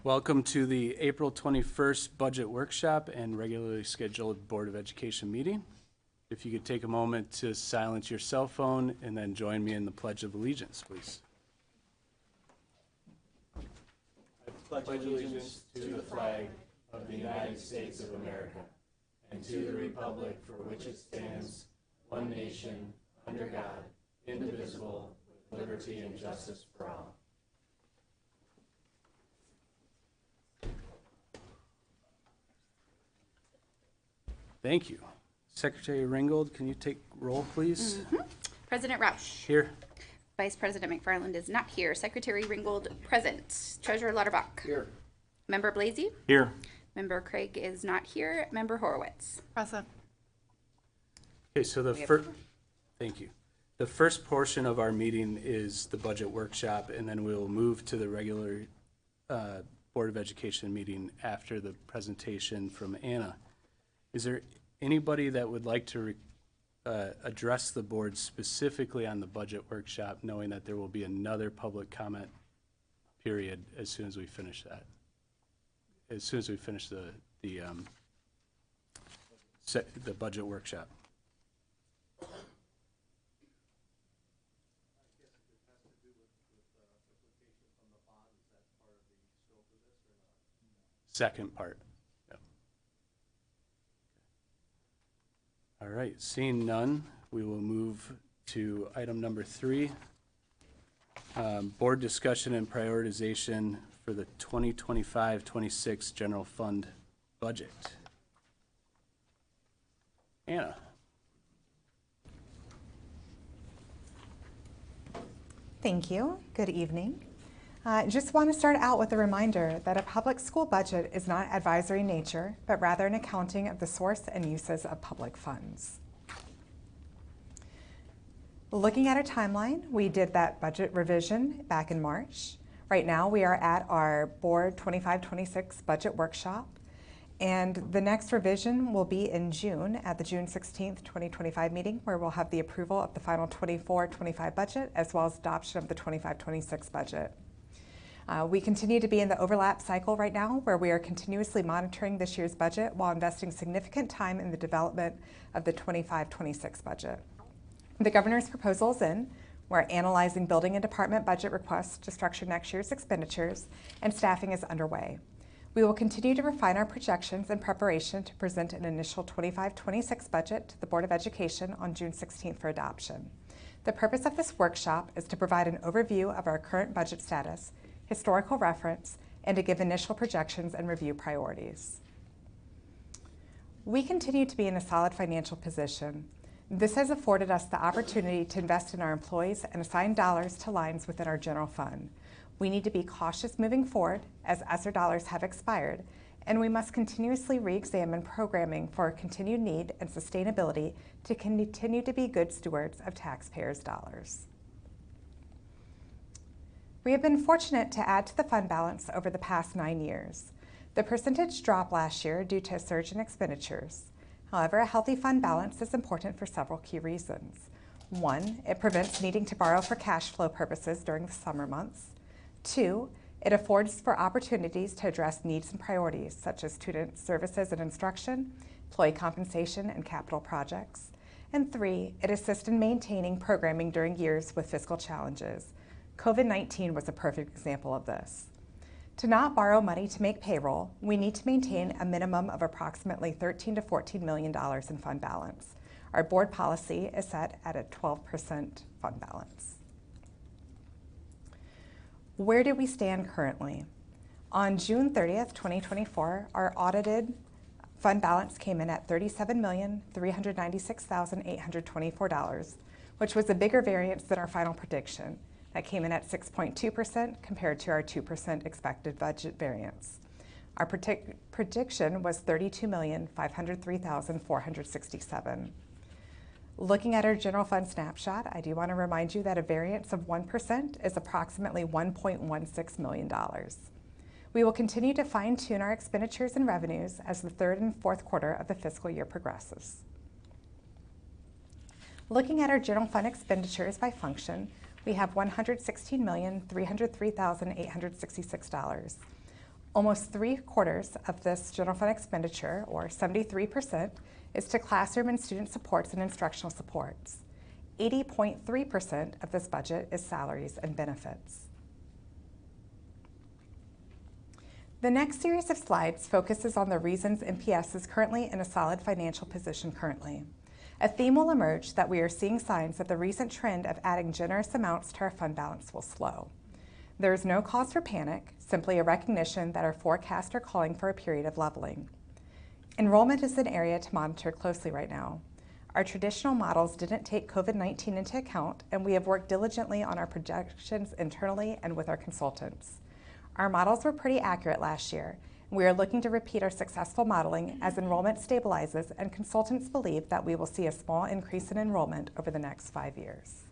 Welcome to the April 21st Budget Workshop and regularly scheduled Board of Education meeting. If you could take a moment to silence your cell phone and then join me in the Pledge of Allegiance, please. I pledge allegiance to the flag of the United States of America and to the republic for which it stands, one nation, under God, indivisible, with liberty and justice for all. Thank you. Secretary Ringgold, can you take roll, please? President Roush. Here. Vice President McFarland is not here. Secretary Ringgold present. Treasurer Lauterbach. Here. Member Blasey. Here. Member Craig is not here. Member Horowitz. Present. Okay, so thank you. The first portion of our meeting is the budget workshop, and then we'll move to the regular Board of Education meeting after the presentation from Anna. Is there anybody that would like to address the board specifically on the budget workshop, knowing that there will be another public comment period as soon as we finish that? As soon as we finish the budget workshop. Second part. Yep. All right, seeing none, we will move to item number 3, board discussion and prioritization for the 2025-26 general fund budget. Anna. Thank you. Good evening. Just want to start out with a reminder that a public school budget is not advisory in nature, but rather an accounting of the source and uses of public funds. Looking at our timeline, we did that budget revision back in March. Right now we are at our board 25-26 budget workshop, and the next revision will be in June at the June 16th, 2025 meeting, where we'll have the approval of the final 24-25 budget as well as adoption of the 25-26 budget. We continue to be in the overlap cycle right now, where we are continuously monitoring this year's budget while investing significant time in the development of the 25-26 budget. The governor's proposal is in. We're analyzing building and department budget requests to structure next year's expenditures, and staffing is underway. We will continue to refine our projections in preparation to present an initial 25-26 budget to the Board of Education on June 16th for adoption. The purpose of this workshop is to provide an overview of our current budget status, historical reference, and to give initial projections and review priorities. We continue to be in a solid financial position. This has afforded us the opportunity to invest in our employees and assign dollars to lines within our general fund. We need to be cautious moving forward as ESSER dollars have expired, and we must continuously re-examine programming for continued need and sustainability to continue to be good stewards of taxpayers' dollars. We have been fortunate to add to the fund balance over the past 9 years. The percentage dropped last year due to a surge in expenditures. However, a healthy fund balance is important for several key reasons. 1, it prevents needing to borrow for cash flow purposes during the summer months. 2, it affords for opportunities to address needs and priorities such as student services and instruction, employee compensation, and capital projects. And 3, it assists in maintaining programming during years with fiscal challenges. COVID-19 was a perfect example of this. To not borrow money to make payroll, we need to maintain a minimum of approximately $13 to $14 million in fund balance. Our board policy is set at a 12% fund balance. Where do we stand currently? On June 30th, 2024, our audited fund balance came in at $37,396,824, which was a bigger variance than our final prediction. That came in at 6.2% compared to our 2% expected budget variance. Our prediction was $32,503,467. Looking at our general fund snapshot, I do want to remind you that a variance of 1% is approximately $1.16 million. We will continue to fine-tune our expenditures and revenues as the third and fourth quarter of the fiscal year progresses. Looking at our general fund expenditures by function, we have $116,303,866. Almost 3/4 of this general fund expenditure, or 73%, is to classroom and student supports and instructional supports. 80.3% of this budget is salaries and benefits. The next series of slides focuses on the reasons MPS is currently in a solid financial position currently. A theme will emerge that we are seeing signs that the recent trend of adding generous amounts to our fund balance will slow. There is no cause for panic, simply a recognition that our forecasts are calling for a period of leveling. Enrollment is an area to monitor closely right now. Our traditional models didn't take COVID-19 into account, and we have worked diligently on our projections internally and with our consultants. Our models were pretty accurate last year, and we are looking to repeat our successful modeling as enrollment stabilizes, and consultants believe that we will see a small increase in enrollment over the next 5 years.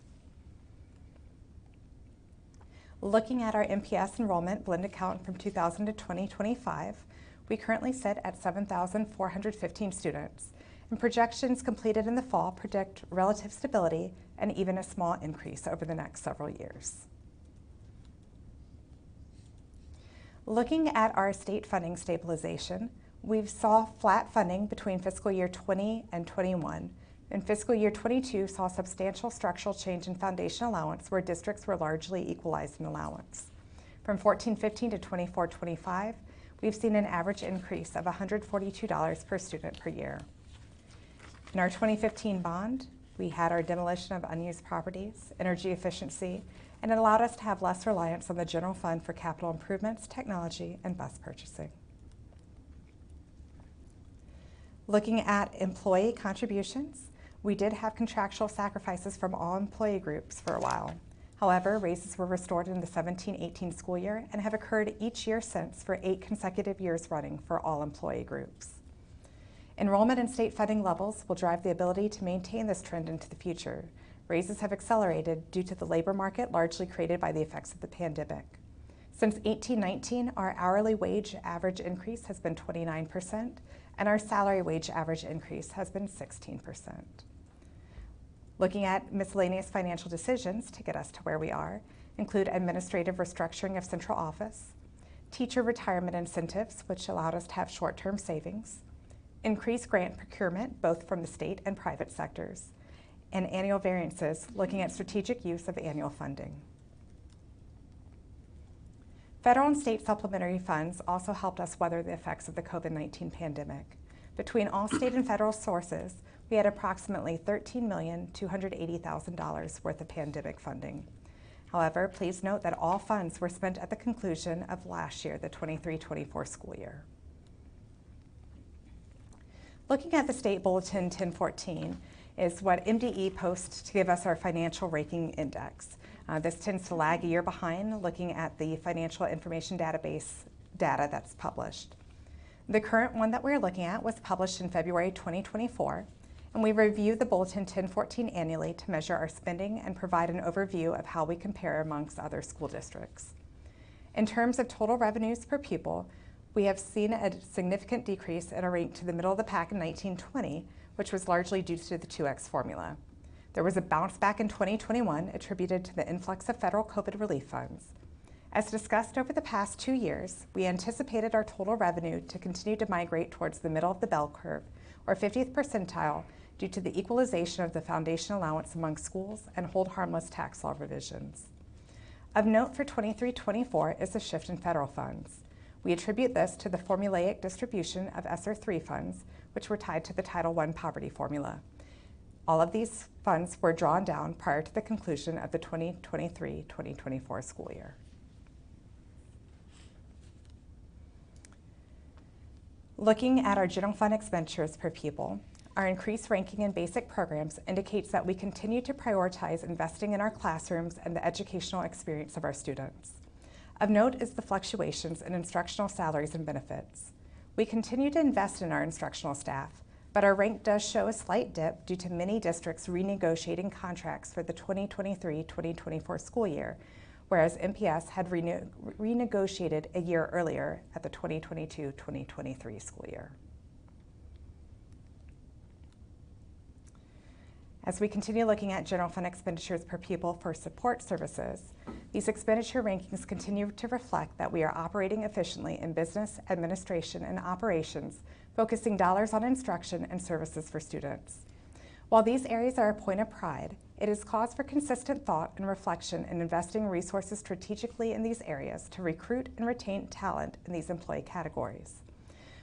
Looking at our MPS enrollment blended count from 2000 to 2025, we currently sit at 7,415 students, and projections completed in the fall predict relative stability and even a small increase over the next several years. Looking at our state funding stabilization, we saw flat funding between fiscal year 20 and 21, and fiscal year 22 saw substantial structural change in foundation allowance where districts were largely equalized in allowance. From 14-15 to 24-25, we've seen an average increase of $142 per student per year. In our 2015 bond, we had our demolition of unused properties, energy efficiency, and it allowed us to have less reliance on the general fund for capital improvements, technology, and bus purchasing. Looking at employee contributions, we did have contractual sacrifices from all employee groups for a while. However, raises were restored in the 17-18 school year and have occurred each year since for 8 consecutive years running for all employee groups. Enrollment and state funding levels will drive the ability to maintain this trend into the future. Raises have accelerated due to the labor market largely created by the effects of the pandemic. Since 18-19, our hourly wage average increase has been 29%, and our salary wage average increase has been 16%. Looking at miscellaneous financial decisions to get us to where we are include administrative restructuring of central office, teacher retirement incentives, which allowed us to have short-term savings, increased grant procurement, both from the state and private sectors, and annual variances, looking at strategic use of annual funding. Federal and state supplementary funds also helped us weather the effects of the COVID-19 pandemic. Between all state and federal sources, we had approximately $13,280,000 worth of pandemic funding. However, please note that all funds were spent at the conclusion of last year, the 23-24 school year. Looking at the State Bulletin 1014 is what MDE posts to give us our financial ranking index. This tends to lag a year behind looking at the financial information database data that's published. The current one that we're looking at was published in February 2024, and we review the Bulletin 1014 annually to measure our spending and provide an overview of how we compare amongst other school districts. In terms of total revenues per pupil, we have seen a significant decrease in our rank to the middle of the pack in 1920, which was largely due to the 2X formula. There was a bounce back in 2021 attributed to the influx of federal COVID relief funds. As discussed over the past 2 years, we anticipated our total revenue to continue to migrate towards the middle of the bell curve, or 50th percentile, due to the equalization of the foundation allowance among schools and hold harmless tax law revisions. Of note for 23-24 is the shift in federal funds. We attribute this to the formulaic distribution of ESSER III funds, which were tied to the Title I poverty formula. All of these funds were drawn down prior to the conclusion of the 2023-2024 school year. Looking at our general fund expenditures per pupil, our increased ranking in basic programs indicates that we continue to prioritize investing in our classrooms and the educational experience of our students. Of note is the fluctuations in instructional salaries and benefits. We continue to invest in our instructional staff, but our rank does show a slight dip due to many districts renegotiating contracts for the 2023-2024 school year, whereas MPS had renegotiated a year earlier at the 2022-2023 school year. As we continue looking at general fund expenditures per pupil for support services, these expenditure rankings continue to reflect that we are operating efficiently in business, administration, and operations, focusing dollars on instruction and services for students. While these areas are a point of pride, it is cause for consistent thought and reflection in investing resources strategically in these areas to recruit and retain talent in these employee categories.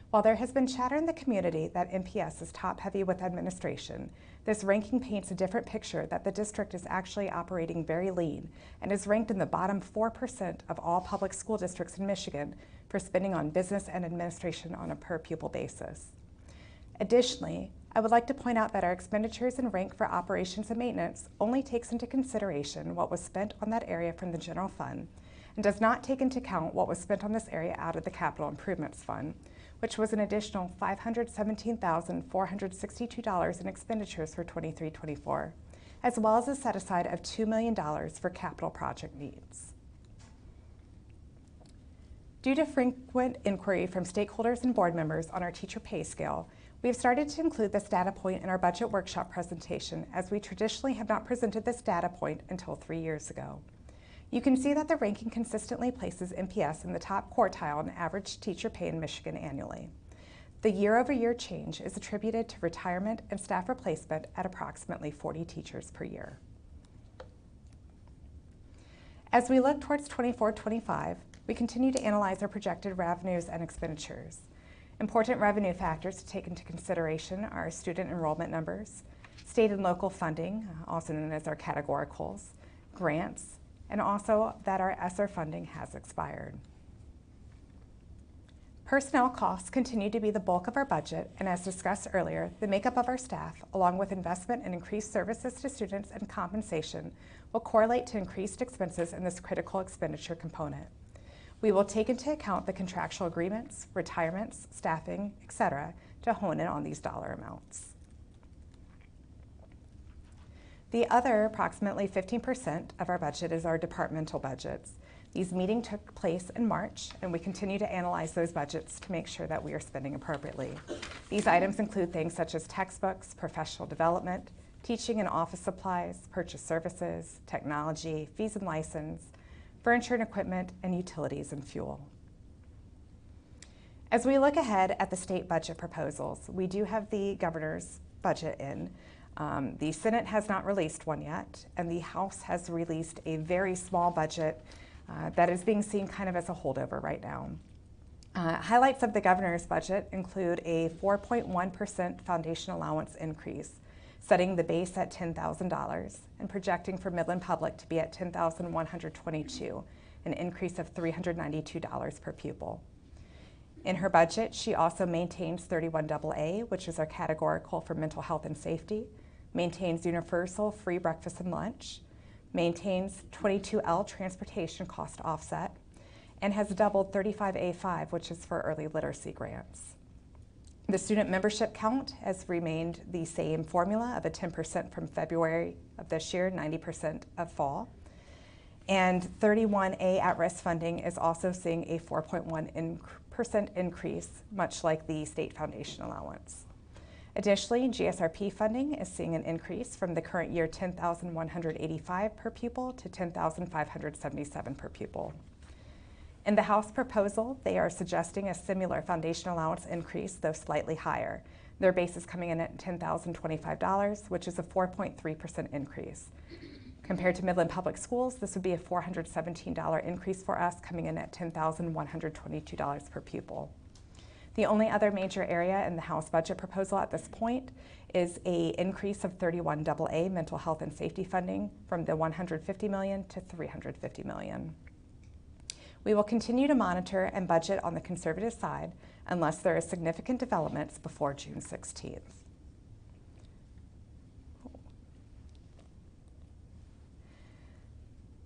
While there has been chatter in the community that MPS is top-heavy with administration, this ranking paints a different picture that the district is actually operating very lean and is ranked in the bottom 4% of all public school districts in Michigan for spending on business and administration on a per-pupil basis. Additionally, I would like to point out that our expenditures and rank for operations and maintenance only takes into consideration what was spent on that area from the general fund and does not take into account what was spent on this area out of the capital improvements fund, which was an additional $517,462 in expenditures for 23-24, as well as a set-aside of $2 million for capital project needs. Due to frequent inquiry from stakeholders and board members on our teacher pay scale, we have started to include this data point in our budget workshop presentation, as we traditionally have not presented this data point until 3 years ago. You can see that the ranking consistently places MPS in the top quartile in average teacher pay in Michigan annually. The year-over-year change is attributed to retirement and staff replacement at approximately 40 teachers per year. As we look towards 24-25, we continue to analyze our projected revenues and expenditures. Important revenue factors to take into consideration are student enrollment numbers, state and local funding, also known as our categoricals, grants, and also that our ESSER funding has expired. Personnel costs continue to be the bulk of our budget, and as discussed earlier, the makeup of our staff, along with investment in increased services to students and compensation, will correlate to increased expenses in this critical expenditure component. We will take into account the contractual agreements, retirements, staffing, etc., to hone in on these dollar amounts. The other approximately 15% of our budget is our departmental budgets. These meetings took place in March, and we continue to analyze those budgets to make sure that we are spending appropriately. These items include things such as textbooks, professional development, teaching and office supplies, purchase services, technology, fees and license, furniture and equipment, and utilities and fuel. As we look ahead at the state budget proposals, we do have the governor's budget in. The Senate has not released one yet, and the House has released a very small budget that is being seen kind of as a holdover right now. Highlights of the governor's budget include a 4.1% foundation allowance increase, setting the base at $10,000 and projecting for Midland Public to be at $10,122, an increase of $392 per pupil. In her budget, she also maintains 31AA, which is our categorical for mental health and safety, maintains universal free breakfast and lunch, maintains 22L transportation cost offset, and has doubled 35A5, which is for early literacy grants. The student membership count has remained the same formula of a 10% from February of this year, 90% of fall. And 31A at-risk funding is also seeing a 4.1% increase, much like the state foundation allowance. Additionally, GSRP funding is seeing an increase from the current year $10,185 per pupil to $10,577 per pupil. In the House proposal, they are suggesting a similar foundation allowance increase, though slightly higher. Their base is coming in at $10,025, which is a 4.3% increase. Compared to Midland Public Schools, this would be a $417 increase for us, coming in at $10,122 per pupil. The only other major area in the House budget proposal at this point is an increase of 31AA mental health and safety funding from the $150 million to $350 million. We will continue to monitor and budget on the conservative side unless there are significant developments before June 16th.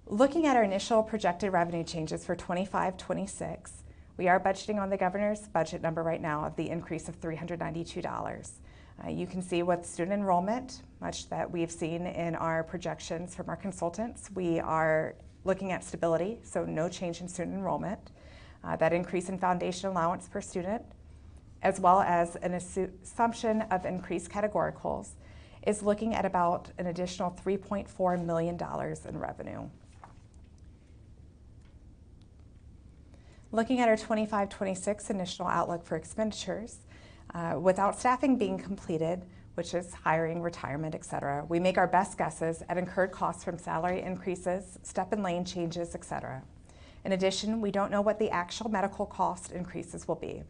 Looking at our initial projected revenue changes for 25-26, we are budgeting on the governor's budget number right now of the increase of $392. You can see with student enrollment, much that we've seen in our projections from our consultants, we are looking at stability, so no change in student enrollment. That increase in foundation allowance per student, as well as an assumption of increased categoricals, is looking at about an additional $3.4 million in revenue. Looking at our 25-26 initial outlook for expenditures, without staffing being completed, which is hiring, retirement, et cetera, we make our best guesses at incurred costs from salary increases, step and lane changes, et cetera. In addition, we don't know what the actual medical cost increases will be.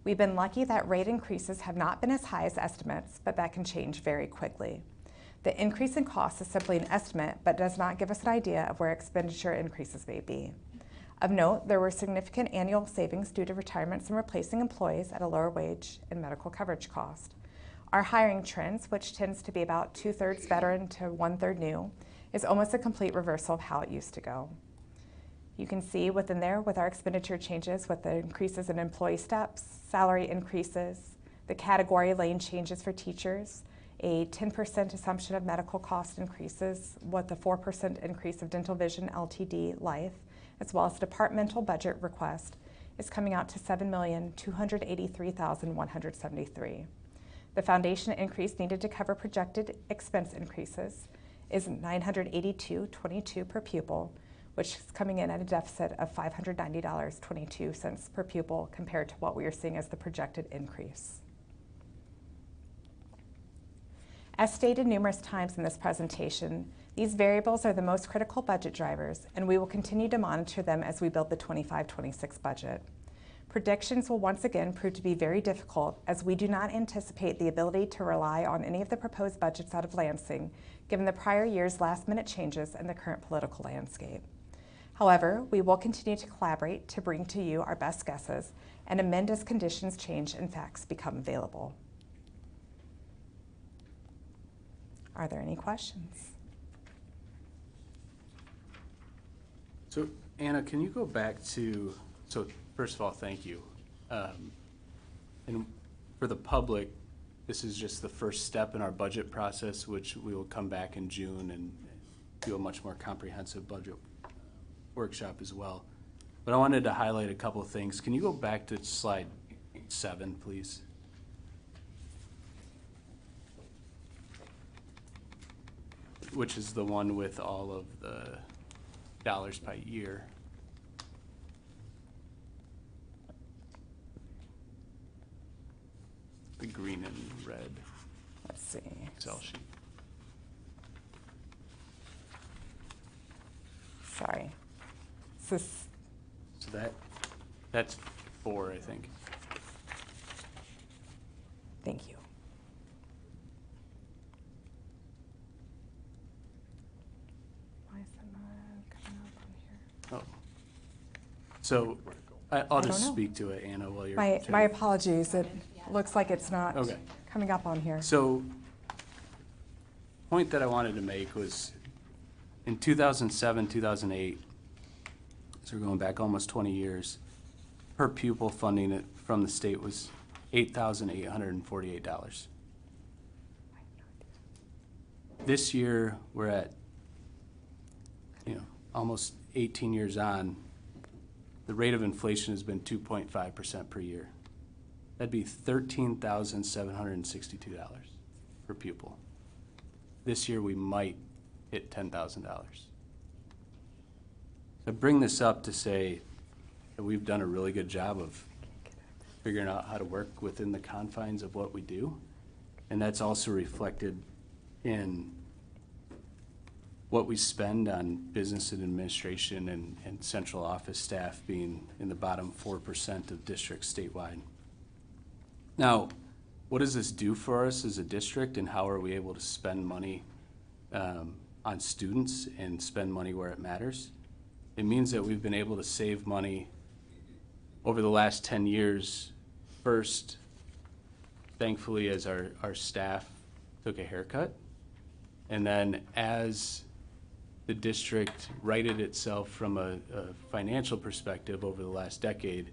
We've been lucky that rate increases have not been as high as estimates, but that can change very quickly. The increase in cost is simply an estimate, but does not give us an idea of where expenditure increases may be. Of note, there were significant annual savings due to retirements and replacing employees at a lower wage and medical coverage cost. Our hiring trends, which tends to be about 2/3 veteran to 1/3 new, is almost a complete reversal of how it used to go. You can see within there with our expenditure changes with the increases in employee steps, salary increases, the category lane changes for teachers, a 10% assumption of medical cost increases with the 4% increase of dental vision LTD life, as well as departmental budget request, is coming out to $7,283,173. The foundation increase needed to cover projected expense increases is $982.22 per pupil, which is coming in at a deficit of $590.22 per pupil compared to what we are seeing as the projected increase. As stated numerous times in this presentation, these variables are the most critical budget drivers, and we will continue to monitor them as we build the 25-26 budget. Predictions will once again prove to be very difficult, as we do not anticipate the ability to rely on any of the proposed budgets out of Lansing, given the prior year's last-minute changes and the current political landscape. However, we will continue to collaborate to bring to you our best guesses and amend as conditions change and facts become available. Are there any questions? So Anna, can you go back to, so first of all, thank you. And for the public, this is just the first step in our budget process, which we will come back in June and do a much more comprehensive budget workshop as well. But I wanted to highlight a couple of things. Can you go back to slide 7, please? Which is the one with all of the dollars by year. The green and red Let's see. Excel sheet. Sorry. So that's 4, I think. thank you. Why is that not coming up on here? Oh. So I'll just don't know. speak to it, Anna, while you're. My apologies. It looks like it's not Okay. coming up on here. So, point that I wanted to make was in 2007, 2008, so we're going back almost 20 years, per pupil funding it from the state was $8,848. This year, we're at, almost 18 years on, the rate of inflation has been 2.5% per year. That'd be $13,762 per pupil. This year, we might hit $10,000. I bring this up to say that we've done a really good job of figuring out how to work within the confines of what we do. And that's also reflected in what we spend on business and administration and central office staff being in the bottom 4% of districts statewide. Now, what does this do for us as a district, and how are we able to spend money on students and spend money where it matters? It means that we've been able to save money over the last 10 years. First, thankfully, as our staff took a haircut, and then as the district righted itself from a financial perspective over the last decade,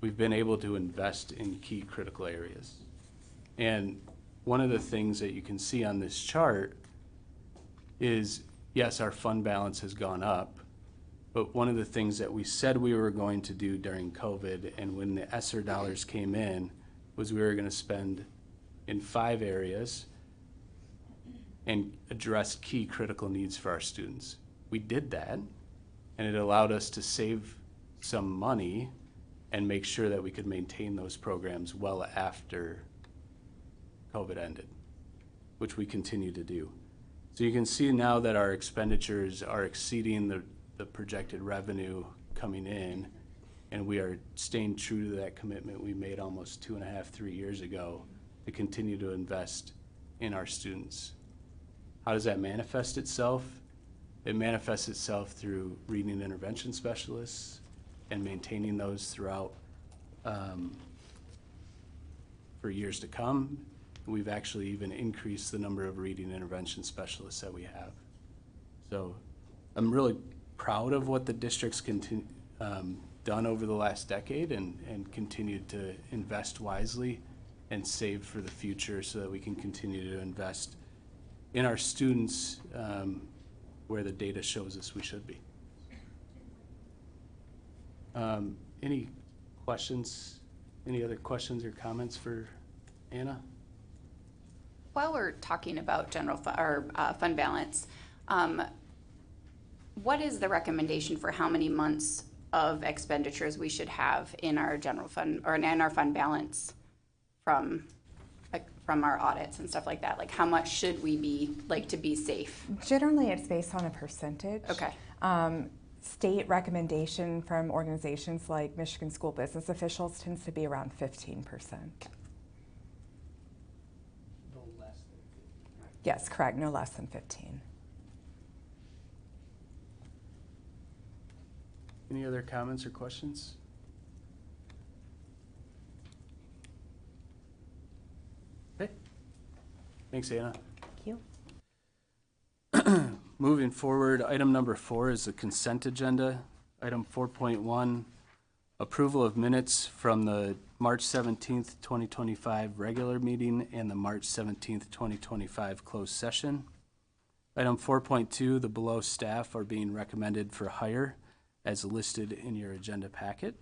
we've been able to invest in key critical areas. And one of the things that you can see on this chart is, yes, our fund balance has gone up, but one of the things that we said we were going to do during COVID and when the ESSER dollars came in was we were going to spend in 5 areas, and addressed key critical needs for our students. We did that, and it allowed us to save some money and make sure that we could maintain those programs well after COVID ended, which we continue to do. So you can see now that our expenditures are exceeding the projected revenue coming in, and we are staying true to that commitment we made almost 2.5, 3 years ago to continue to invest in our students. How does that manifest itself? It manifests itself through reading intervention specialists and maintaining those throughout for years to come. We've actually even increased the number of reading intervention specialists that we have. So I'm really proud of what the district's done over the last decade and continued to invest wisely and save for the future so that we can continue to invest in our students where the data shows us we should be. Any questions? Any other questions or comments for Anna? While we're talking about general fund balance, what is the recommendation for how many months of expenditures we should have in our general fund or in our fund balance from our audits and stuff like that? Like, how much should we be, like, to be safe? Generally, it's based on a percentage. Okay. State recommendation from organizations like Michigan School Business Officials tends to be around 15%. Yes, correct, no less than 15. Any other comments or questions? Okay. Thanks, Anna. Thank you. Moving forward, item number 4 is the consent agenda. Item 4.1, approval of minutes from the March 17th, 2025 regular meeting and the March 17th, 2025 closed session. Item 4.2, the below staff are being recommended for hire as listed in your agenda packet.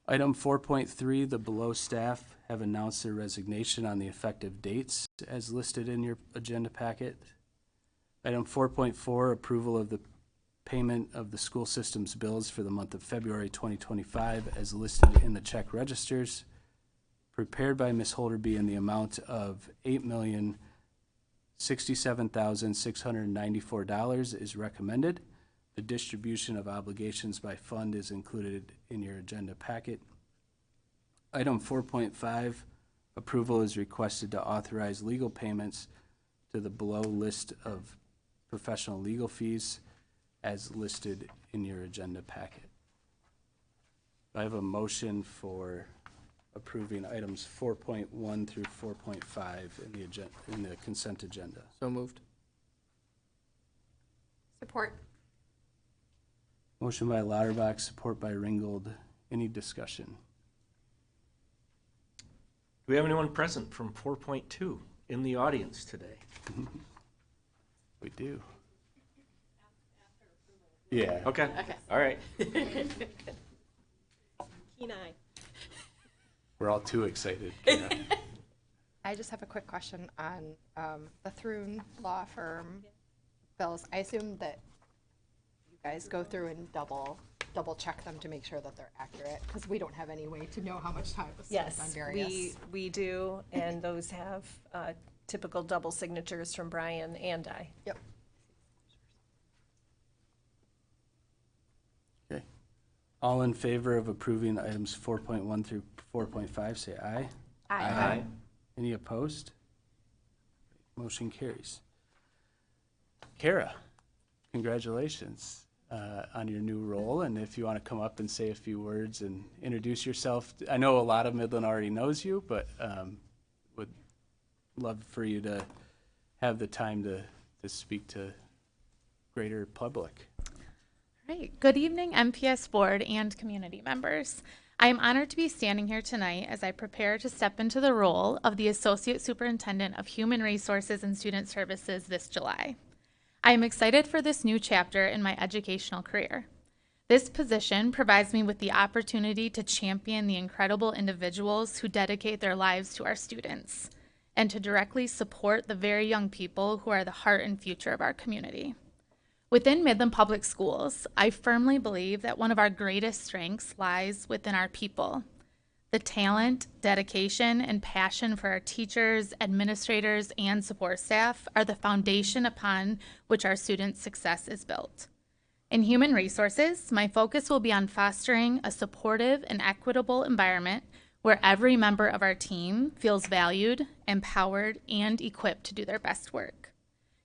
Item 4.3, the below staff have announced their resignation on the effective dates as listed in your agenda packet. Item 4.4, approval of the payment of the school system's bills for the month of February 2025 as listed in the check registers prepared by Ms. Holderby in the amount of $8,067,694 is recommended. The distribution of obligations by fund is included in your agenda packet. Item 4.5, approval is requested to authorize legal payments to the below list of professional legal fees as listed in your agenda packet. I have a motion for approving items 4.1 through 4.5 in the consent agenda. So moved. Support. Motion by Lauterbach, support by Ringgold. Any discussion? Do we have anyone present from 4.2 in the audience today? We do. Yeah. Okay. All right. Keen eye. We're all too excited. I just have a quick question on the Thrun law firm bills. I assume that you guys go through and double check them to make sure that they're accurate, because we don't have any way to know how much time was spent on Yes, various. we do, and those have typical double signatures from Brian and I. Yep. Okay. All in favor of approving items 4.1 through 4.5, say aye. Aye. Any opposed? Motion carries. Kara, congratulations on your new role, and if you want to come up and say a few words and introduce yourself. I know a lot of Midland already knows you, but would love for you to have the time to speak to greater public. Right. Good evening, MPS board and community members. I am honored to be standing here tonight as I prepare to step into the role of the Associate Superintendent of Human Resources and Student Services this July. I am excited for this new chapter in my educational career. This position provides me with the opportunity to champion the incredible individuals who dedicate their lives to our students. and to directly support the very young people who are the heart and future of our community. Within Midland Public Schools, I firmly believe that one of our greatest strengths lies within our people. The talent, dedication, and passion for our teachers, administrators, and support staff are the foundation upon which our students' success is built. In human resources, my focus will be on fostering a supportive and equitable environment where every member of our team feels valued, empowered, and equipped to do their best work.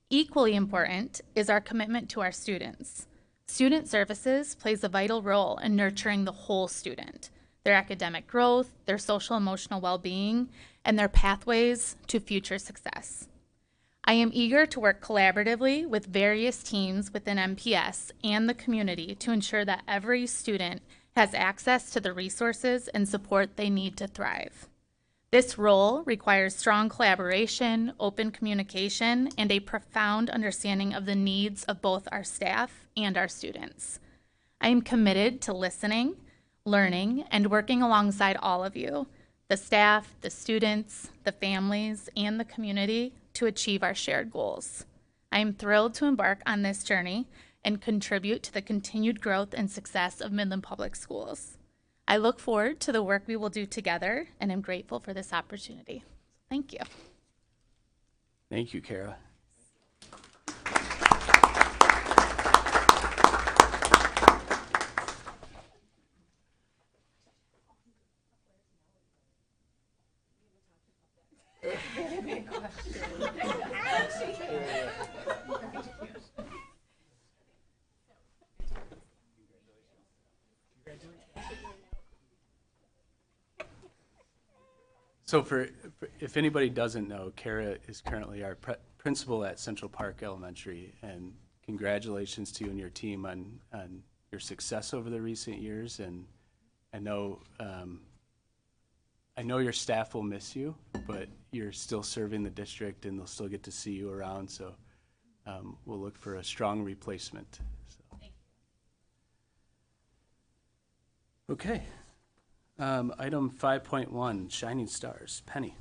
Equally important is our commitment to our students. Student services plays a vital role in nurturing the whole student, their academic growth, their social emotional well-being, and their pathways to future success. I am eager to work collaboratively with various teams within MPS and the community to ensure that every student has access to the resources and support they need to thrive. This role requires strong collaboration, open communication, and a profound understanding of the needs of both our staff and our students. I am committed to listening, learning, and working alongside all of you, the staff, the students, the families, and the community to achieve our shared goals. I am thrilled to embark on this journey and contribute to the continued growth and success of Midland Public Schools. I look forward to the work we will do together and am grateful for this opportunity. Thank you. Thank you, Kara. So if anybody doesn't know, Kara is currently our principal at Central Park Elementary, and congratulations to you and your team on your success over the recent years. And I know your staff will miss you, but you're still serving the district and they'll still get to see you around. So we'll look for a strong replacement. So. Okay. Item 5.1, Shining Stars. Penny.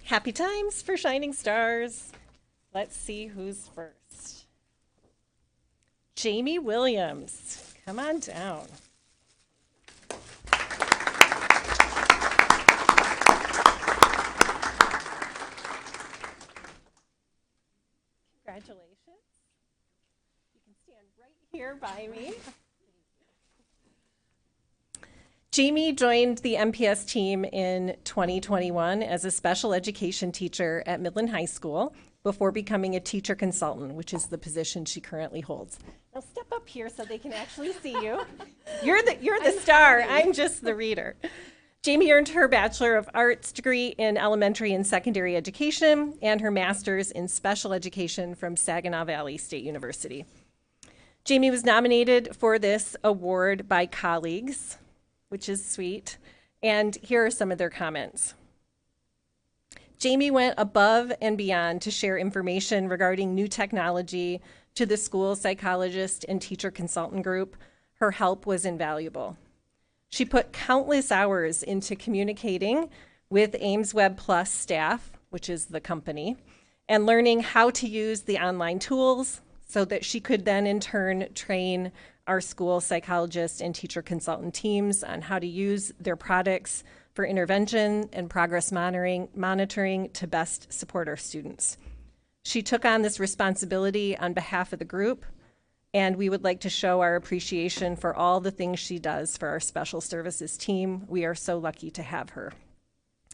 Happy times for Shining Stars. Let's see who's first. Jamie Williams, come on down. Congratulations. You can stand right here by me. Jamie joined the MPS team in 2021 as a special education teacher at Midland High School before becoming a teacher consultant, which is the position she currently holds. Now step up here so they can actually see you. You're the star. I'm just the reader. Jamie earned her Bachelor of Arts degree in elementary and secondary education and her master's in special education from Saginaw Valley State University. Jamie was nominated for this award by colleagues, which is sweet, and here are some of their comments. Jamie went above and beyond to share information regarding new technology to the school psychologist and teacher consultant group. Her help was invaluable. She put countless hours into communicating with Ames Web Plus staff, which is the company, and learning how to use the online tools so that she could then in turn train our school psychologist and teacher consultant teams on how to use their products for intervention and progress monitoring to best support our students. She took on this responsibility on behalf of the group, and we would like to show our appreciation for all the things she does for our special services team. We are so lucky to have her.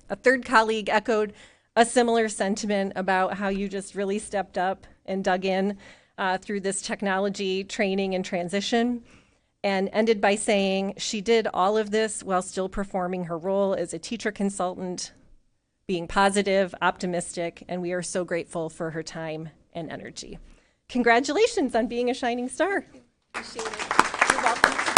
A third colleague echoed a similar sentiment about how you just really stepped up and dug in through this technology training and transition, and ended by saying she did all of this while still performing her role as a teacher consultant, being positive, optimistic, and we are so grateful for her time and energy. Congratulations on being a shining star. Appreciate it. You're welcome to go.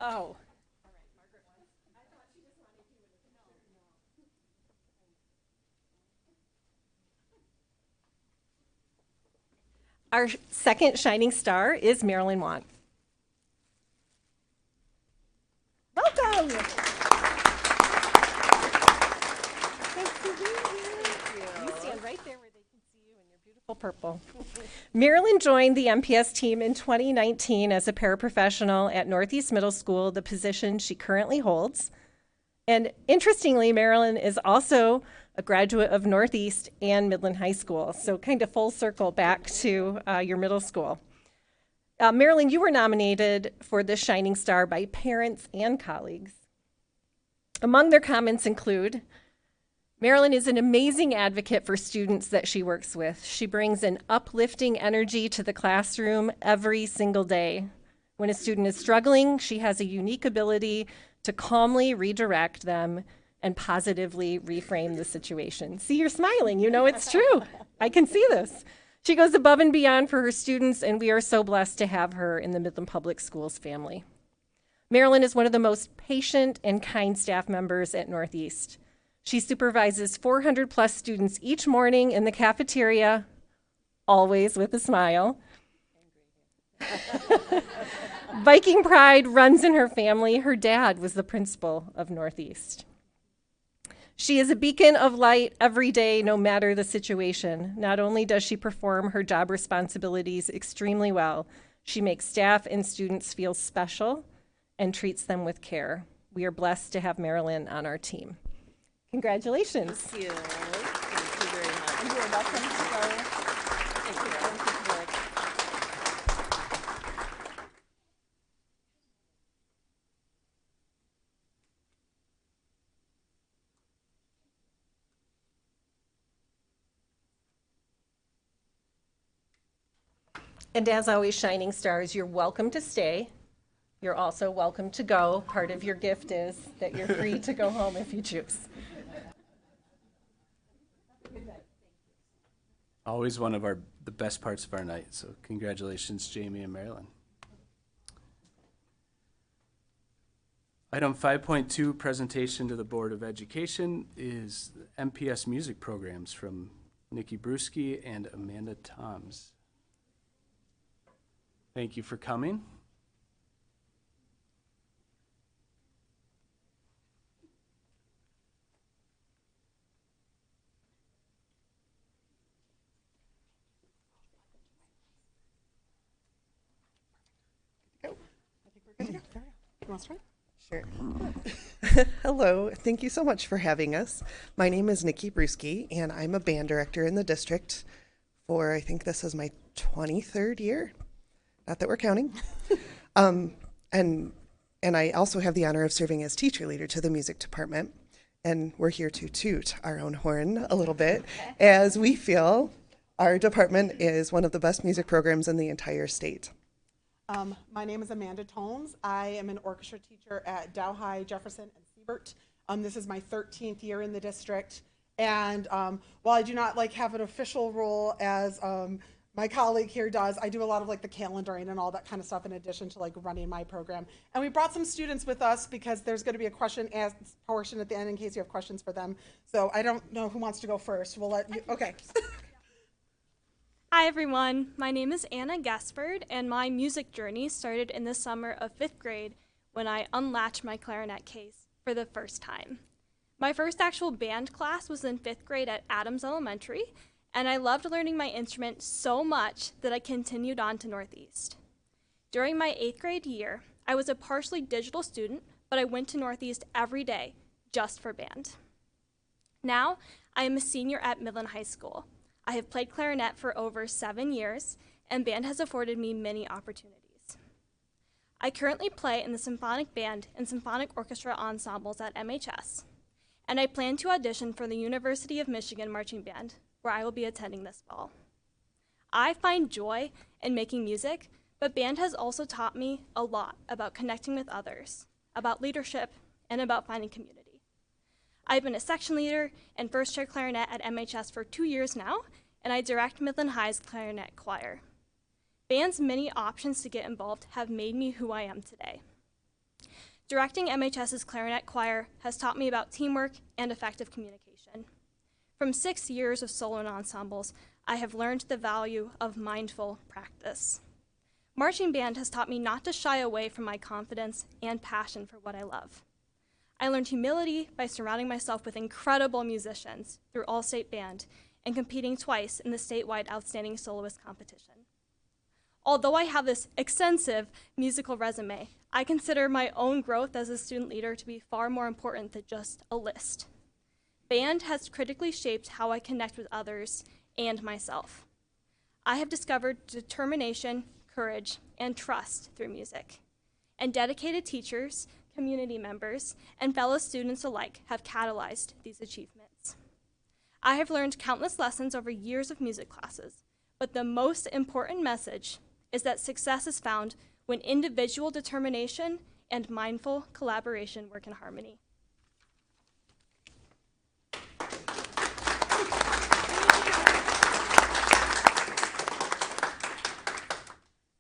Oh. Our second shining star is Marilyn Want. Welcome. Thanks for being here. You stand right there where they can see you in your beautiful purple. Marilyn joined the MPS team in 2019 as a paraprofessional at Northeast Middle School, the position she currently holds. And interestingly, Marilyn is also a graduate of Northeast and Midland High School, so kind of full circle back to your middle school. Marilyn, you were nominated for this Shining Star by parents and colleagues. Among their comments include, Marilyn is an amazing advocate for students that she works with. She brings an uplifting energy to the classroom every single day. When a student is struggling, she has a unique ability to calmly redirect them and positively reframe the situation. See, you're smiling. You know it's true. I can see this. She goes above and beyond for her students, and we are so blessed to have her in the Midland Public Schools family. Marilyn is one of the most patient and kind staff members at Northeast. She supervises 400 plus students each morning in the cafeteria, always with a smile. Viking pride runs in her family. Her dad was the principal of Northeast. She is a beacon of light every day, no matter the situation. Not only does she perform her job responsibilities extremely well, she makes staff and students feel special and treats them with care. We are blessed to have Marilyn on our team. Congratulations. Thank you. Thank you very much. And you are welcome to go. And as always, Shining Stars, you're welcome to stay. You're also welcome to go. Part of your gift is that you're free to go home if you choose. Always one of the best parts of our night. So congratulations, Jamie and Marilyn. Item 5.2, presentation to the Board of Education, is MPS music programs from Nikki Bruschi and Amanda Toms. Thank you for coming. Sure. Hello, thank you so much for having us. My name is Nikki Bruschi, and I'm a band director in the district for, I think this is my 23rd year. Not that we're counting. And I also have the honor of serving as teacher leader to the music department. And we're here to toot our own horn a little bit, as we feel our department is one of the best music programs in the entire state. My name is Amanda Tomes. I am an orchestra teacher at Dow High, Jefferson, and Siebert. This is my 13th year in the district. And while I do not have an official role as my colleague here does, I do a lot of the calendaring and all that kind of stuff in addition to running my program. And we brought some students with us because there's going to be a question asked portion at the end in case you have questions for them. So I don't know who wants to go first. We'll let you. Okay. Hi everyone, my name is Anna Gaspard, and my music journey started in the summer of 5th grade when I unlatched my clarinet case for the first time. My first actual band class was in 5th grade at Adams Elementary, and I loved learning my instrument so much that I continued on to Northeast. During my 8th grade year, I was a partially digital student, but I went to Northeast every day just for band. Now, I am a senior at Midland High School. I have played clarinet for over 7 years, and band has afforded me many opportunities. I currently play in the symphonic band and symphonic orchestra ensembles at MHS, and I plan to audition for the University of Michigan Marching Band, where I will be attending this fall. I find joy in making music, but band has also taught me a lot about connecting with others, about leadership, and about finding community. I've been a section leader and first chair clarinet at MHS for 2 years now, and I direct Midland High's clarinet choir. Band's many options to get involved have made me who I am today. Directing MHS's clarinet choir has taught me about teamwork and effective communication. From 6 years of solo and ensembles, I have learned the value of mindful practice. Marching band has taught me not to shy away from my confidence and passion for what I love. I learned humility by surrounding myself with incredible musicians through All-State Band and competing twice in the statewide Outstanding Soloist competition. Although I have this extensive musical resume, I consider my own growth as a student leader to be far more important than just a list. Band has critically shaped how I connect with others and myself. I have discovered determination, courage, and trust through music. And dedicated teachers, community members, and fellow students alike have catalyzed these achievements. I have learned countless lessons over years of music classes, but the most important message is that success is found when individual determination and mindful collaboration work in harmony.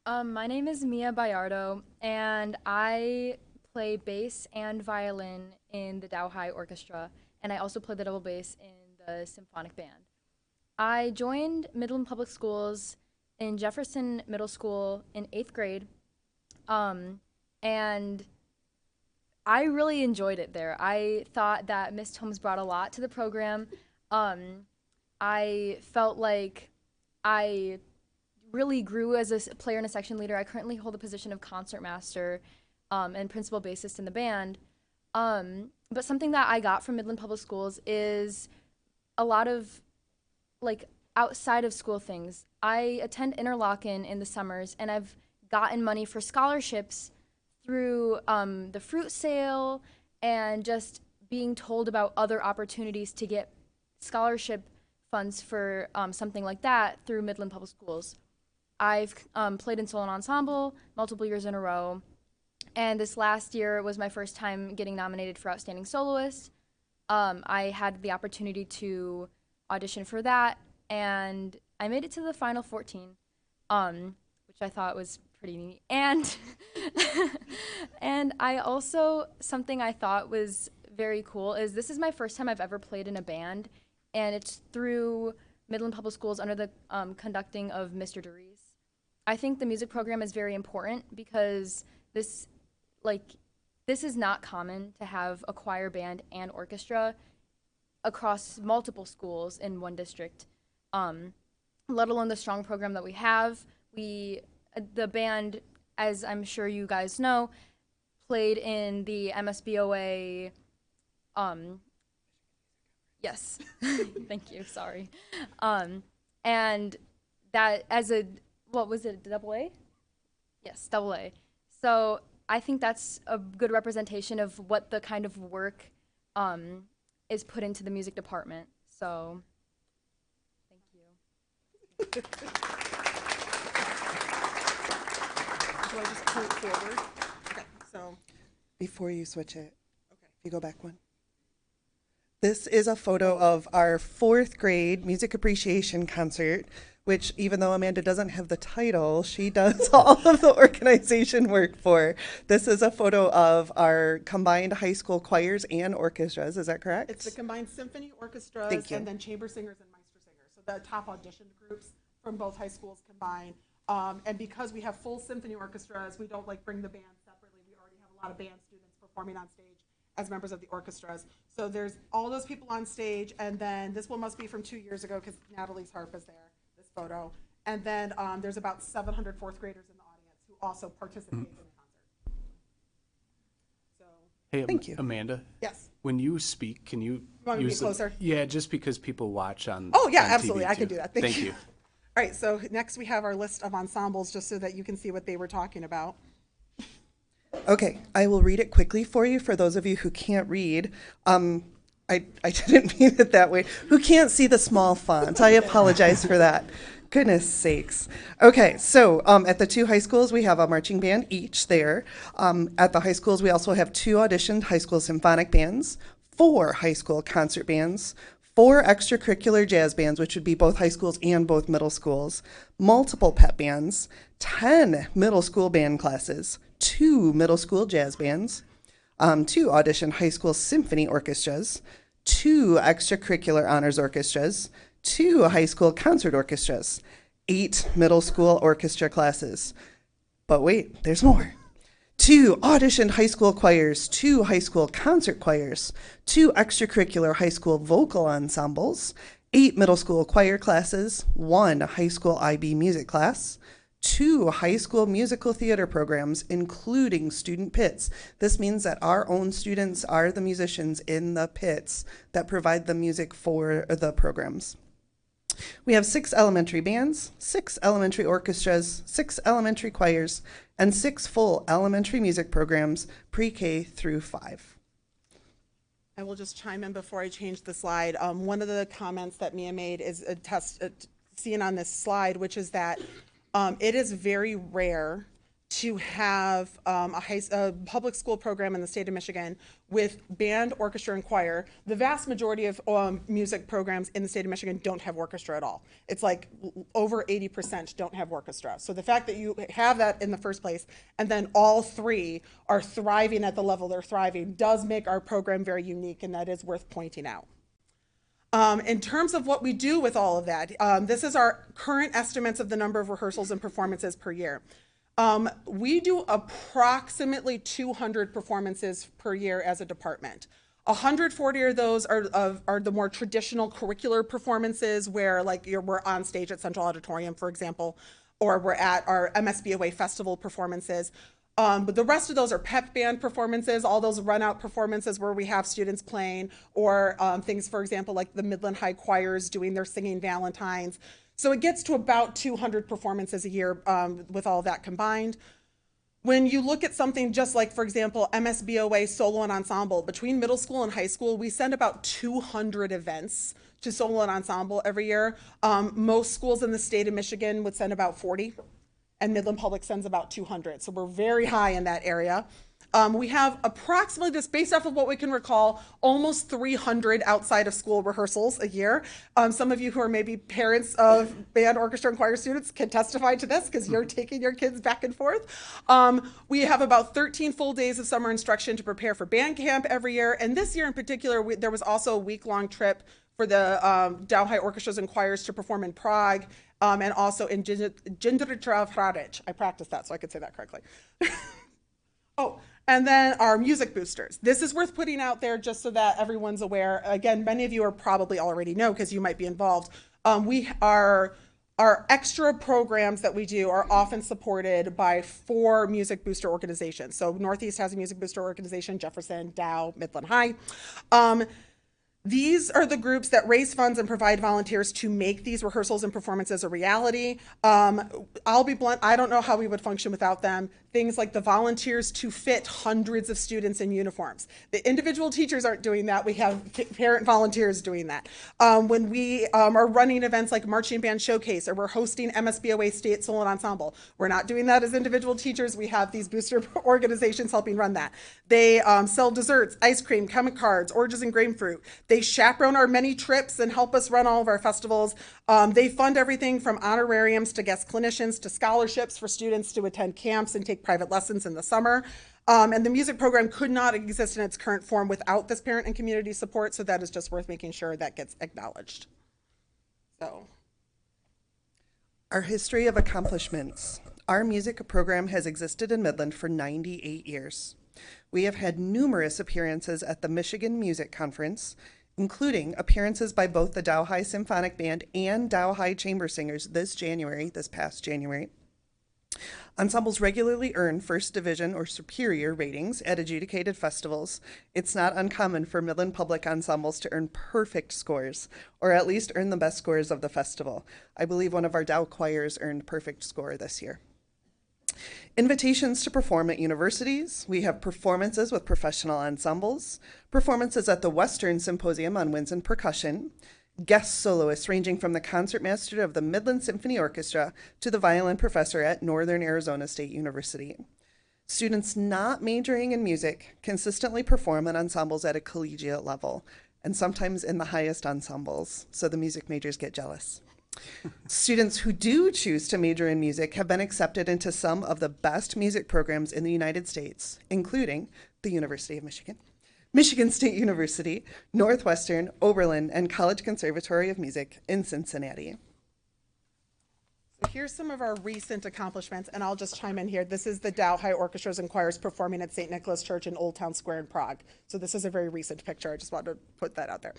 My name is Mia Bayardo, and I play bass and violin in the Dow High Orchestra, and I also play the double bass in the symphonic band. I joined Midland Public Schools in Jefferson Middle School in 8th grade, and I really enjoyed it there. I thought that Miss Holmes brought a lot to the program. I felt like I really grew as a player and a section leader. I currently hold the position of concertmaster and principal bassist in the band. But something that I got from Midland Public Schools is a lot of like outside of school things. I attend Interlochen in the summers, and I've gotten money for scholarships through the fruit sale and just being told about other opportunities to get scholarship funds for something like that through Midland Public Schools. I've played in solo and ensemble multiple years in a row, and this last year was my first time getting nominated for Outstanding Soloist. I had the opportunity to audition for that, and I made it to the final 14, which I thought was pretty neat. And and I also, something I thought was very cool is this is my first time I've ever played in a band, and it's through Midland Public Schools under the conducting of Mr. DeReese. I think the music program is very important because this is not common to have a choir, band, and orchestra across multiple schools in one district, let alone the strong program that we have. The band, as I'm sure you guys know, played in the MSBOA, yes, thank you, sorry. And that as a, what was it, double A? Yes, double A. So I think that's a good representation of what the kind of work is put into the music department. So, thank you. Do I just point forward? Okay, so. Before you switch it, okay, if you go back one. This is a photo of our 4th grade music appreciation concert, which even though Amanda doesn't have the title, she does all of the organization work for. This is a photo of our combined high school choirs and orchestras, is that correct? It's the combined symphony orchestras and then chamber singers and maestro singers. So the top auditioned groups from both high schools combined. And because we have full symphony orchestras, we don't bring the band separately. We already have a lot of band students performing on stage as members of the orchestras. So there's all those people on stage, and then this one must be from 2 years ago because Natalie's harp is there, this photo. And then there's about 700 4th graders in the audience who also participate in the concert. So. Hey, thank you. Amanda. Yes. When you speak, can you want me to be closer? Yeah, just because people watch on. Oh yeah, on absolutely. TV I can too. do that. Thank you. you. All right, so next we have our list of ensembles just so that you can see what they were talking about. Okay, I will read it quickly for you for those of you who can't read. I didn't mean it that way. Who can't see the small font. I apologize for that. Goodness sakes. Okay, so at the 2 high schools, we have a marching band each there. At the high schools, we also have 2 auditioned high school symphonic bands, 4 high school concert bands, 4 extracurricular jazz bands, which would be both high schools and both middle schools, multiple pep bands, 10 middle school band classes, 2 middle school jazz bands, 2 audition high school symphony orchestras, 2 extracurricular honors orchestras, 2 high school concert orchestras, 8 middle school orchestra classes. But wait, there's more. 2 auditioned high school choirs, 2 high school concert choirs, 2 extracurricular high school vocal ensembles, 8 middle school choir classes, 1 high school IB music class, 2 high school musical theater programs, including student pits. This means that our own students are the musicians in the pits that provide the music for the programs. We have 6 elementary bands, 6 elementary orchestras, 6 elementary choirs, and 6 full elementary music programs, pre-K through 5. I will just chime in before I change the slide. One of the comments that Mia made is seen on this slide, which is that it is very rare to have a public school program in the state of Michigan with band, orchestra, and choir. The vast majority of music programs in the state of Michigan don't have orchestra at all. It's like over 80% don't have orchestra. So the fact that you have that in the first place, and then all 3 are thriving at the level they're thriving, does make our program very unique, and that is worth pointing out. In terms of what we do with all of that, this is our current estimates of the number of rehearsals and performances per year. We do approximately 200 performances per year as a department. 140 of those are the more traditional curricular performances where we're on stage at Central Auditorium, for example, or we're at our MSBOA festival performances. But the rest of those are pep band performances, all those run-out performances where we have students playing, or things, for example, like the Midland High Choirs doing their Singing Valentines. So it gets to about 200 performances a year with all that combined. When you look at something just like, for example, MSBOA solo and ensemble, between middle school and high school, we send about 200 events to solo and ensemble every year. Most schools in the state of Michigan would send about 40, and Midland Public sends about 200. So we're very high in that area. We have approximately, just based off of what we can recall, almost 300 outside of school rehearsals a year. Some of you who are maybe parents of band, orchestra, and choir students can testify to this because you're taking your kids back and forth. We have about 13 full days of summer instruction to prepare for band camp every year. And this year in particular, there was also a week-long trip for the Dow High orchestras and choirs to perform in Prague, and also in Jindřichův. I practiced that so I could say that correctly. Oh, and then our music boosters. This is worth putting out there just so that everyone's aware. Again, many of you are probably already know because you might be involved. Our extra programs that we do are often supported by 4 music booster organizations. So Northeast has a music booster organization, Jefferson, Dow, Midland High. These are the groups that raise funds and provide volunteers to make these rehearsals and performances a reality. I'll be blunt, I don't know how we would function without them. Things like the volunteers to fit hundreds of students in uniforms. The individual teachers aren't doing that. We have parent volunteers doing that. When we are running events like Marching Band Showcase, or we're hosting MSBOA State Solo and Ensemble, we're not doing that as individual teachers. We have these booster organizations helping run that. They sell desserts, ice cream, chemical cards, oranges and grapefruit. They chaperone our many trips and help us run all of our festivals. They fund everything from honorariums to guest clinicians to scholarships for students to attend camps and take private lessons in the summer. And the music program could not exist in its current form without this parent and community support, so that is just worth making sure that gets acknowledged. So, our history of accomplishments. Our music program has existed in Midland for 98 years. We have had numerous appearances at the Michigan Music Conference, including appearances by both the Dow High Symphonic Band and Dow High Chamber Singers this past January. Ensembles regularly earn first division or superior ratings at adjudicated festivals. It's not uncommon for Midland Public ensembles to earn perfect scores, or at least earn the best scores of the festival. I believe one of our Dow choirs earned perfect score this year. Invitations to perform at universities. We have performances with professional ensembles, performances at the Western Symposium on Winds and Percussion, guest soloists ranging from the concertmaster of the Midland Symphony Orchestra to the violin professor at Northern Arizona State University. Students not majoring in music consistently perform in ensembles at a collegiate level, and sometimes in the highest ensembles, so the music majors get jealous. Students who do choose to major in music have been accepted into some of the best music programs in the United States, including the University of Michigan, Michigan State University, Northwestern, Oberlin, and College Conservatory of Music in Cincinnati. So here's some of our recent accomplishments, and I'll just chime in here. This is the Dow High Orchestras and Choirs performing at St. Nicholas Church in Old Town Square in Prague. So this is a very recent picture. I just wanted to put that out there.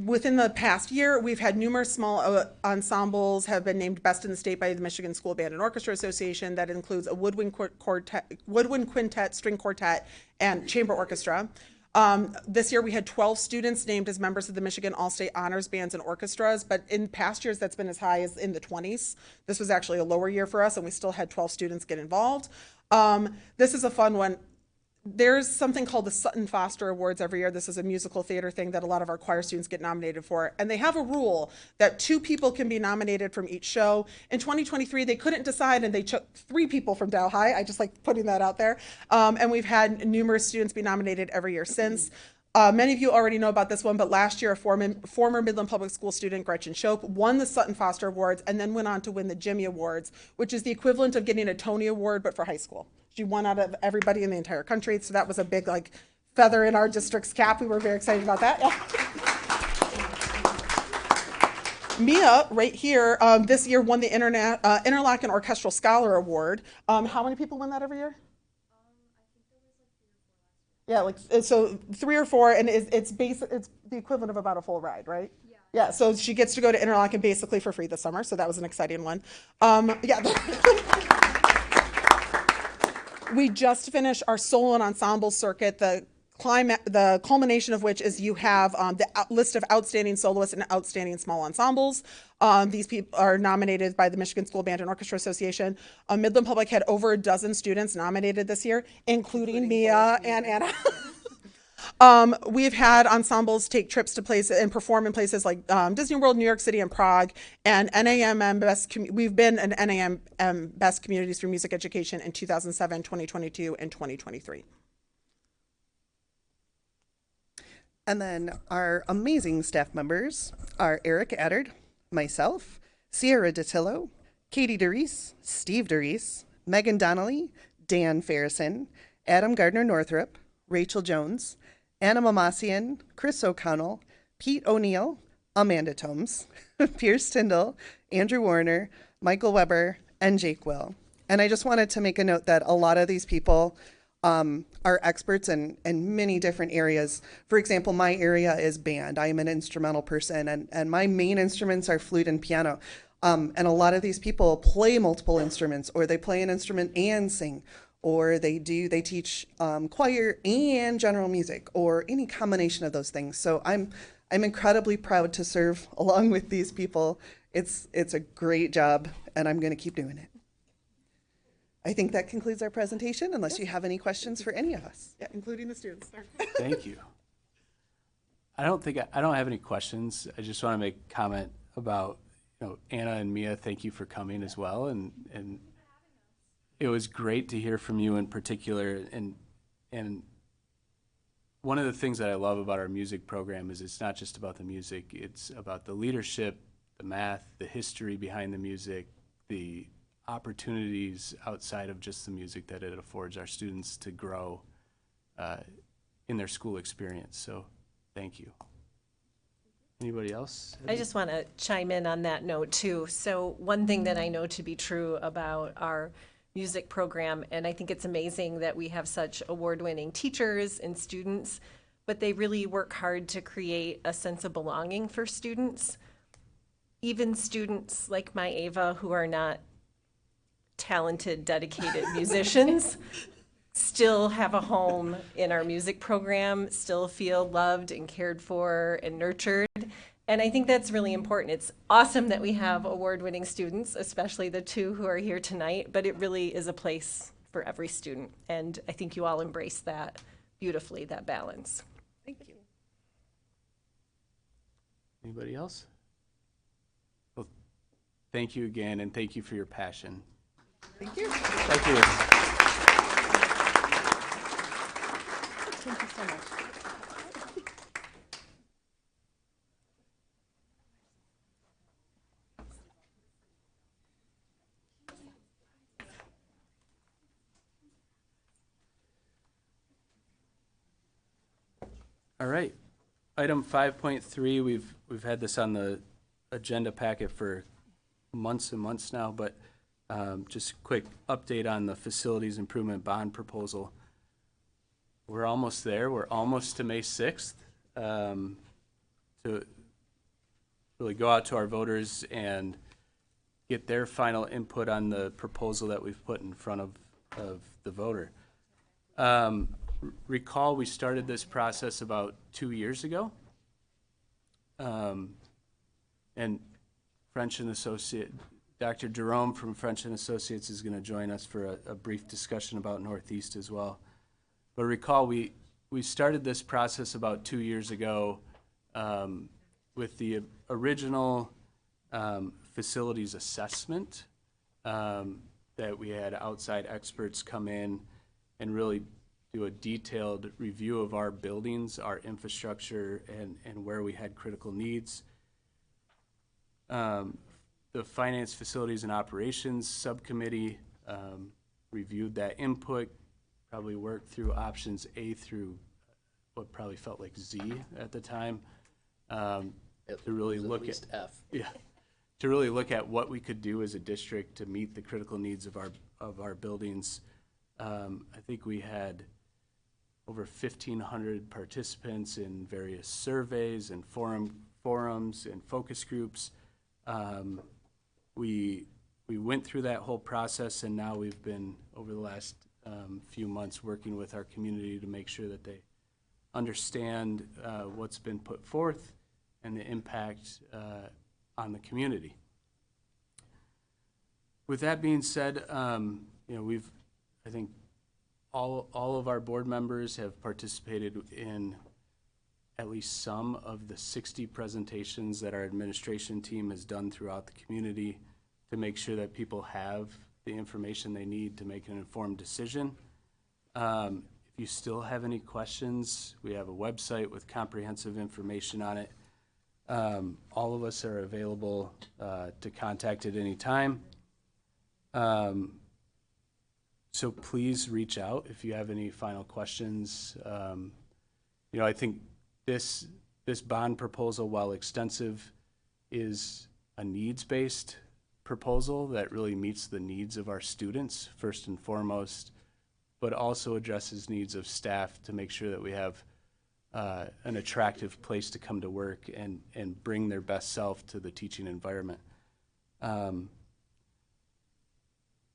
Within the past year, we've had numerous small ensembles have been named Best in the State by the Michigan School Band and Orchestra Association. That includes a woodwind quintet, string quartet, and chamber orchestra. This year we had 12 students named as members of the Michigan All-State Honors Bands and Orchestras, but in past years that's been as high as in the 20s. This was actually a lower year for us, and we still had 12 students get involved. This is a fun one. There's something called the Sutton Foster Awards every year. This is a musical theater thing that a lot of our choir students get nominated for. And they have a rule that 2 people can be nominated from each show. In 2023, they couldn't decide, and they took 3 people from Dow High. I just like putting that out there. And we've had numerous students be nominated every year since. Many of you already know about this one, but last year, a former Midland Public School student, Gretchen Shope, won the Sutton Foster Awards and then went on to win the Jimmy Awards, which is the equivalent of getting a Tony Award, but for high school. She won out of everybody in the entire country, so that was a big feather in our district's cap. We were very excited about that. Mia, right here, this year won the Interlochen Orchestral Scholar Award. How many people win that every year? Yeah, so 3 or 4, and it's the equivalent of about a full ride, right? Yeah. So she gets to go to Interlochen basically for free this summer, so that was an exciting one. We just finished our solo and ensemble circuit, the culmination of which is you have the list of outstanding soloists and outstanding small ensembles. These people are nominated by the Michigan School Band and Orchestra Association. Midland Public had over a dozen students nominated this year, including Mia and Anna. We've had ensembles take trips to places and perform in places like Disney World, New York City, and Prague. And we've been an NAM Best Communities for Music Education in 2007, 2022, and 2023. And then our amazing staff members are Eric Addard, myself, Sierra DeTillo, Katie DeReese, Steve DeReese, Megan Donnelly, Dan Farrison, Adam Gardner-Northrup, Rachel Jones, Anna Mamasian, Chris O'Connell, Pete O'Neill, Amanda Tomes, Pierce Tyndall, Andrew Warner, Michael Weber, and Jake Will. And I just wanted to make a note that a lot of these people are experts in many different areas. For example, my area is band. I am an instrumental person, and my main instruments are flute and piano. And a lot of these people play multiple instruments, or they play an instrument and sing, or they teach choir and general music, or any combination of those things. So I'm incredibly proud to serve along with these people. It's a great job, and I'm going to keep doing it. I think that concludes our presentation, unless you have any questions for any of us. Yeah, including the students. Thank you. I don't have any questions. I just want to make a comment about, Anna and Mia, thank you for coming as well. And it was great to hear from you in particular. And one of the things that I love about our music program is it's not just about the music, it's about the leadership, the math, the history behind the music, the opportunities outside of just the music that it affords our students to grow in their school experience. So thank you. Anybody else? I just want to chime in on that note too. So one thing that I know to be true about our music program, and I think it's amazing that we have such award-winning teachers and students, but they really work hard to create a sense of belonging for students. Even students like my Ava, who are not talented, dedicated musicians, still have a home in our music program, still feel loved and cared for and nurtured. And I think that's really important. It's awesome that we have award-winning students, especially the 2 who are here tonight, but it really is a place for every student. And I think you all embrace that beautifully, that balance. Thank you. Anybody else? Well, thank you again, and thank you for your passion. Thank you. Thank you. Thank you so much. All right. Item 5.3, we've had this on the agenda packet for months and months now, but just a quick update on the facilities improvement bond proposal. We're almost there. We're almost to May 6th to really go out to our voters and get their final input on the proposal that we've put in front of the voter. Recall we started this process about 2 years ago. And French and Associate, Dr. Jerome from French and Associates is going to join us for a brief discussion about Northeast as well. But recall we started this process about 2 years ago with the original facilities assessment that we had outside experts come in and really do a detailed review of our buildings, our infrastructure, and where we had critical needs. The Finance, Facilities, and Operations Subcommittee reviewed that input, probably worked through options A through what probably felt like Z at the time, to really look at F. Yeah, to really look at what we could do as a district to meet the critical needs of our buildings. I think we had over 1,500 participants in various surveys and forums and focus groups. We went through that whole process, and now we've been, over the last few months, working with our community to make sure that they understand what's been put forth and the impact on the community. With that being said, I think all of our board members have participated in at least some of the 60 presentations that our administration team has done throughout the community to make sure that people have the information they need to make an informed decision. If you still have any questions, we have a website with comprehensive information on it. All of us are available to contact at any time. So please reach out if you have any final questions. I think this bond proposal, while extensive, is a needs-based proposal that really meets the needs of our students first and foremost, but also addresses needs of staff to make sure that we have an attractive place to come to work and bring their best self to the teaching environment.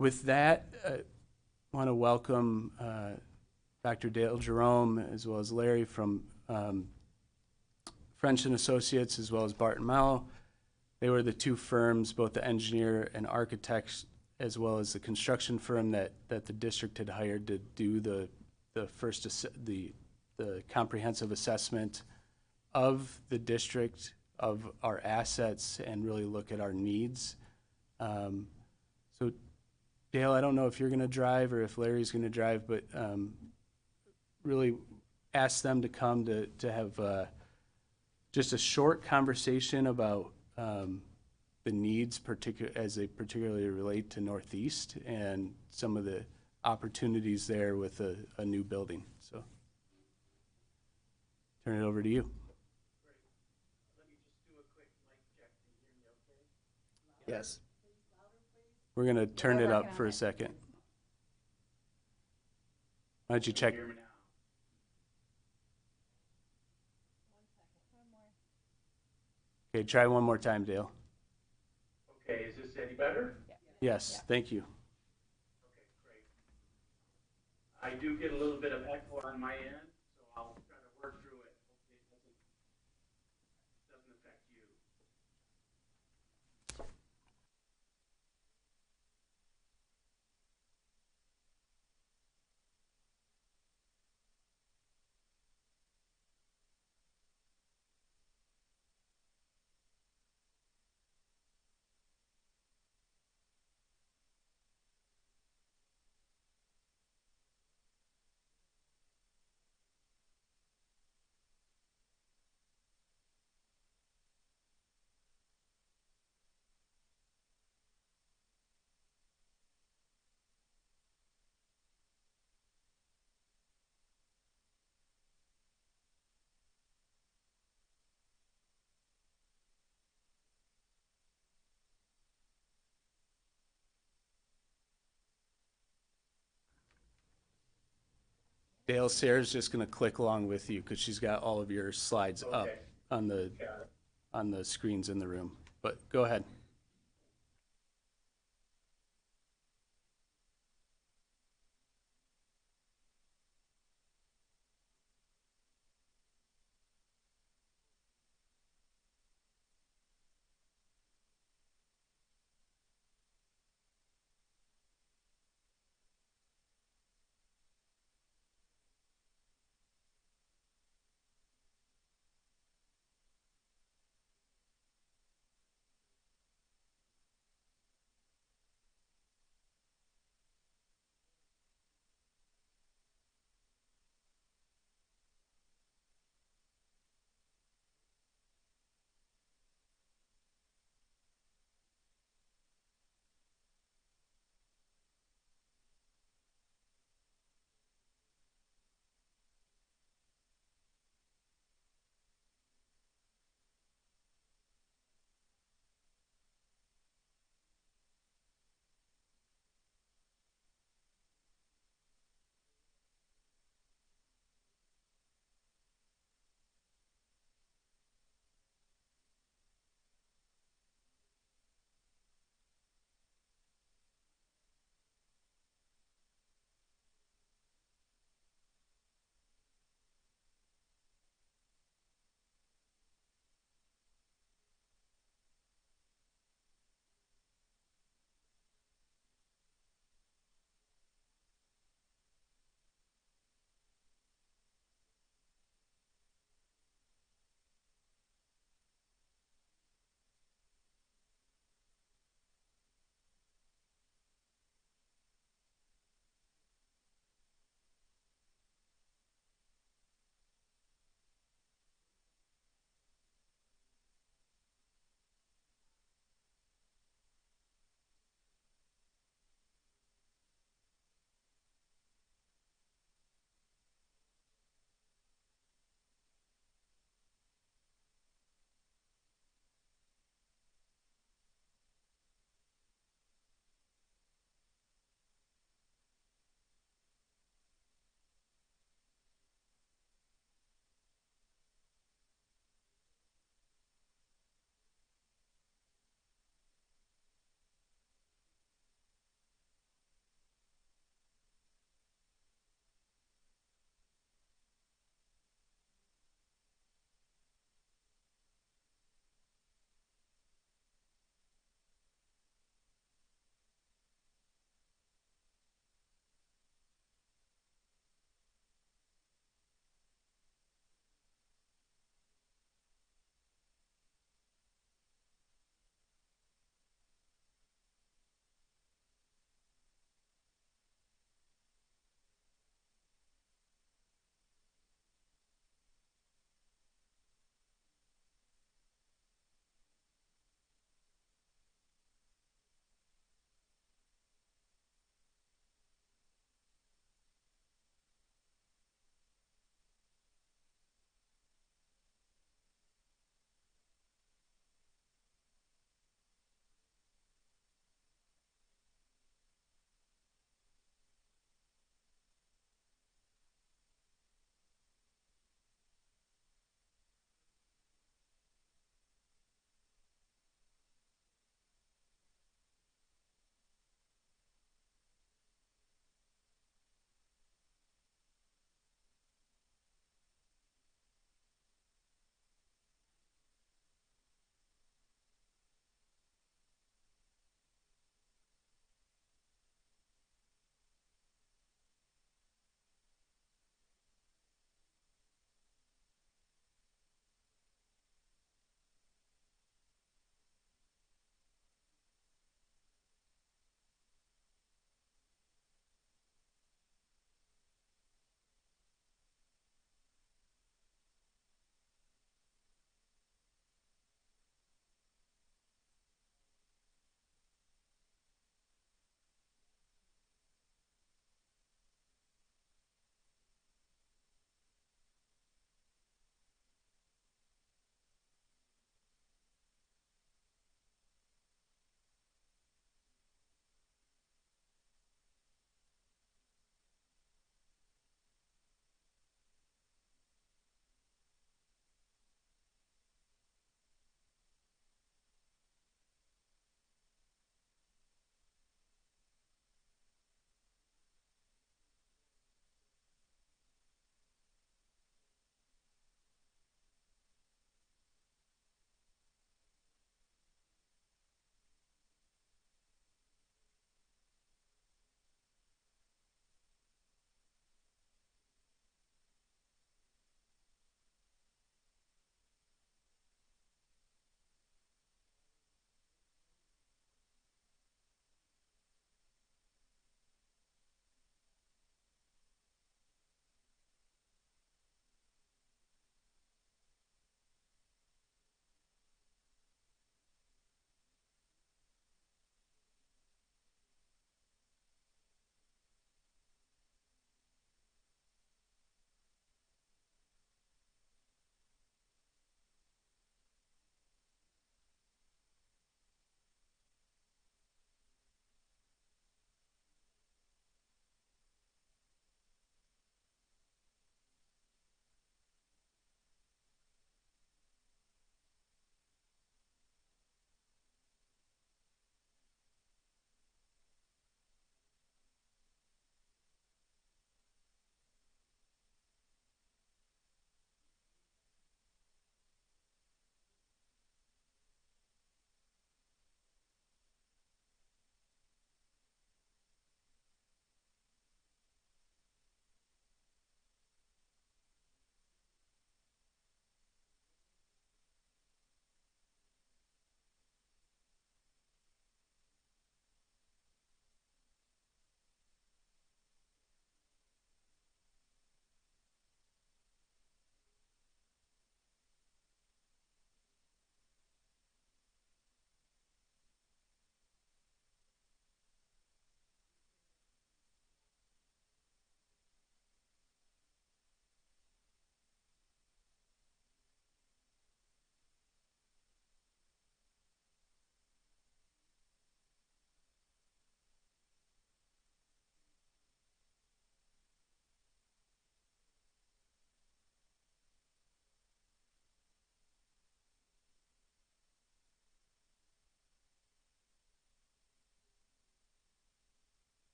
With that, I want to welcome Dr. Dale Jerome as well as Larry from French and Associates, as well as Barton Mallow. They were the two firms, both the engineer and architects, as well as the construction firm that the district had hired to do the comprehensive assessment of the district, of our assets, and really look at our needs. So Dale, I don't know if you're going to drive or if Larry's going to drive, but really ask them to come to have just a short conversation about the needs as they particularly relate to Northeast and some of the opportunities there with a new building. So turn it over to you. Great. Let me just do a quick mic check. Can you hear me okay? Yes. We're going to turn it up for a second. Why don't you check? Hear me now? Okay, try one more time, Dale. Okay, is this any better? Yes, thank you. Okay, great. I do get a little bit of echo on my end, so I'll try to work through it. Hopefully it doesn't affect you. Dale, Sarah's just gonna click along with you because she's got all of your slides up Okay. on the screens in the room. But go ahead.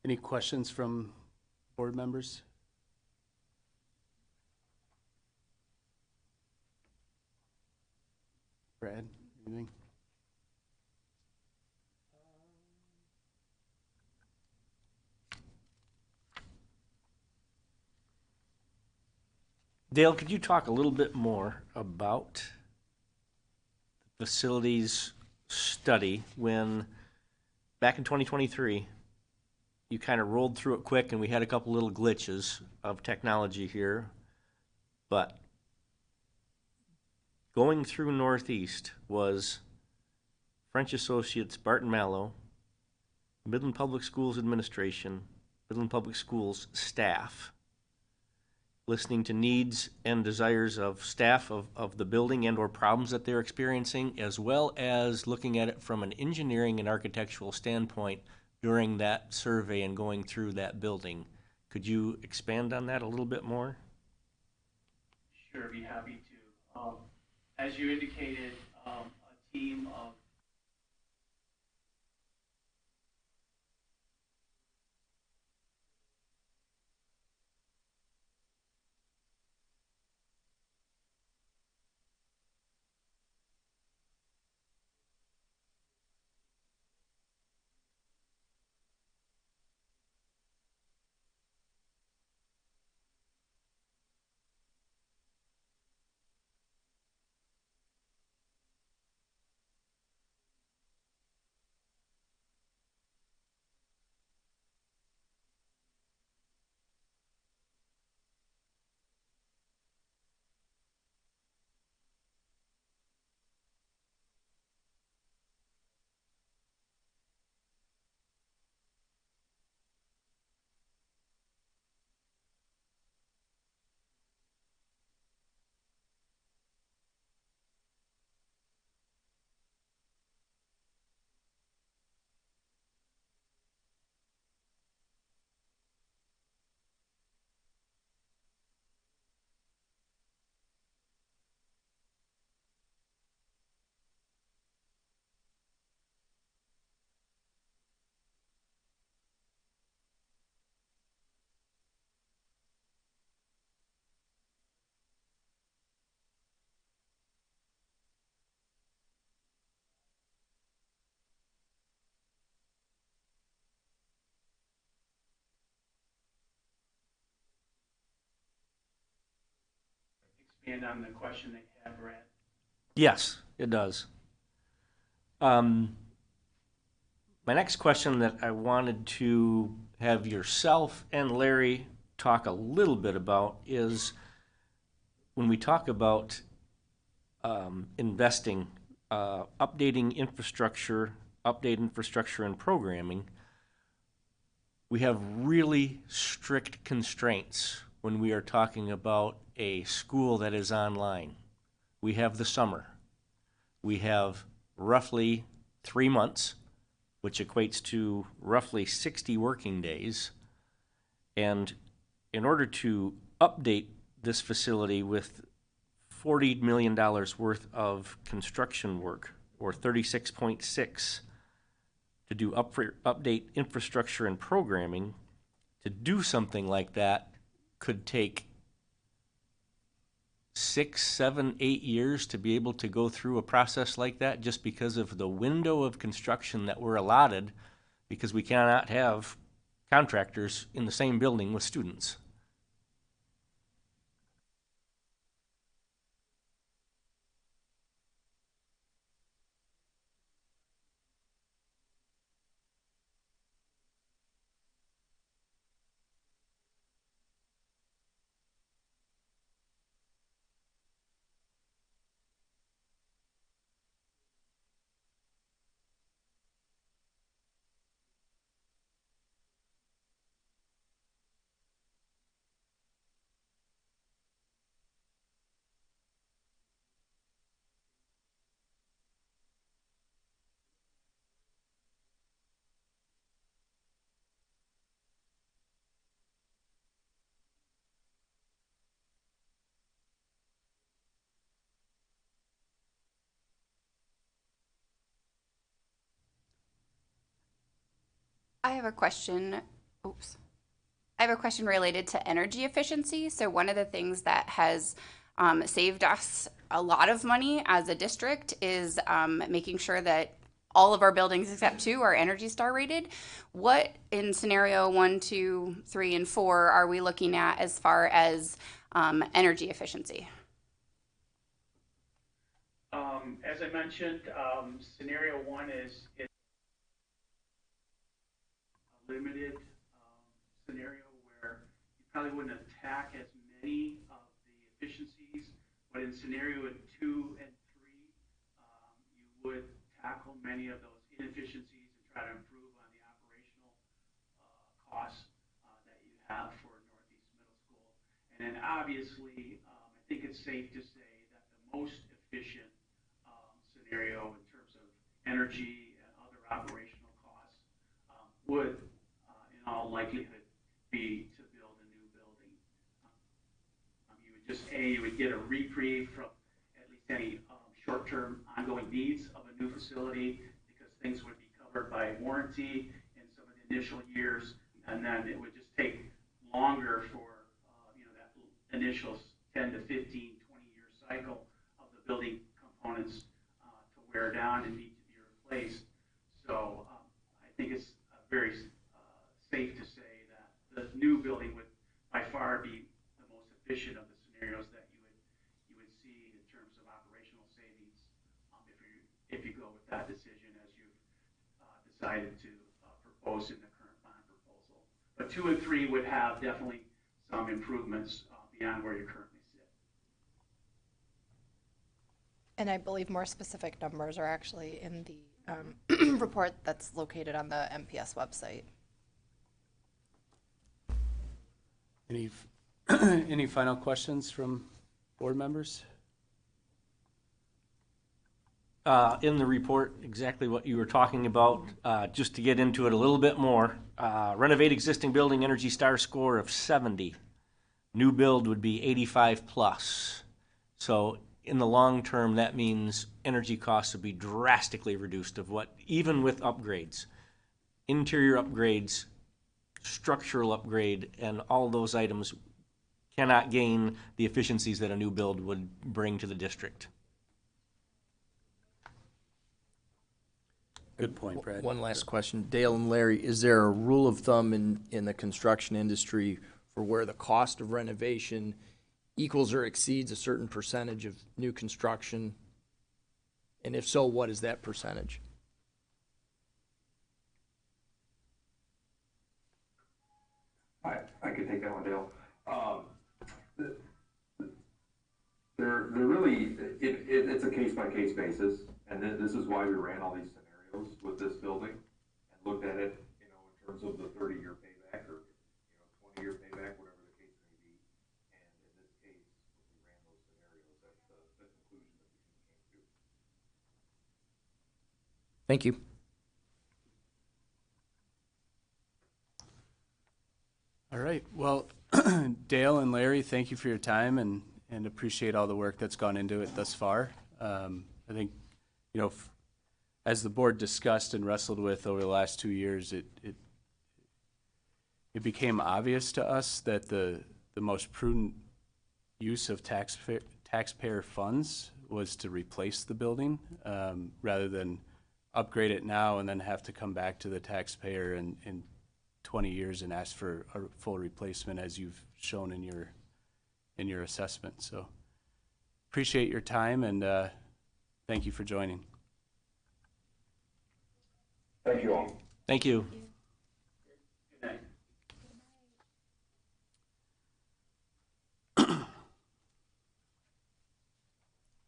Any questions from board members? Brad, anything? Dale, could you talk a little bit more about the facilities study when, back in 2023, you kind of rolled through it quick and we had a couple little glitches of technology here, but going through Northeast was French Associates, Barton Mallow, Midland Public Schools Administration, Midland Public Schools staff, listening to needs and desires of staff of the building and or problems that they're experiencing, as well as looking at it from an engineering and architectural standpoint during that survey and going through that building. Could you expand on that a little bit more? Sure, be happy to. As you indicated, a team of expand on the question that you had, Brad. Yes, it does. My next question that I wanted to have yourself and Larry talk a little bit about is when we talk about investing, updating infrastructure, update infrastructure and programming, we have really strict constraints when we are talking about a school that is online. We have the summer. We have roughly 3 months, which equates to roughly 60 working days. And in order to update this facility with $40 million worth of construction work, or 36.6, to do update infrastructure and programming, to do something like that could take 6, 7, 8 years to be able to go through a process like that, just because of the window of construction that we're allotted, because we cannot have contractors in the same building with students. I have a question. Oops. I have a question related to energy efficiency. So one of the things that has saved us a lot of money as a district is making sure that all of our buildings except 2 are Energy Star rated. What in scenario 1, 2, 3, and 4 are we looking at as far as energy efficiency? As I mentioned, scenario 1 is a limited scenario where you probably wouldn't attack as many of the efficiencies, but in scenario 2 and 3, you would tackle many of those inefficiencies and try to improve on the operational costs that you have for Northeast Middle School. And then obviously, I think it's safe to say that the most efficient scenario in terms of energy and other operational costs would, in all likelihood, be to build a new building. You would just, you would get a reprieve from at least any short-term ongoing needs of a new facility because things would be covered by warranty in some of the initial years, and then it would just take longer for that initial 10 to 15, 20-year cycle of the building components to wear down and need to be replaced. So I think it's very safe to say that the new building would by far be the most efficient of the scenarios that you would see in terms of operational savings if you go with that decision as you've decided to propose in the current bond proposal. But 2 and 3 would have definitely some improvements beyond where you currently sit. And I believe more specific numbers are actually in the report that's located on the MPS website. Any final questions from board members? In the report, exactly what you were talking about, just to get into it a little bit more. Renovate existing building, Energy Star score of 70. New build would be 85 plus. So in the long term, that means energy costs would be drastically reduced of what, even with upgrades, interior upgrades, structural upgrade, and all those items cannot gain the efficiencies that a new build would bring to the district. Good point, Brad. One last question. Dale and Larry, is there a rule of thumb in the construction industry for where the cost of renovation equals or exceeds a certain percentage of new construction? And if so, what is that percentage? I could take that one, Dale. They're really, it's a case-by-case basis, and this is why we ran all these scenarios with this building and looked at it, in terms of the 30-year payback or 20-year payback, whatever the case may be. And in this case, when we ran those scenarios, that's the conclusion that we came to. Thank you. All right. Well, Dale and Larry, thank you for your time and appreciate all the work that's gone into it thus far. I think, as the board discussed and wrestled with over the last 2 years, it became obvious to us that the most prudent use of taxpayer funds was to replace the building rather than upgrade it now and then have to come back to the taxpayer in 20 years and ask for a full replacement, as you've shown in your assessment. So appreciate your time, and thank you for joining. Thank you all. Thank you. Good night.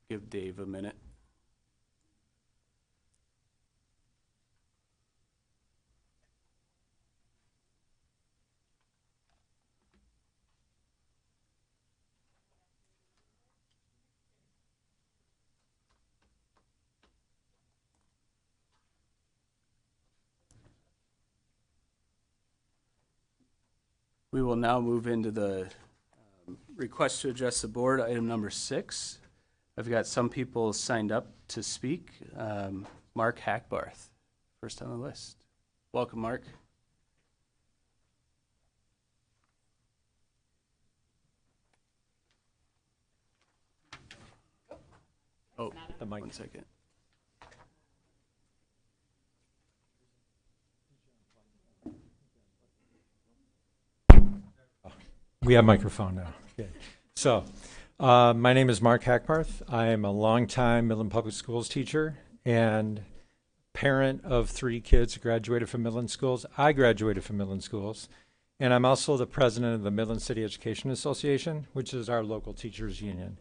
Give Dave a minute. We will now move into the request to address the board, item number 6. I've got some people signed up to speak. Mark Hackbarth, first on the list. Welcome, Mark. Oh, The mic. 1 second. We have microphone now. Okay. So, my name is Mark Hackbarth. I am a longtime Midland Public Schools teacher and parent of 3 kids who graduated from Midland Schools. I graduated from Midland Schools. And I'm also the president of the Midland City Education Association, which is our local teachers union.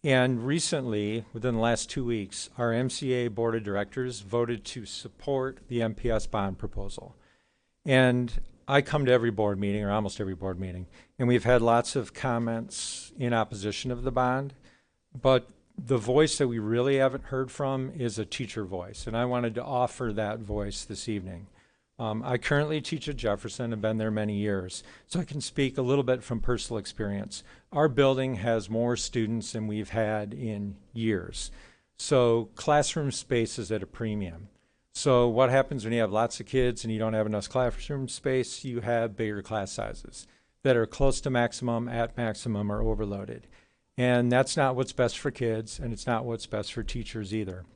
And recently, within the last 2 weeks, our MCA board of directors voted to support the MPS bond proposal. And I come to every board meeting, or almost every board meeting, and we've had lots of comments in opposition of the bond, but the voice that we really haven't heard from is a teacher voice, and I wanted to offer that voice this evening. I currently teach at Jefferson and have been there many years, so I can speak a little bit from personal experience. Our building has more students than we've had in years, so classroom space is at a premium. So what happens when you have lots of kids and you don't have enough classroom space? You have bigger class sizes that are close to maximum, at maximum, or overloaded. And that's not what's best for kids, and it's not what's best for teachers either.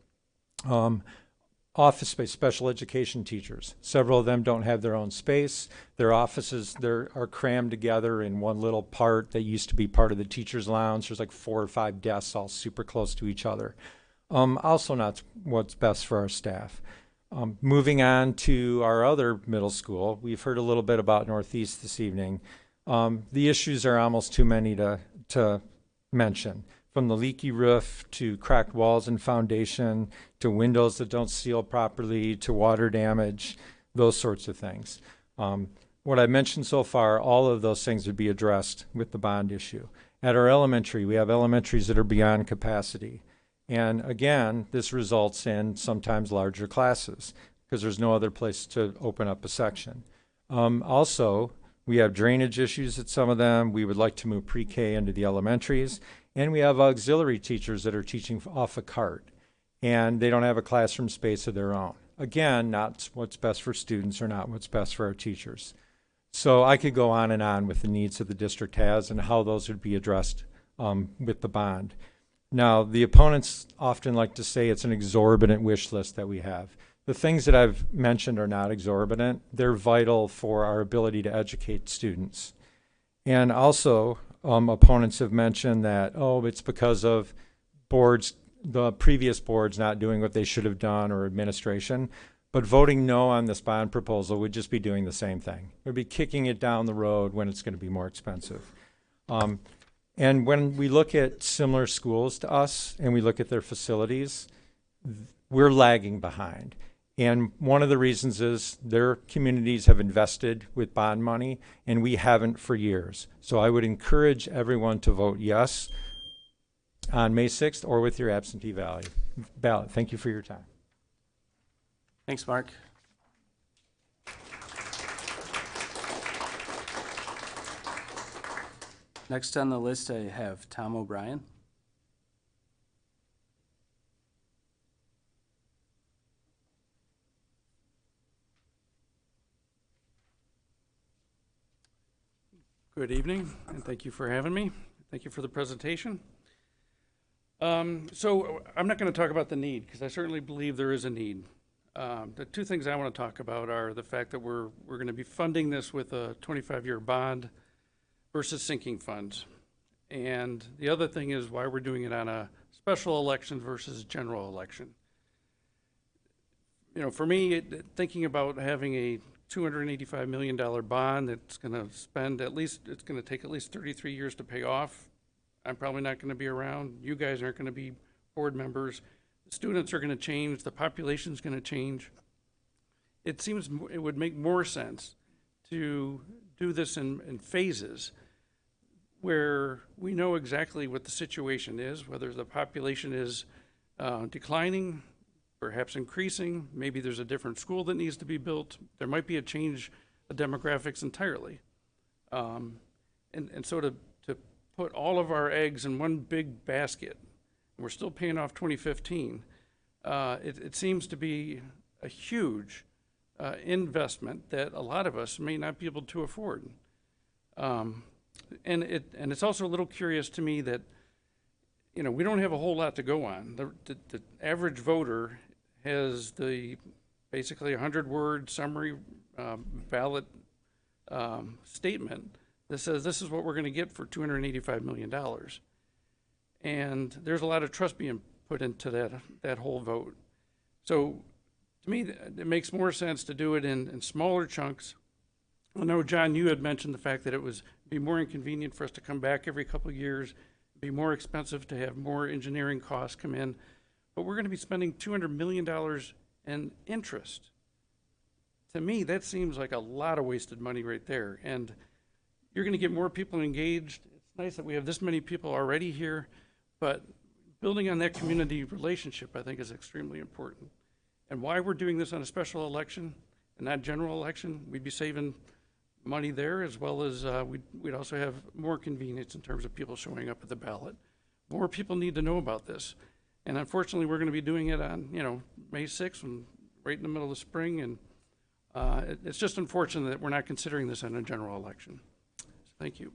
Office space, special education teachers. Several of them don't have their own space. Their offices are crammed together in one little part that used to be part of the teacher's lounge. There's like 4 or 5 desks all super close to each other. Also not what's best for our staff. Moving on to our other middle school, we've heard a little bit about Northeast this evening. The issues are almost too many to mention, from the leaky roof to cracked walls and foundation to windows that don't seal properly to water damage, those sorts of things. What I mentioned so far, all of those things would be addressed with the bond issue. At our elementary, we have elementaries that are beyond capacity. And again, this results in sometimes larger classes because there's no other place to open up a section. Also, we have drainage issues at some of them. We would like to move pre-K into the elementaries. And we have auxiliary teachers that are teaching off a cart. And they don't have a classroom space of their own. Again, not what's best for students or not what's best for our teachers. So I could go on and on with the needs that the district has and how those would be addressed with the bond. Now, the opponents often like to say it's an exorbitant wish list that we have. The things that I've mentioned are not exorbitant. They're vital for our ability to educate students. And also, opponents have mentioned that, oh, it's because of boards, the previous boards not doing what they should have done or administration. But voting no on this bond proposal would just be doing the same thing. It would be kicking it down the road when it's going to be more expensive. And when we look at similar schools to us and we look at their facilities, we're lagging behind. And one of the reasons is their communities have invested with bond money and we haven't for years. So I would encourage everyone to vote yes on May 6th or with your absentee ballot. Thank you for your time. Thanks, Mark. Next on the list, I have Tom O'Brien. Good evening, and thank you for having me. Thank you for the presentation. So I'm not going to talk about the need, because I certainly believe there is a need. The 2 things I want to talk about are the fact that we're going to be funding this with a 25-year bond versus sinking funds. And the other thing is why we're doing it on a special election versus general election. You know, for me, thinking about having a $285 million bond that's going to spend it's going to take at least 33 years to pay off. I'm probably not going to be around. You guys aren't going to be board members. The students are going to change. The population's going to change. It seems it would make more sense to do this in phases where we know exactly what the situation is, whether the population is declining, perhaps increasing, maybe there's a different school that needs to be built. There might be a change of demographics entirely. And so to put all of our eggs in one big basket, we're still paying off 2015, it seems to be a huge investment that a lot of us may not be able to afford. And it's also a little curious to me that you know, we don't have a whole lot to go on. The average voter has basically 100-word summary ballot statement that says this is what we're going to get for $285 million. And there's a lot of trust being put into that whole vote. So to me, it makes more sense to do it in smaller chunks. I know, John, you had mentioned the fact that it would be more inconvenient for us to come back every couple of years, be more expensive to have more engineering costs come in, but we're going to be spending $200 million in interest. To me, that seems like a lot of wasted money right there. And you're going to get more people engaged. It's nice that we have this many people already here, but building on that community relationship, I think, is extremely important. And why we're doing this on a special election and not general election, we'd be saving money there, as well as we'd also have more convenience in terms of people showing up at the ballot. More people need to know about this. And unfortunately, we're going to be doing it on, May 6th, and right in the middle of the spring. And it's just unfortunate that we're not considering this in a general election. So thank you.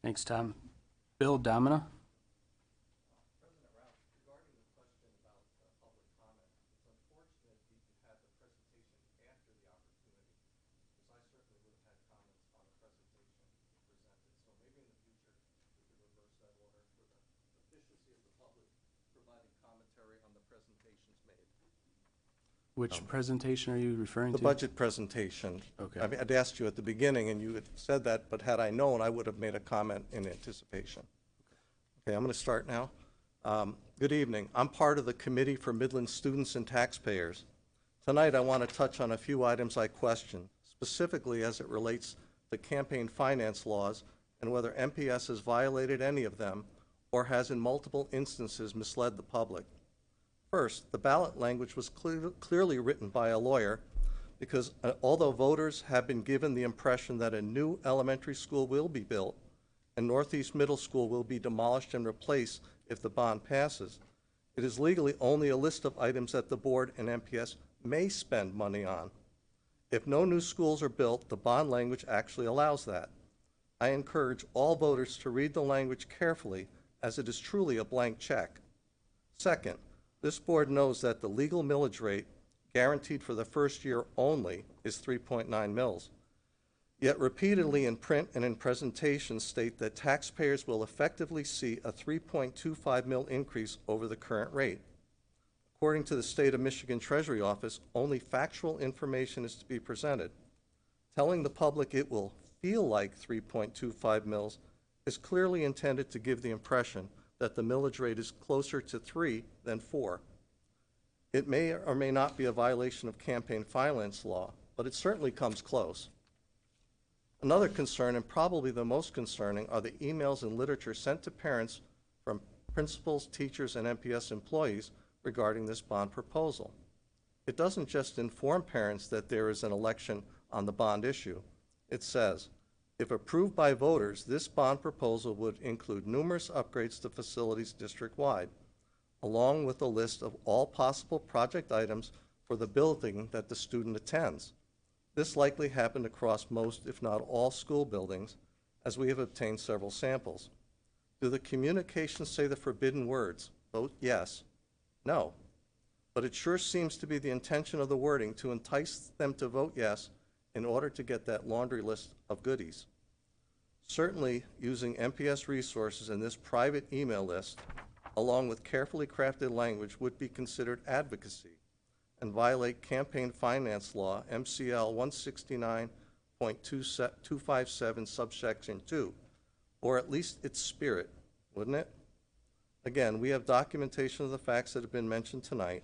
Thanks, Tom. Bill Domina. Which presentation are you referring to? The budget presentation. Okay. I mean, I'd asked you at the beginning, and you had said that, but had I known, I would have made a comment in anticipation. Okay, I'm going to start now. Good evening. I'm part of the Committee for Midland Students and Taxpayers. Tonight, I want to touch on a few items I question, specifically as it relates to campaign finance laws and whether MPS has violated any of them or has in multiple instances misled the public. First, the ballot language was clearly written by a lawyer because although voters have been given the impression that a new elementary school will be built and Northeast Middle School will be demolished and replaced if the bond passes, it is legally only a list of items that the board and MPS may spend money on. If no new schools are built, the bond language actually allows that. I encourage all voters to read the language carefully, as it is truly a blank check. Second, this board knows that the legal millage rate, guaranteed for the first year only, is 3.9 mils. Yet repeatedly in print and in presentations state that taxpayers will effectively see a 3.25 mil increase over the current rate. According to the State of Michigan Treasury Office, only factual information is to be presented. Telling the public it will feel like 3.25 mils is clearly intended to give the impression that the millage rate is closer to 3 than 4. It may or may not be a violation of campaign finance law, but it certainly comes close. Another concern, and probably the most concerning, are the emails and literature sent to parents from principals, teachers, and MPS employees regarding this bond proposal. It doesn't just inform parents that there is an election on the bond issue. It says, if approved by voters, this bond proposal would include numerous upgrades to facilities district-wide, along with a list of all possible project items for the building that the student attends. This likely happened across most, if not all, school buildings, as we have obtained several samples. Do the communications say the forbidden words, vote yes? No. But it sure seems to be the intention of the wording to entice them to vote yes in order to get that laundry list of goodies. Certainly, using MPS resources in this private email list, along with carefully crafted language, would be considered advocacy and violate campaign finance law, MCL 169.257, subsection 2, or at least its spirit, wouldn't it? Again, we have documentation of the facts that have been mentioned tonight.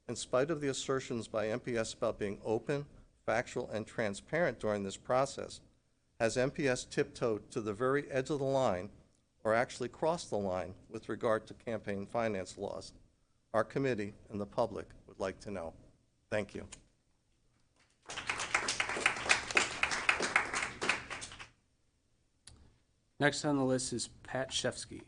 In spite of the assertions by MPS about being open, factual, and transparent during this process, has MPS tiptoed to the very edge of the line, or actually crossed the line with regard to campaign finance laws? Our committee and the public would like to know. Thank you. Next on the list is Pat Shefsky.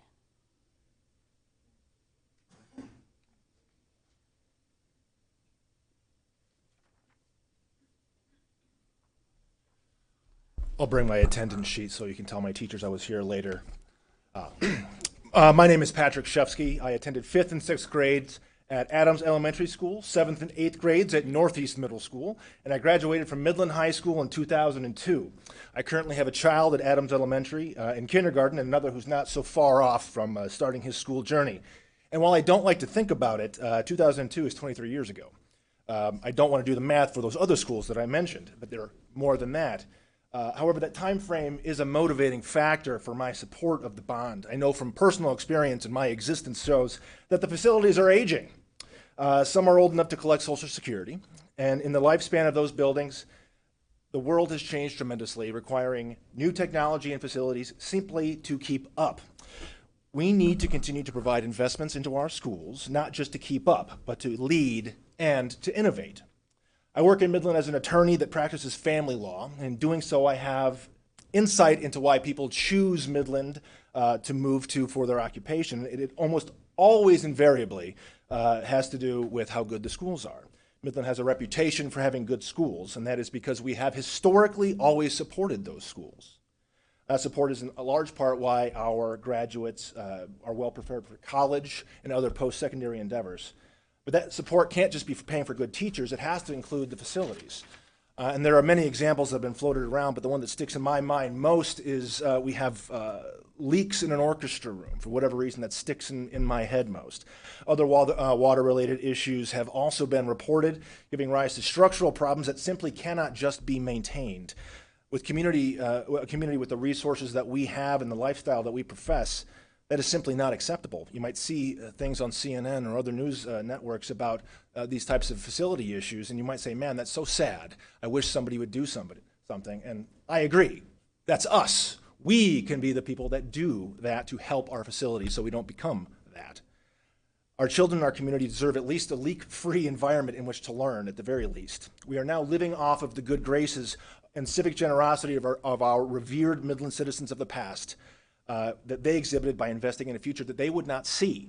I'll bring my attendance sheet so you can tell my teachers I was here later. My name is Patrick Shefsky. I attended 5th and 6th grades at Adams Elementary School, 7th and 8th grades at Northeast Middle School, and I graduated from Midland High School in 2002. I currently have a child at Adams Elementary in kindergarten and another who's not so far off from starting his school journey. And while I don't like to think about it, 2002 is 23 years ago. I don't want to do the math for those other schools that I mentioned, but there are more than that. However, that time frame is a motivating factor for my support of the bond. I know from personal experience, and my existence shows that the facilities are aging. Some are old enough to collect Social Security, and in the lifespan of those buildings, the world has changed tremendously, requiring new technology and facilities simply to keep up. We need to continue to provide investments into our schools, not just to keep up, but to lead and to innovate. I work in Midland as an attorney that practices family law. In doing so, I have insight into why people choose Midland to move to for their occupation. It almost always invariably has to do with how good the schools are. Midland has a reputation for having good schools, and that is because we have historically always supported those schools. That support is in a large part why our graduates are well prepared for college and other post-secondary endeavors. But that support can't just be for paying for good teachers, it has to include the facilities. And there are many examples that have been floated around, but the one that sticks in my mind most is we have leaks in an orchestra room. For whatever reason, that sticks in my head most. Other water-related issues have also been reported, giving rise to structural problems that simply cannot just be maintained. With a community with the resources that we have and the lifestyle that we profess, that is simply not acceptable. You might see things on CNN or other news networks about these types of facility issues, and you might say, man, that's so sad. I wish somebody would do something. And I agree. That's us. We can be the people that do that to help our facilities so we don't become that. Our children in our community deserve at least a leak-free environment in which to learn, at the very least. We are now living off of the good graces and civic generosity of our revered Midland citizens of the past. That they exhibited by investing in a future that they would not see.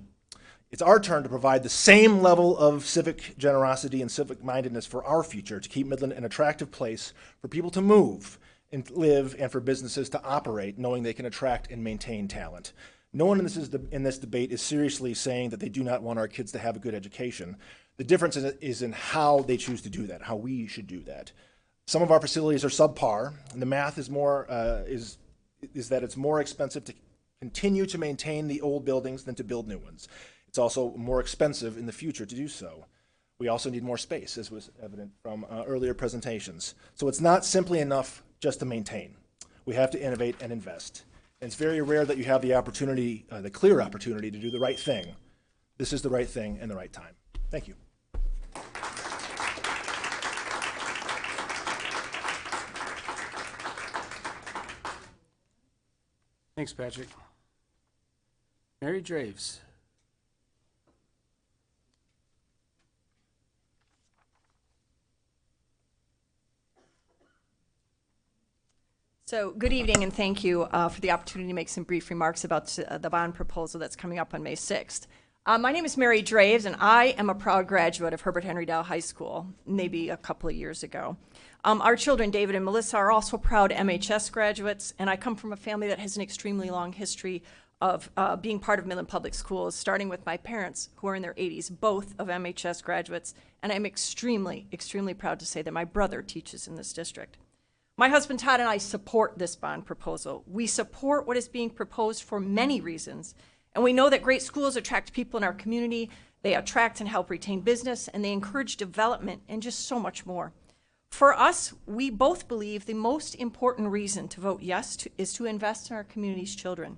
It's our turn to provide the same level of civic generosity and civic mindedness for our future, to keep Midland an attractive place for people to move and live and for businesses to operate, knowing they can attract and maintain talent. No one in this debate is seriously saying that they do not want our kids to have a good education. The difference is in how they choose to do that, how we should do that. Some of our facilities are subpar, and the math is that it's more expensive to continue to maintain the old buildings than to build new ones. It's also more expensive in the future to do so. We also need more space, as was evident from earlier presentations. So it's not simply enough just to maintain. We have to innovate and invest. And it's very rare that you have the opportunity, the clear opportunity to do the right thing. This is the right thing and the right time. Thank you. Thanks, Patrick. Mary Draves. So good evening, and thank you for the opportunity to make some brief remarks about the bond proposal that's coming up on May 6th. My name is Mary Draves, and I am a proud graduate of Herbert Henry Dow High School, maybe a couple of years ago. Our children, David and Melissa, are also proud MHS graduates, and I come from a family that has an extremely long history of being part of Midland Public Schools, starting with my parents, who are in their 80s, both of MHS graduates, and I'm extremely, extremely proud to say that my brother teaches in this district. My husband Todd and I support this bond proposal. We support what is being proposed for many reasons, and we know that great schools attract people in our community, they attract and help retain business, and they encourage development and just so much more. For us, we both believe the most important reason to vote yes is to invest in our community's children.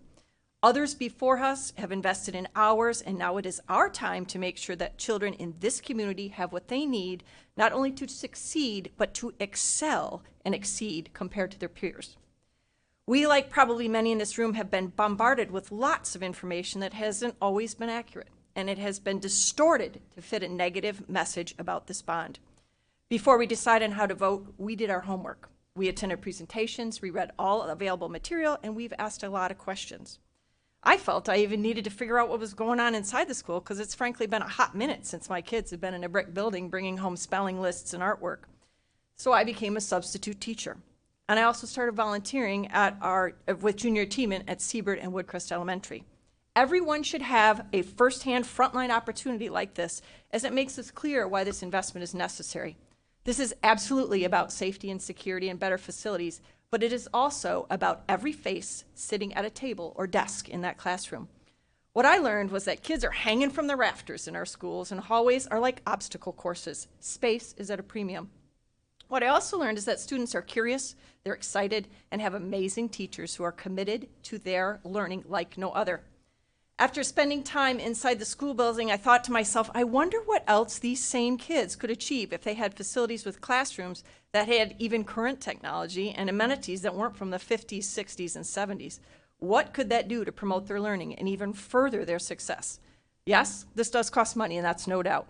Others before us have invested in ours, and now it is our time to make sure that children in this community have what they need, not only to succeed, but to excel and exceed compared to their peers. We, like probably many in this room, have been bombarded with lots of information that hasn't always been accurate, and it has been distorted to fit a negative message about this bond. Before we decided on how to vote, we did our homework. We attended presentations, we read all available material, and we've asked a lot of questions. I felt I even needed to figure out what was going on inside the school, because it's frankly been a hot minute since my kids have been in a brick building bringing home spelling lists and artwork. So I became a substitute teacher. And I also started volunteering with junior achievement at Siebert and Woodcrest Elementary. Everyone should have a firsthand frontline opportunity like this, as it makes us clear why this investment is necessary. This is absolutely about safety and security and better facilities, but it is also about every face sitting at a table or desk in that classroom. What I learned was that kids are hanging from the rafters in our schools, and hallways are like obstacle courses. Space is at a premium. What I also learned is that students are curious, they're excited, and have amazing teachers who are committed to their learning like no other. After spending time inside the school building, I thought to myself, I wonder what else these same kids could achieve if they had facilities with classrooms that had even current technology and amenities that weren't from the 50s, 60s, and 70s. What could that do to promote their learning and even further their success? Yes, this does cost money, and that's no doubt.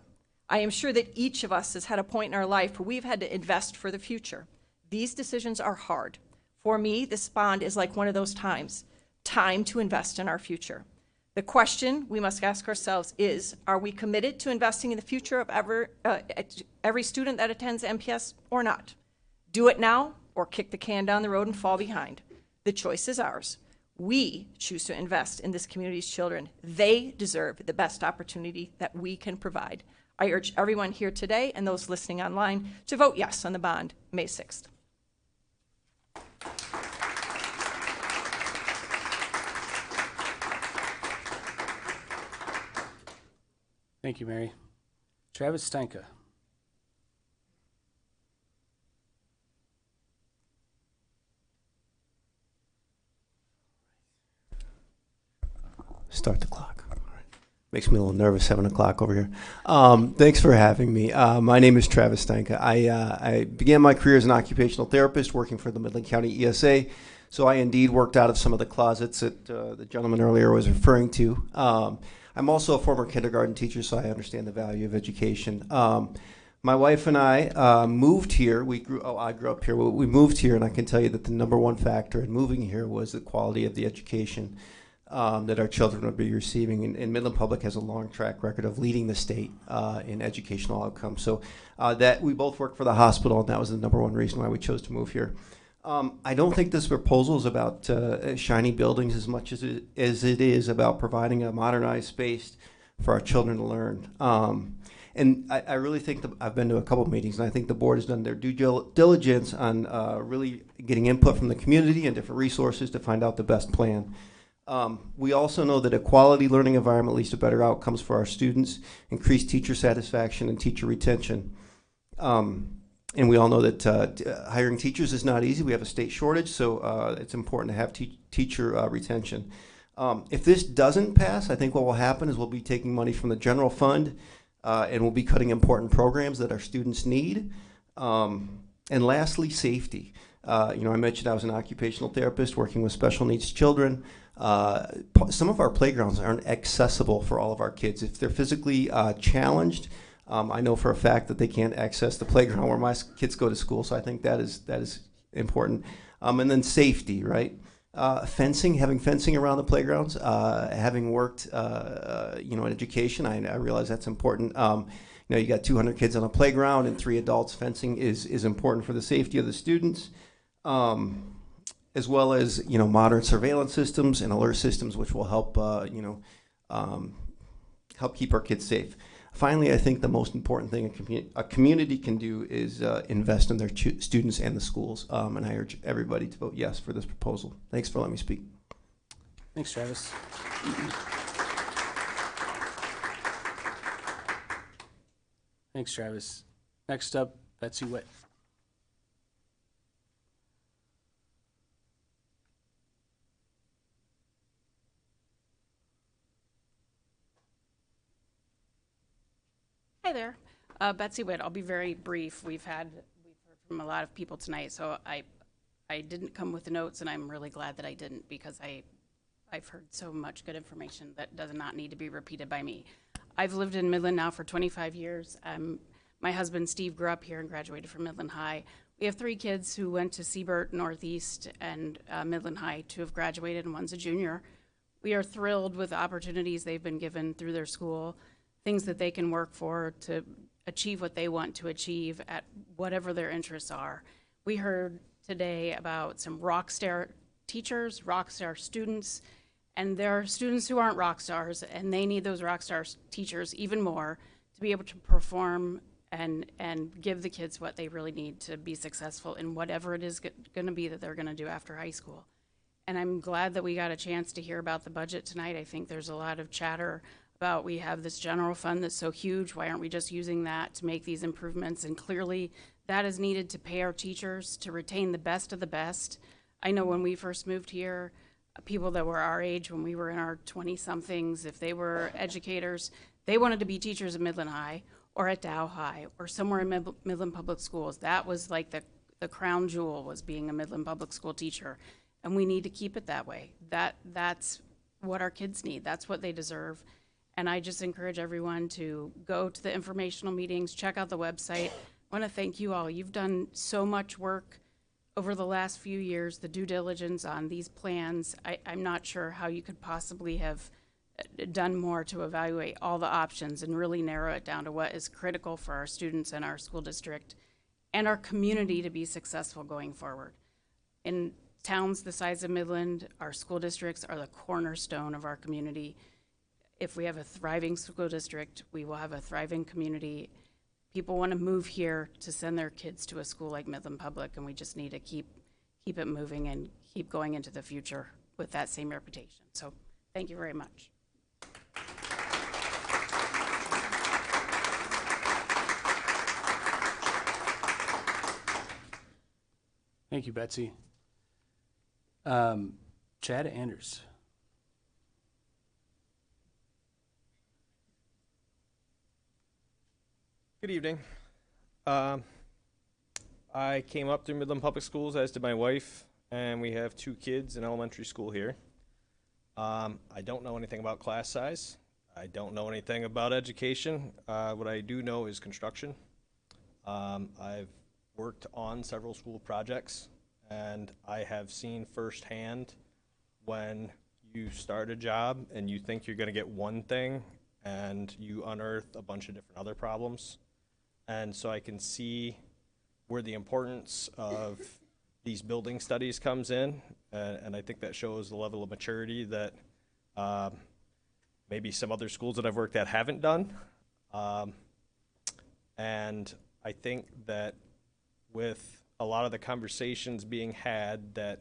I am sure that each of us has had a point in our life where we've had to invest for the future. These decisions are hard. For me, this bond is like one of those times, time to invest in our future. The question we must ask ourselves is, are we committed to investing in the future of every student that attends MPS or not? Do it now or kick the can down the road and fall behind. The choice is ours. We choose to invest in this community's children. They deserve the best opportunity that we can provide. I urge everyone here today and those listening online to vote yes on the bond May 6th. Thank you, Mary. Travis Steinke. Start the clock. All right. Makes me a little nervous, 7 o'clock over here. Thanks for having me. My name is Travis Steinke. I began my career as an occupational therapist working for the Midland County ESA. So I indeed worked out of some of the closets that the gentleman earlier was referring to. I'm also a former kindergarten teacher, so I understand the value of education. My wife and I moved here. I grew up here. We moved here, and I can tell you that the number one factor in moving here was the quality of the education that our children would be receiving. And Midland Public has a long track record of leading the state in educational outcomes. So that we both worked for the hospital, and that was the number one reason why we chose to move here. I don't think this proposal is about shiny buildings as much as it is about providing a modernized space for our children to learn. And I really think that I've been to a couple of meetings, and I think the board has done their due diligence on really getting input from the community and different resources to find out the best plan. We also know that a quality learning environment leads to better outcomes for our students, increased teacher satisfaction, and teacher retention. And we all know that hiring teachers is not easy. We have a state shortage, so it's important to have teacher retention. If this doesn't pass, I think what will happen is we'll be taking money from the general fund and we'll be cutting important programs that our students need. And lastly, safety. I mentioned I was an occupational therapist working with special needs children. Some of our playgrounds aren't accessible for all of our kids. If they're physically challenged, I know for a fact that they can't access the playground where my kids go to school, so I think that is important. And then safety, right? Having fencing around the playgrounds. Having worked, in education, I realize that's important. You got 200 kids on a playground and 3 adults. Fencing is important for the safety of the students, as well as modern surveillance systems and alert systems, which will help help keep our kids safe. Finally, I think the most important thing a community can do is invest in their students and the schools. And I urge everybody to vote yes for this proposal. Thanks for letting me speak. Thanks, Travis. Thanks, Travis. Next up, Betsy Witt. Hi there, Betsy Witt. I'll be very brief. We've heard from a lot of people tonight, so I didn't come with the notes, and I'm really glad that I didn't, because I've heard so much good information that does not need to be repeated by me. I've lived in Midland now for 25 years. My husband Steve grew up here and graduated from Midland High. We have 3 kids who went to Siebert, Northeast, and Midland High. 2 have graduated, and one's a junior. We are thrilled with the opportunities they've been given through their school, things that they can work for to achieve what they want to achieve at whatever their interests are. We heard today about some rock star teachers, rock star students, and there are students who aren't rock stars, and they need those rock star teachers even more to be able to perform and give the kids what they really need to be successful in whatever it is going to be that they're going to do after high school. And I'm glad that we got a chance to hear about the budget tonight. I think there's a lot of chatter about we have this general fund that's so huge. Why aren't we just using that to make these improvements? And clearly that is needed to pay our teachers, to retain the best of the best. I know when we first moved here, people that were our age, when we were in our 20-somethings, if they were educators, they wanted to be teachers at Midland High or at Dow High or somewhere in Midland Public Schools. That was like the crown jewel, was being a Midland Public School teacher. And we need to keep it that way. That's what our kids need. That's what they deserve. And I just encourage everyone to go to the informational meetings, check out the website. I want to thank you all. You've done so much work over the last few years, the due diligence on these plans. I'm not sure how you could possibly have done more to evaluate all the options and really narrow it down to what is critical for our students and our school district and our community to be successful going forward. In towns the size of Midland, our school districts are the cornerstone of our community. If we have a thriving school district, we will have a thriving community. People want to move here to send their kids to a school like Midland Public, and we just need to keep it moving and keep going into the future with that same reputation. So thank you very much. Thank you, Betsy. Chad Anders. Good evening. I came up through Midland Public Schools, as did my wife, and we have 2 kids in elementary school here. I don't know anything about class size. I don't know anything about education. What I do know is construction. I've worked on several school projects, and I have seen firsthand when you start a job and you think you're going to get one thing and you unearth a bunch of different other problems. And so I can see where the importance of these building studies comes in, and I think that shows the level of maturity that maybe some other schools that I've worked at haven't done. And I think that with a lot of the conversations being had, that